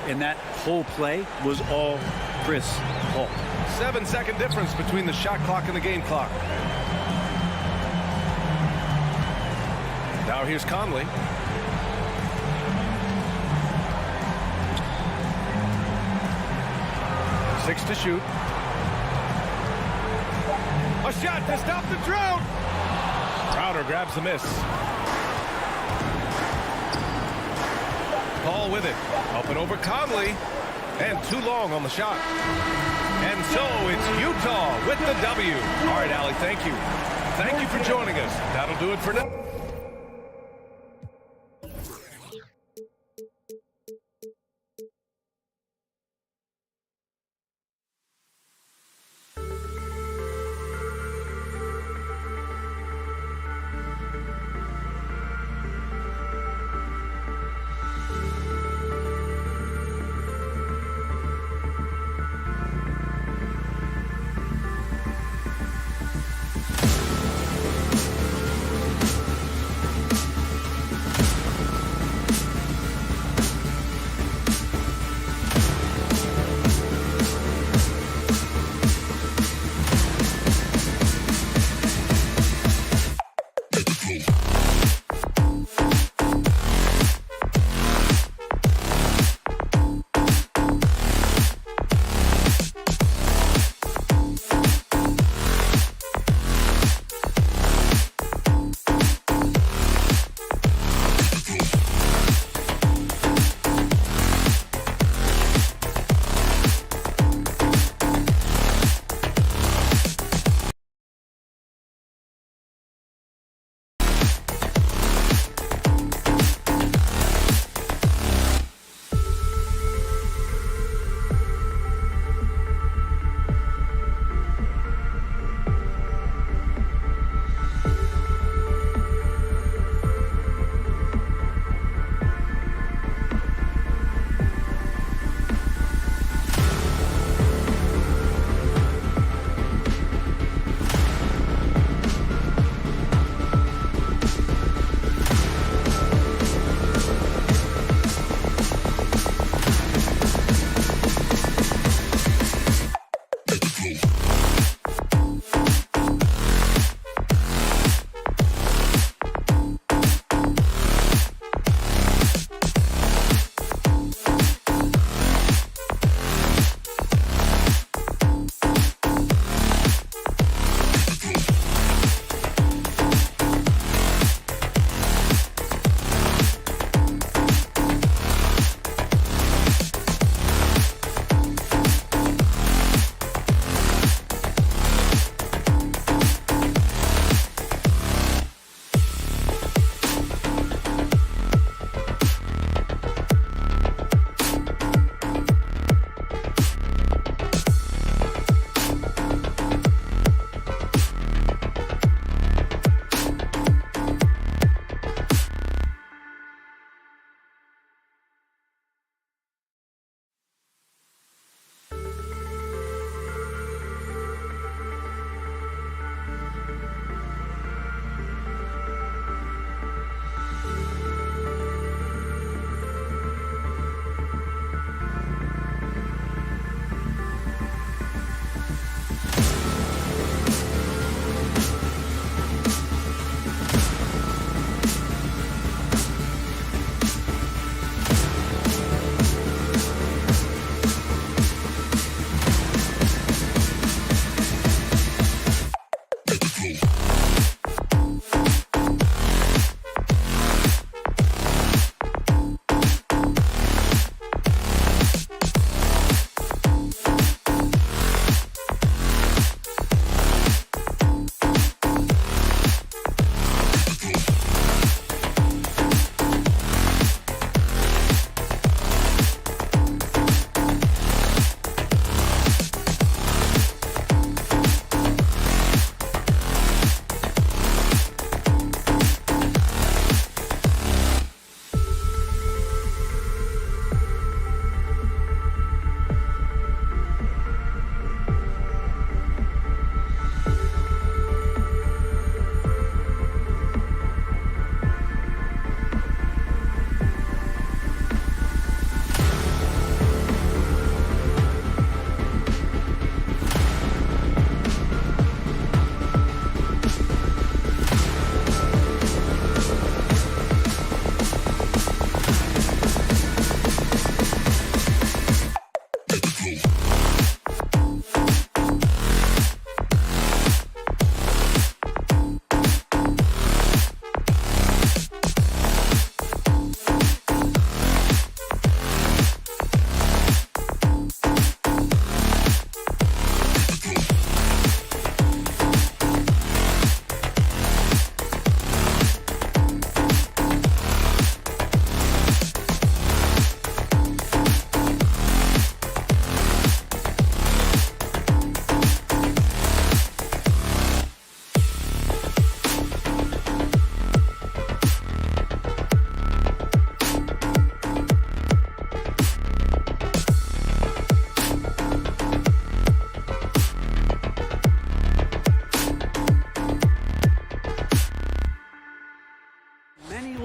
And that whole play was all Chris Paul. 7-second difference between the shot clock and the game clock. Now here's Conley. Six to shoot. A shot to stop the drought. Crowder grabs the miss. Paul with it. Up and over Conley. And too long on the shot. And so it's Utah with the W. All right, Allie, thank you. Thank you for joining us. That'll do it for now.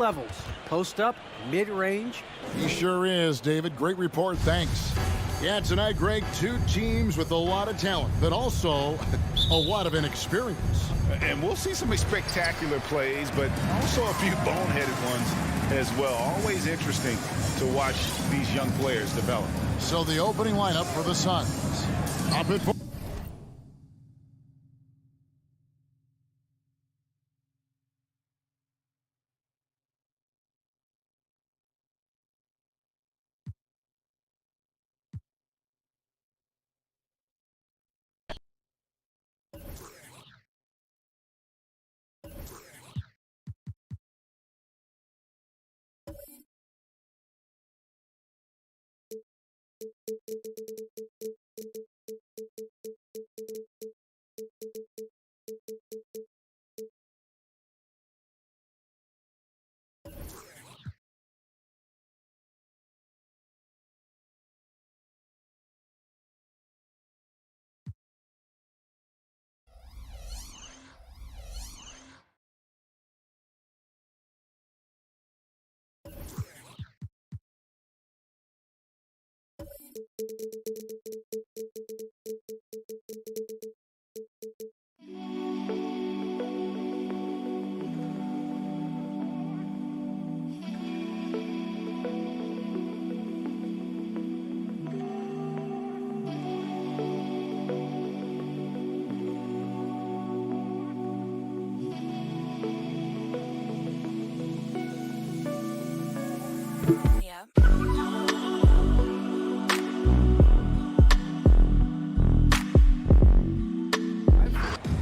levels. Post up, mid-range. He sure is, David. Great report. Thanks. Yeah, tonight, Greg, two teams with a lot of talent, but also a lot of inexperience. And we'll see some spectacular plays, but also a few boneheaded ones as well. Always interesting to watch these young players develop. So the opening lineup for the Suns. Up at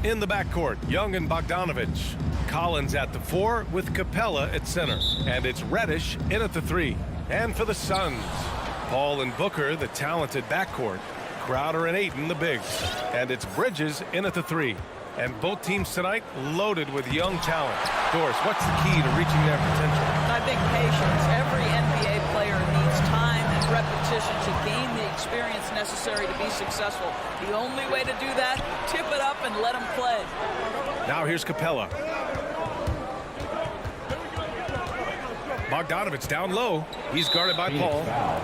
In the backcourt, Young and Bogdanovich. Collins at the 4 with Capella at center. And it's Reddish in at the 3. And for the Suns, Paul and Booker, the talented backcourt. Crowder and Ayton, the bigs. And it's Bridges in at the 3. And both teams tonight loaded with young talent. Doris, what's the key to reaching their potential? I think patience. Every NBA player needs time and repetition to gain the experience necessary to be successful. The only way to do that, tip it up and let them play. Now here's Capella. Bogdanovich down low. He's guarded by Paul.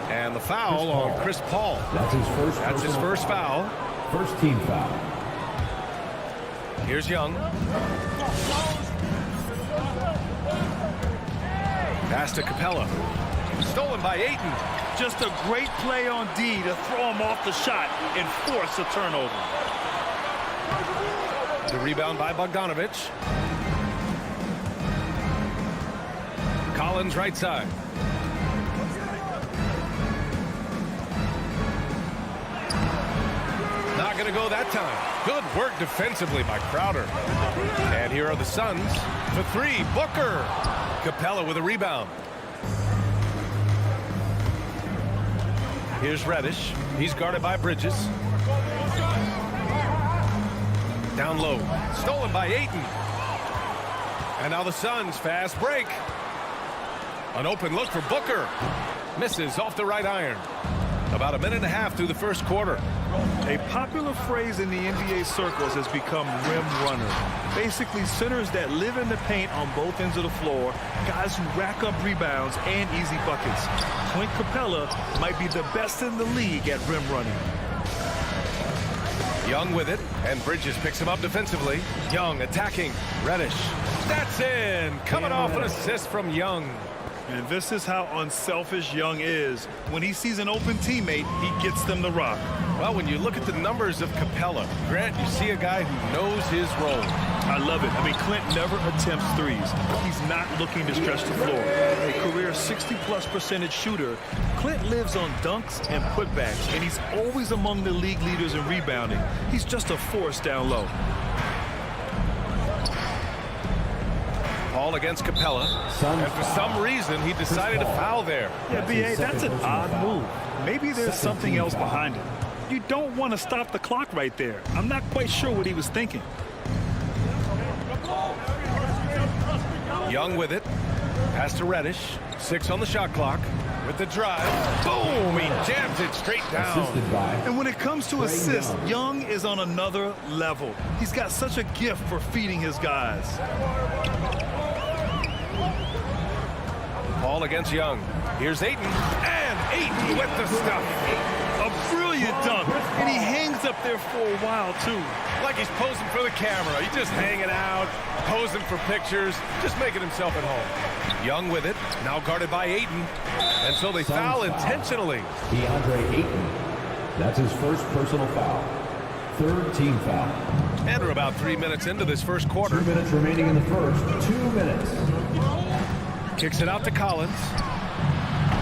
And the foul on Chris Paul. That's his first foul. First team foul. Here's Young. Pass to Capella. Stolen by Ayton. Just a great play on D to throw him off the shot and force a turnover. The rebound by Bogdanovich. Collins right side. Not going to go that time. Good work defensively by Crowder. And here are the Suns. For 3, Booker. Capella with a rebound. Here's Reddish. He's guarded by Bridges. Down low. Stolen by Ayton. And now the Suns fast break. An open look for Booker. Misses off the right iron. About a minute and a half through the first quarter. A popular phrase in the NBA circles has become rim runner. Basically, centers that live in the paint on both ends of the floor, guys who rack up rebounds and easy buckets. Clint Capella might be the best in the league at rim running. Young with it, and Bridges picks him up defensively. Young attacking. Reddish. That's in. Coming off an assist from Young. And this is how unselfish Young is. When he sees an open teammate, he gets them the rock. Well, when you look at the numbers of Capella, Grant, you see a guy who knows his role. I love it. I mean, Clint never attempts threes. He's not looking to stretch the floor. A career 60+% shooter, Clint lives on dunks and putbacks, and he's always among the league leaders in rebounding. He's just a force down low. Paul against Capella, and for some reason he decided to foul there. Yeah, B.A., that's an odd move. Maybe there's something else behind it. You don't want to stop the clock right there. I'm not quite sure what he was thinking. Young with it. Pass to Reddish. 6 on the shot clock. With the drive. Boom! He jams it straight down. And when it comes to assists, Young is on another level. He's got such a gift for feeding his guys. Paul against Young. Here's Ayton, and Ayton with the stuff. A brilliant dunk, and he hangs up there for a while, too. Like he's posing for the camera. He's just hanging out, posing for pictures, just making himself at home. Young with it, now guarded by Ayton, and so they foul intentionally. DeAndre Ayton. That's his first personal foul. Third team foul. And we're about 3 minutes into this first quarter. 2 minutes remaining in the first. 2 minutes. Kicks it out to Collins.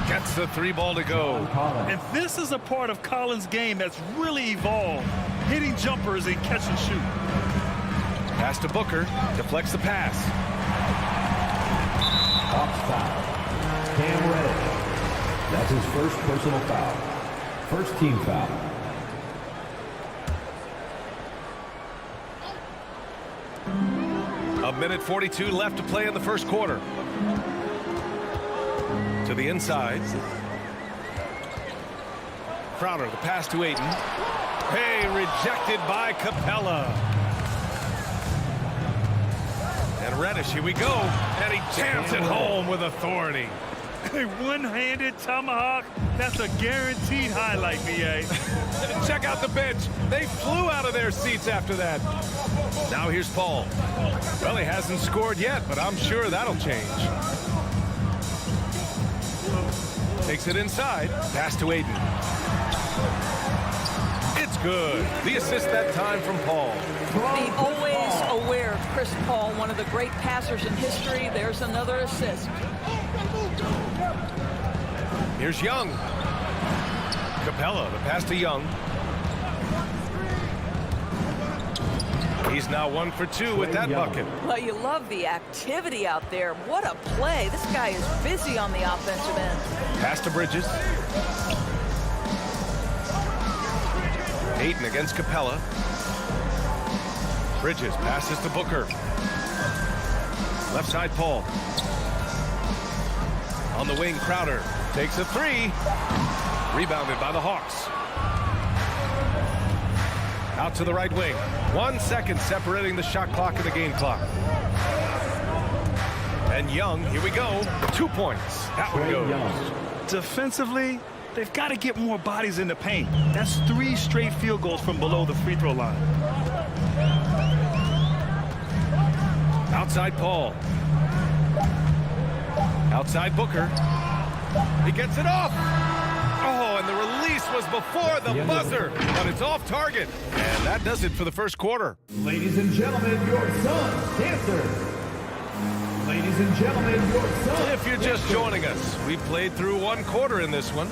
Gets the 3 ball to go. And this is a part of Collins' game that's really evolved. Hitting jumpers and catch and shoot. Pass to Booker. Deflects the pass. Hawks foul. Cam Reddish. That's his first personal foul. First team foul. A minute 42 left to play in the first quarter. To the inside. Crowder, the pass to Ayton. Hey, rejected by Capella. And Reddish, here we go. And he jams it home with authority. A one-handed tomahawk. That's a guaranteed highlight, VA. Check out the bench. They flew out of their seats after that. Now here's Paul. Well, he hasn't scored yet, but I'm sure that'll change. Takes it inside. Pass to Ayton. It's good. The assist that time from Paul. The always aware Chris Paul, one of the great passers in history. There's another assist. Here's Young. Capella, the pass to Young. He's now 1 for 2 with that bucket. Well, you love the activity out there. What a play. This guy is busy on the offensive end. Pass to Bridges. Ayton against Capella. Bridges passes to Booker. Left side, Paul. On the wing, Crowder takes a 3. Rebounded by the Hawks. Out to the right wing. 1 second separating the shot clock and the game clock. And Young, here we go. 2 points. That one goes. Defensively, they've got to get more bodies in the paint. That's 3 straight field goals from below the free throw line. Outside Paul. Outside Booker. He gets it off. Oh, and the release was before the buzzer, but it's off target. And that does it for the first quarter. Ladies and gentlemen, your son's cancer. Ladies and gentlemen, your son. If you're just joining us, we played through 1 quarter in this one.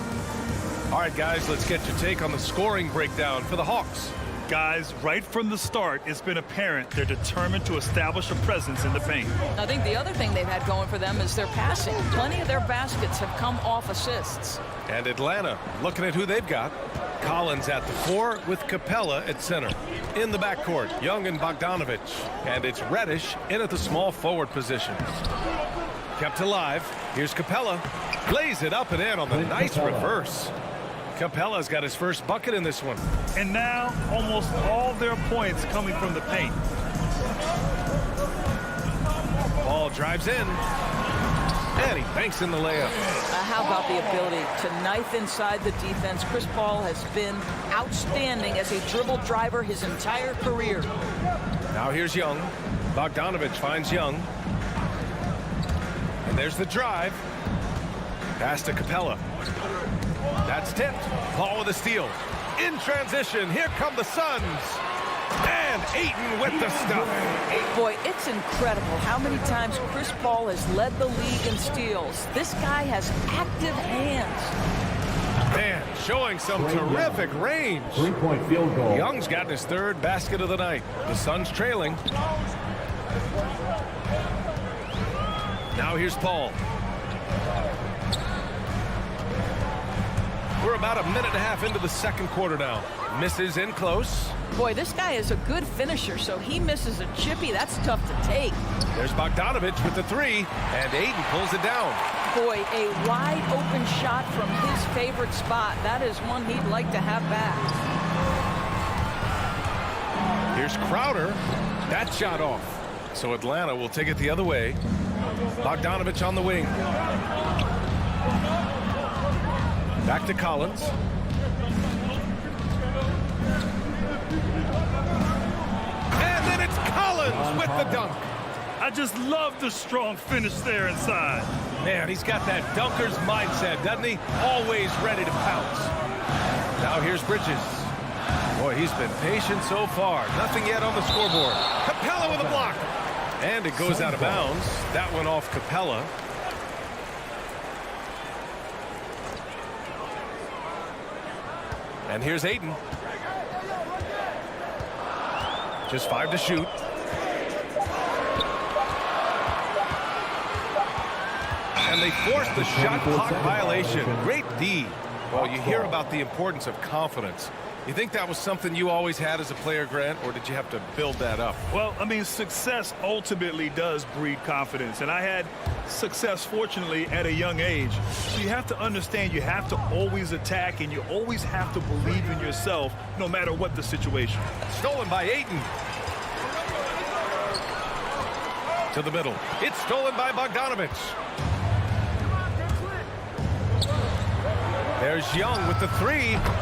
All right, guys, let's get your take on the scoring breakdown for the Hawks. Guys, right from the start, it's been apparent they're determined to establish a presence in the paint. I think the other thing they've had going for them is their passing. Plenty of their baskets have come off assists. And Atlanta, looking at who they've got. Collins at the 4 with Capella at center. In the backcourt, Young and Bogdanovich. And it's Reddish in at the small forward positions. Kept alive. Here's Capella. Lays it up and in on the nice reverse. Capella's got his first bucket in this one. And now, almost all their points coming from the paint. Paul drives in. And he banks in the layup. How about the ability to knife inside the defense? Chris Paul has been outstanding as a dribble driver his entire career. Now here's Young. Bogdanovich finds Young. And there's the drive. Pass to Capella. That's tipped. Paul with a steal. In transition, here come the Suns. And Ayton with the stuff. Boy, it's incredible how many times Chris Paul has led the league in steals. This guy has active hands. Man, showing some terrific range. 3-point field goal. Young's gotten his 3rd basket of the night. The Suns trailing. Now here's Paul. We're about a minute and a half into the second quarter now. Misses in close. Boy, this guy is a good finisher, so he misses a chippy. That's tough to take. There's Bogdanovich with the 3, and Ayton pulls it down. Boy, a wide open shot from his favorite spot. That is one he'd like to have back. Here's Crowder. That shot off. So Atlanta will take it the other way. Bogdanovich on the wing. Back to Collins. And then it's Collins with the dunk. I just love the strong finish there inside. Man, he's got that dunker's mindset, doesn't he? Always ready to pounce. Now here's Bridges. Boy, he's been patient so far. Nothing yet on the scoreboard. Capella with a block. And it goes out of bounds. That one off Capella. And here's Ayton. Just 5 to shoot. And they forced the shot clock violation. Great D. Well, you hear about the importance of confidence. You think that was something you always had as a player, Grant, or did you have to build that up? Well, I mean, success ultimately does breed confidence. And I had success, fortunately, at a young age. So you have to understand you have to always attack and you always have to believe in yourself no matter what the situation. Stolen by Ayton. To the middle. It's stolen by Bogdanovich. There's Young with the 3.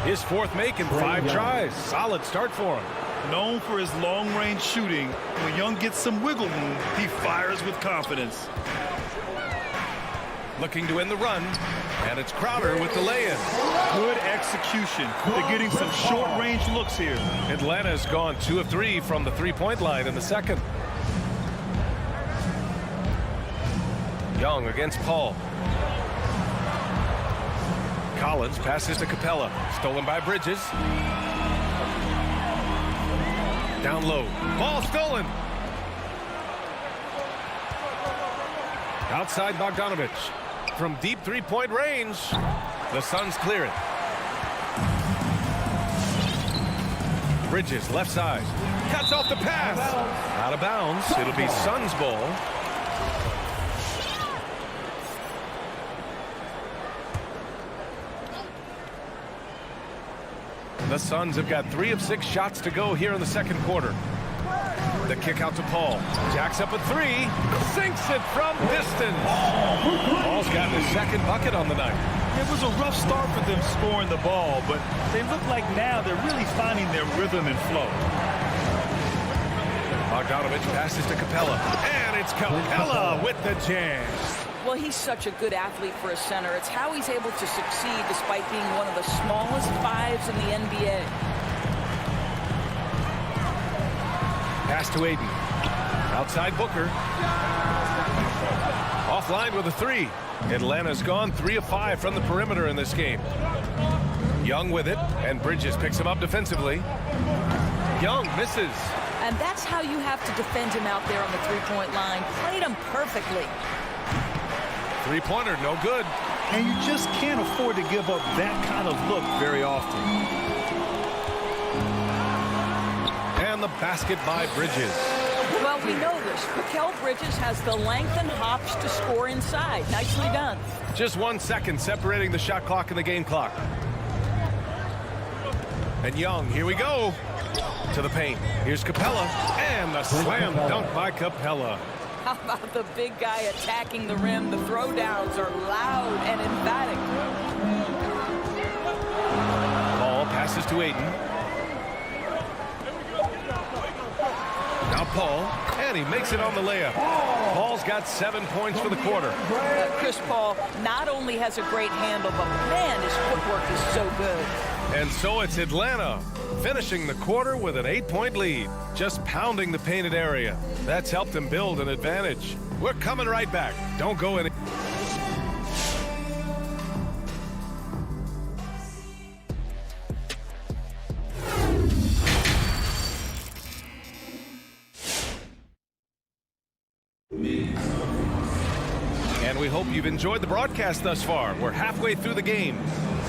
His 4th make in 5 tries. Solid start for him. Known for his long-range shooting, when Young gets some wiggle room, he fires with confidence. Looking to end the run, and it's Crowder with the lay-in. Good execution. They're getting some short-range looks here. Atlanta's gone 2 of 3 from the 3-point line in the second. Young against Paul. Collins passes to Capella. Stolen by Bridges. Down low. Ball stolen. Outside Bogdanovich. From deep 3-point range. The Suns clear it. Bridges left side. Cuts off the pass. Out of bounds. It'll be Suns ball. The Suns have got 3 of 6 shots to go here in the second quarter. The kick out to Paul. Jacks up a 3. Sinks it from distance. Paul's got his second bucket on the night. It was a rough start for them scoring the ball, but they look like now they're really finding their rhythm and flow. Bogdanovich passes to Capella. And it's Capella with the jam. Well, he's such a good athlete for a center. It's how he's able to succeed despite being one of the smallest 5s in the NBA. Pass to Ayton. Outside Booker. Offline with a 3. Atlanta's gone 3 of 5 from the perimeter in this game. Young with it, and Bridges picks him up defensively. Young misses. And that's how you have to defend him out there on the 3-point line. Played him perfectly. 3-pointer, no good. And you just can't afford to give up that kind of look very often. And the basket by Bridges. Well, we know this. Mikal Bridges has the length and hops to score inside. Nicely done. Just 1 second separating the shot clock and the game clock. And Young, here we go. To the paint. Here's Capella. And the slam dunk by Capella. How about the big guy attacking the rim? The throwdowns are loud and emphatic. Ball passes to Ayton. Now Paul, and he makes it on the layup. Paul's got 7 points for the quarter. Chris Paul not only has a great handle, but man, his footwork is so good. And so it's Atlanta finishing the quarter with an 8-point lead, just pounding the painted area. That's helped them build an advantage. We're coming right back. Don't go any. And we hope you've enjoyed the broadcast thus far. We're halfway through the game.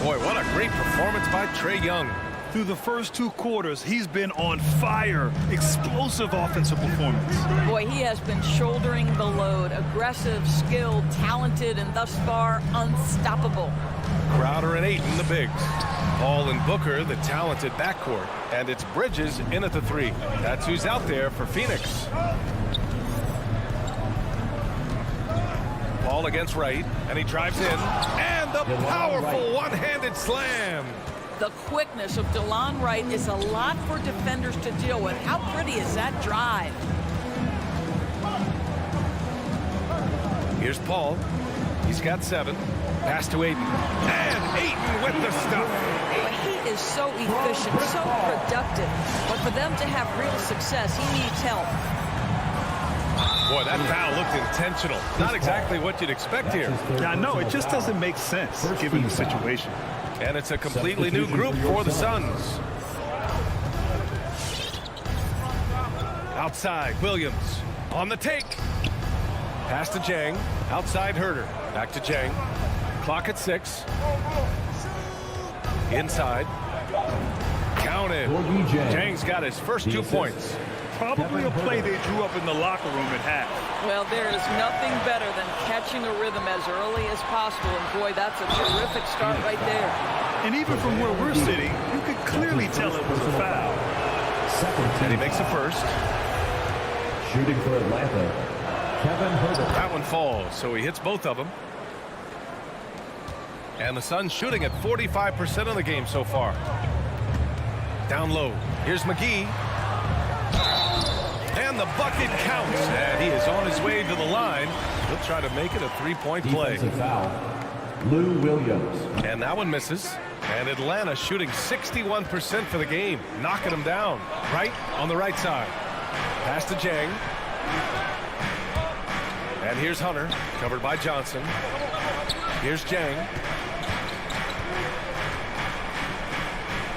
Boy, what a great performance by Trae Young. Through the first 2 quarters, he's been on fire. Explosive offensive performance. Boy, he has been shouldering the load. Aggressive, skilled, talented, and thus far, unstoppable. Crowder and Ayton, the bigs. Paul and Booker, the talented backcourt. And it's Bridges in at the 3. That's who's out there for Phoenix. Ball against Wright, and he drives in. And the powerful one-handed slam. The quickness of DeLon Wright is a lot for defenders to deal with. How pretty is that drive? Here's Paul. He's got 7. Pass to Ayton. And Ayton with the stuff. But he is so efficient, so productive. But for them to have real success, he needs help. Boy, that foul looked intentional. Not exactly what you'd expect here. Yeah, I know. It just doesn't make sense given the situation. And it's a completely new group for the Suns. Outside, Williams on the take. Pass to Jang. Outside, Herter. Back to Jang. Clock at 6. Inside. Counted. Jang's got his first 2 points. Probably a play they drew up in the locker room at half. Well, there is nothing better than catching a rhythm as early as possible. And boy, that's a terrific start right there. And even from where we're sitting, you could clearly tell it was a foul. And he makes the first. Shooting for Atlanta, Kevin Herter. That one falls, so he hits both of them. And the Suns shooting at 45% of the game so far. Down low. Here's McGee. And the bucket counts. And he is on his way to the line. He'll try to make it a 3-point play. Defensive foul, Lou Williams. And that one misses. And Atlanta shooting 61% for the game. Knocking them down. Right on the right side. Pass to Jang. And here's Hunter. Covered by Johnson. Here's Jang.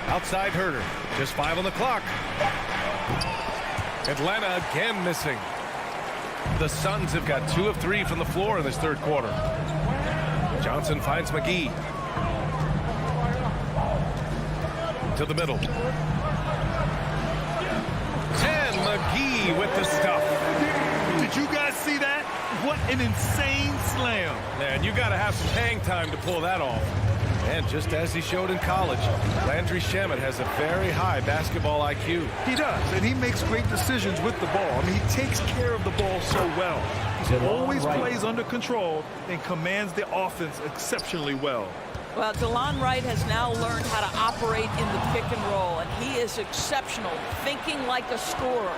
Outside Herter. Just 5 on the clock. Atlanta again missing. The Suns have got 2 of 3 from the floor in this third quarter. Johnson finds McGee. To the middle. And McGee with the stuff. Did you guys see that? What an insane slam. Man, you got to have some hang time to pull that off. And just as he showed in college, Landry Shamet has a very high basketball IQ. He does, and he makes great decisions with the ball. I mean, he takes care of the ball so well. He always plays under control and commands the offense exceptionally well. Well, DeLon Wright has now learned how to operate in the pick and roll, and he is exceptional, thinking like a scorer.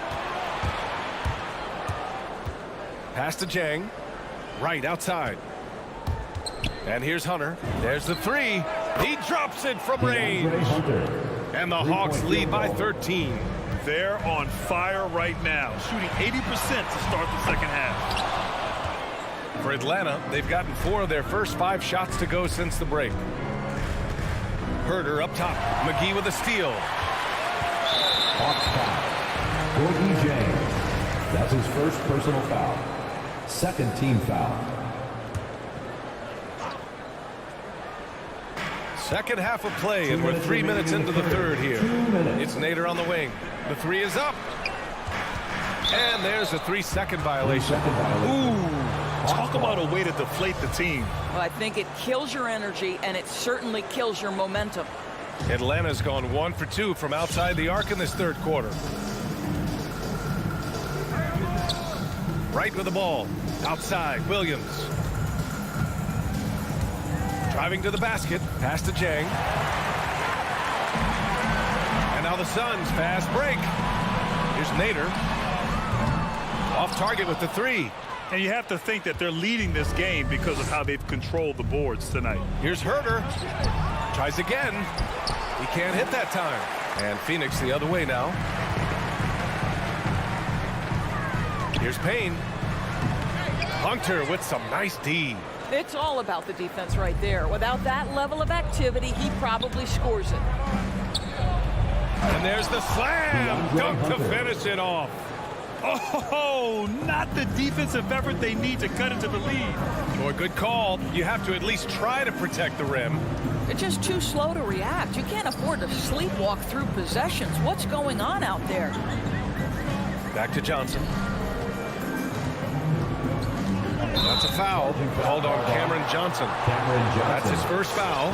Pass to Jang. Right outside. And here's Hunter. There's the 3. He drops it from range. And the Hawks lead by 13. They're on fire right now, shooting 80% to start the second half. For Atlanta, they've gotten 4 of their first 5 shots to go since the break. Herter up top. McGee with a steal. Hawks foul. Gordon James. That's his first personal foul. Second team foul. Second half of play, and we're 3 minutes into the third here. It's Nader on the wing. The 3 is up. And there's a 3-second violation. Ooh, talk about a way to deflate the team. Well, I think it kills your energy, and it certainly kills your momentum. Atlanta's gone 1 for 2 from outside the arc in this third quarter. Right with the ball. Outside, Williams. Driving to the basket. Pass to Jang. And now the Suns fast break. Here's Nader. Off target with the 3. And you have to think that they're leading this game because of how they've controlled the boards tonight. Here's Herter. Tries again. He can't hit that time. And Phoenix the other way now. Here's Payne. Hunter with some nice D. It's all about the defense right there. Without that level of activity, he probably scores it. And there's the slam dunk to finish it off. Oh, not the defensive effort they need to cut into the lead. Boy, good call. You have to at least try to protect the rim. They're just too slow to react. You can't afford to sleepwalk through possessions. What's going on out there? Back to Johnson. That's a foul called on Cameron Johnson. That's his first foul.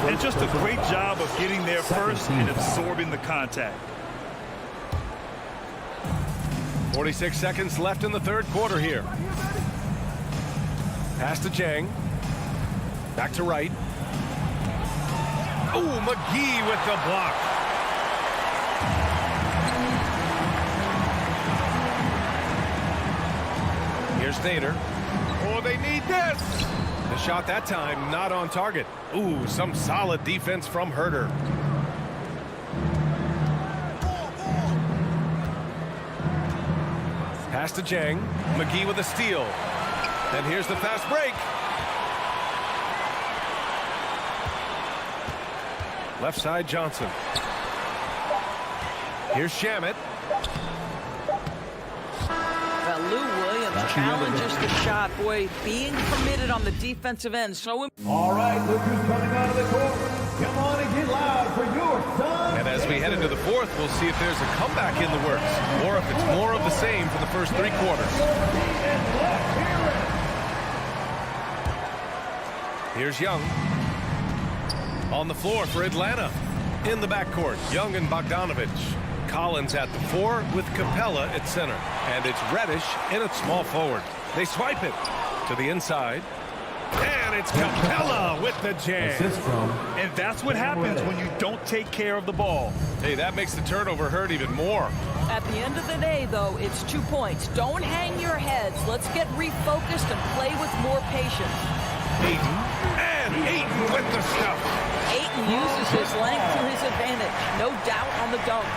And just a great job of getting there first and absorbing the contact. 46 seconds left in the third quarter here. Pass to Jang. Back to right. Oh, McGee with the block. Here's Nader. Oh, they need this. The shot that time not on target. Ooh, some solid defense from Herter. Pass to Jang. McGee with a steal. And here's the fast break. Left side Johnson. Here's Shamet. Well, Lou Williams challenges the shot. Boy, being committed on the defensive end. So all right, look who's coming out of the court. Come on and get loud for your son. And as we head into the fourth, we'll see if there's a comeback in the works, or if it's more of the same for the first 3 quarters. Here's Young. On the floor for Atlanta. In the backcourt, Young and Bogdanovich. Collins at the 4 with Capella at center. And it's Reddish in at small forward. They swipe it to the inside. And it's Capella with the jam. And that's what happens when you don't take care of the ball. Hey, that makes the turnover hurt even more. at the end of the day, though, it's 2 points. Don't hang your heads. Let's get refocused and play with more patience. Ayton. And Ayton with the stuff. Ayton uses his length to his advantage. No doubt on the dunk.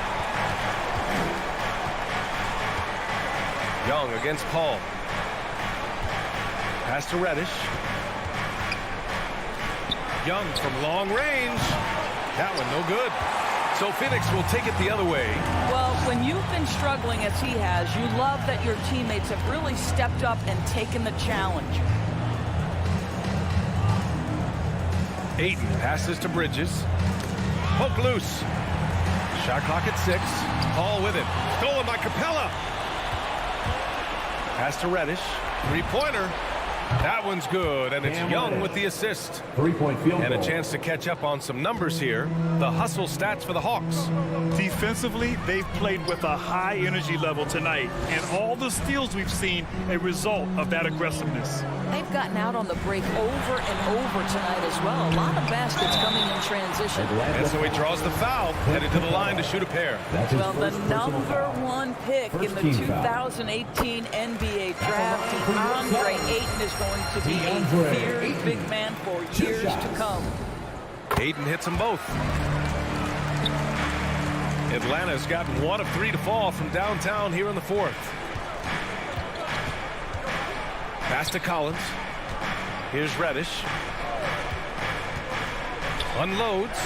Young against Paul. Pass to Reddish. Young from long range. That one no good. So Phoenix will take it the other way. Well, when you've been struggling as he has, you love that your teammates have really stepped up and taken the challenge. Ayton passes to Bridges. Poke loose. Shot clock at 6. Paul with it. Stolen by Capella. Pass to Reddish. Three-pointer. That one's good, and it's Young with the assist. 3-point field goal. And a chance to catch up on some numbers here. The hustle stats for the Hawks. Defensively, they've played with a high energy level tonight, and all the steals we've seen a result of that aggressiveness. They've gotten out on the break over and over tonight as well. A lot of baskets coming in transition. And so he draws the foul, headed to the line to shoot a pair. Well, the #1 pick in the 2018 NBA draft, DeAndre Ayton, is going to be a feared big man for years to come. Ayton hits them both. Atlanta's gotten 1 of 3 to fall from downtown here in the 4th. Pass to Collins. Here's Reddish. Unloads.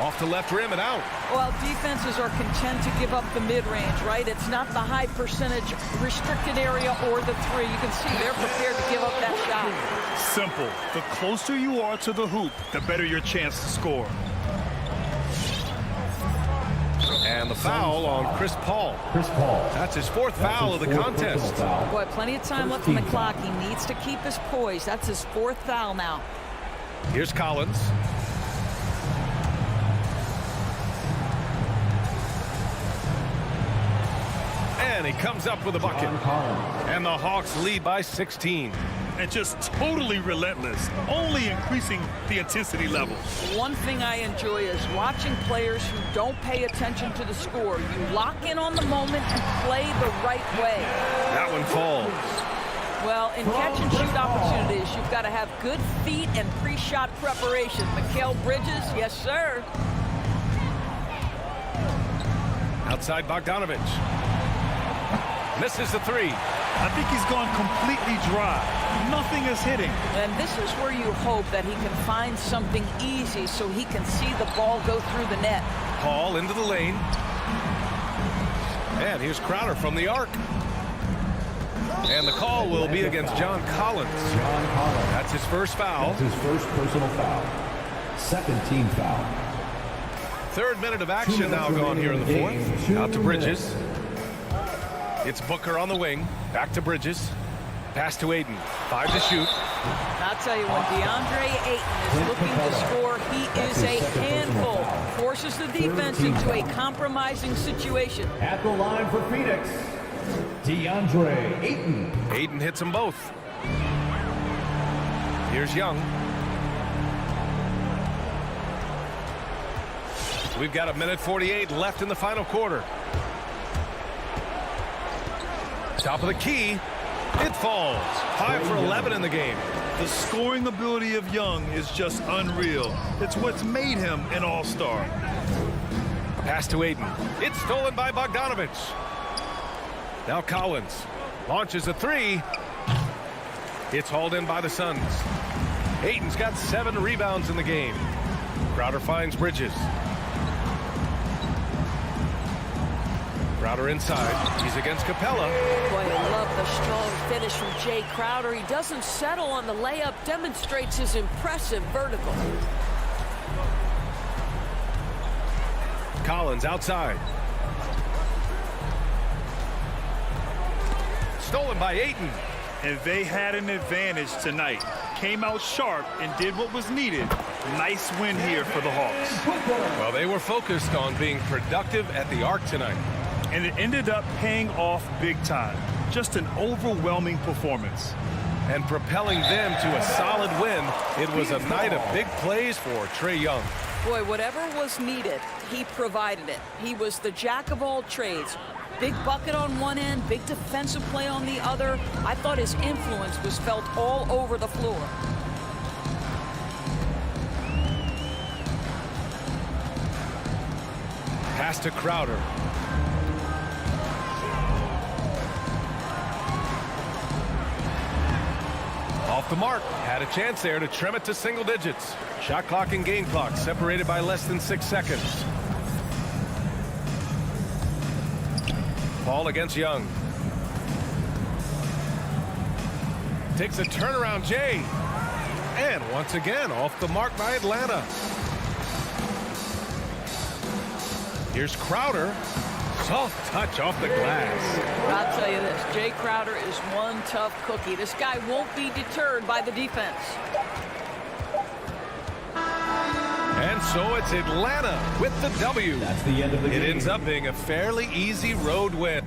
Off the left rim and out. Well, defenses are content to give up the mid-range, right? It's not the high percentage restricted area or the 3. You can see they're prepared to give up that shot. Simple. The closer you are to the hoop, the better your chance to score. And the foul on Chris Paul. That's his 4th foul of the contest. Boy, plenty of time left on the clock. He needs to keep his poise. That's his 4th foul now. Here's Collins. And he comes up with a bucket. And the Hawks lead by 16. And just totally relentless, only increasing the intensity level. One thing I enjoy is watching players who don't pay attention to the score. You lock in on the moment and play the right way. That one falls. Well, in catch-and-shoot opportunities, you've got to have good feet and pre-shot preparation. Mikal Bridges, yes, sir. Outside Bogdanovich. Misses the 3. I think he's gone completely dry. Nothing is hitting. And this is where you hope that he can find something easy so he can see the ball go through the net. Paul into the lane. And here's Crowder from the arc. And the call will be against John Collins. That's his 1st foul. That's his 1st personal foul. 2nd team foul. 3rd minute of action now gone here in the 4th. Out to Bridges. It's Booker on the wing. Back to Bridges. Pass to Ayton. 5 to shoot. I'll tell you, when DeAndre Ayton is looking to score, he is a handful. Forces the defense into a compromising situation. At the line for Phoenix, DeAndre Ayton. Ayton hits them both. Here's Young. We've got 1:48 left in the final quarter. Top of the key. It falls. 5 for 11 in the game. The scoring ability of Young is just unreal. It's what's made him an all-star. Pass to Ayton. It's stolen by Bogdanovich. Now Collins launches a three. It's hauled in by the Suns. Ayton's got 7 rebounds in the game. Crowder finds Bridges. Crowder inside. He's against Capella. Boy, I love the strong finish from Jay Crowder. He doesn't settle on the layup, demonstrates his impressive vertical. Collins outside. Stolen by Ayton. And they had an advantage tonight. Came out sharp and did what was needed. Nice win here for the Hawks. Well, they were focused on being productive at the arc tonight. And it ended up paying off big time. Just an overwhelming performance. And propelling them to a solid win. It was a night of big plays for Trae Young. Boy, whatever was needed, he provided it. He was the jack of all trades. Big bucket on one end, big defensive play on the other. I thought his influence was felt all over the floor. Pass to Crowder. Off the mark. Had a chance there to trim it to single digits. Shot clock and game clock separated by less than 6 seconds. Ball against Young. Takes a turnaround, Jay. And once again, off the mark by Atlanta. Here's Crowder. Soft touch off the glass. I'll tell you this, Jay Crowder is one tough cookie. This guy won't be deterred by the defense. And so it's Atlanta with the W. That's the end of the game. It ends up being a fairly easy road win.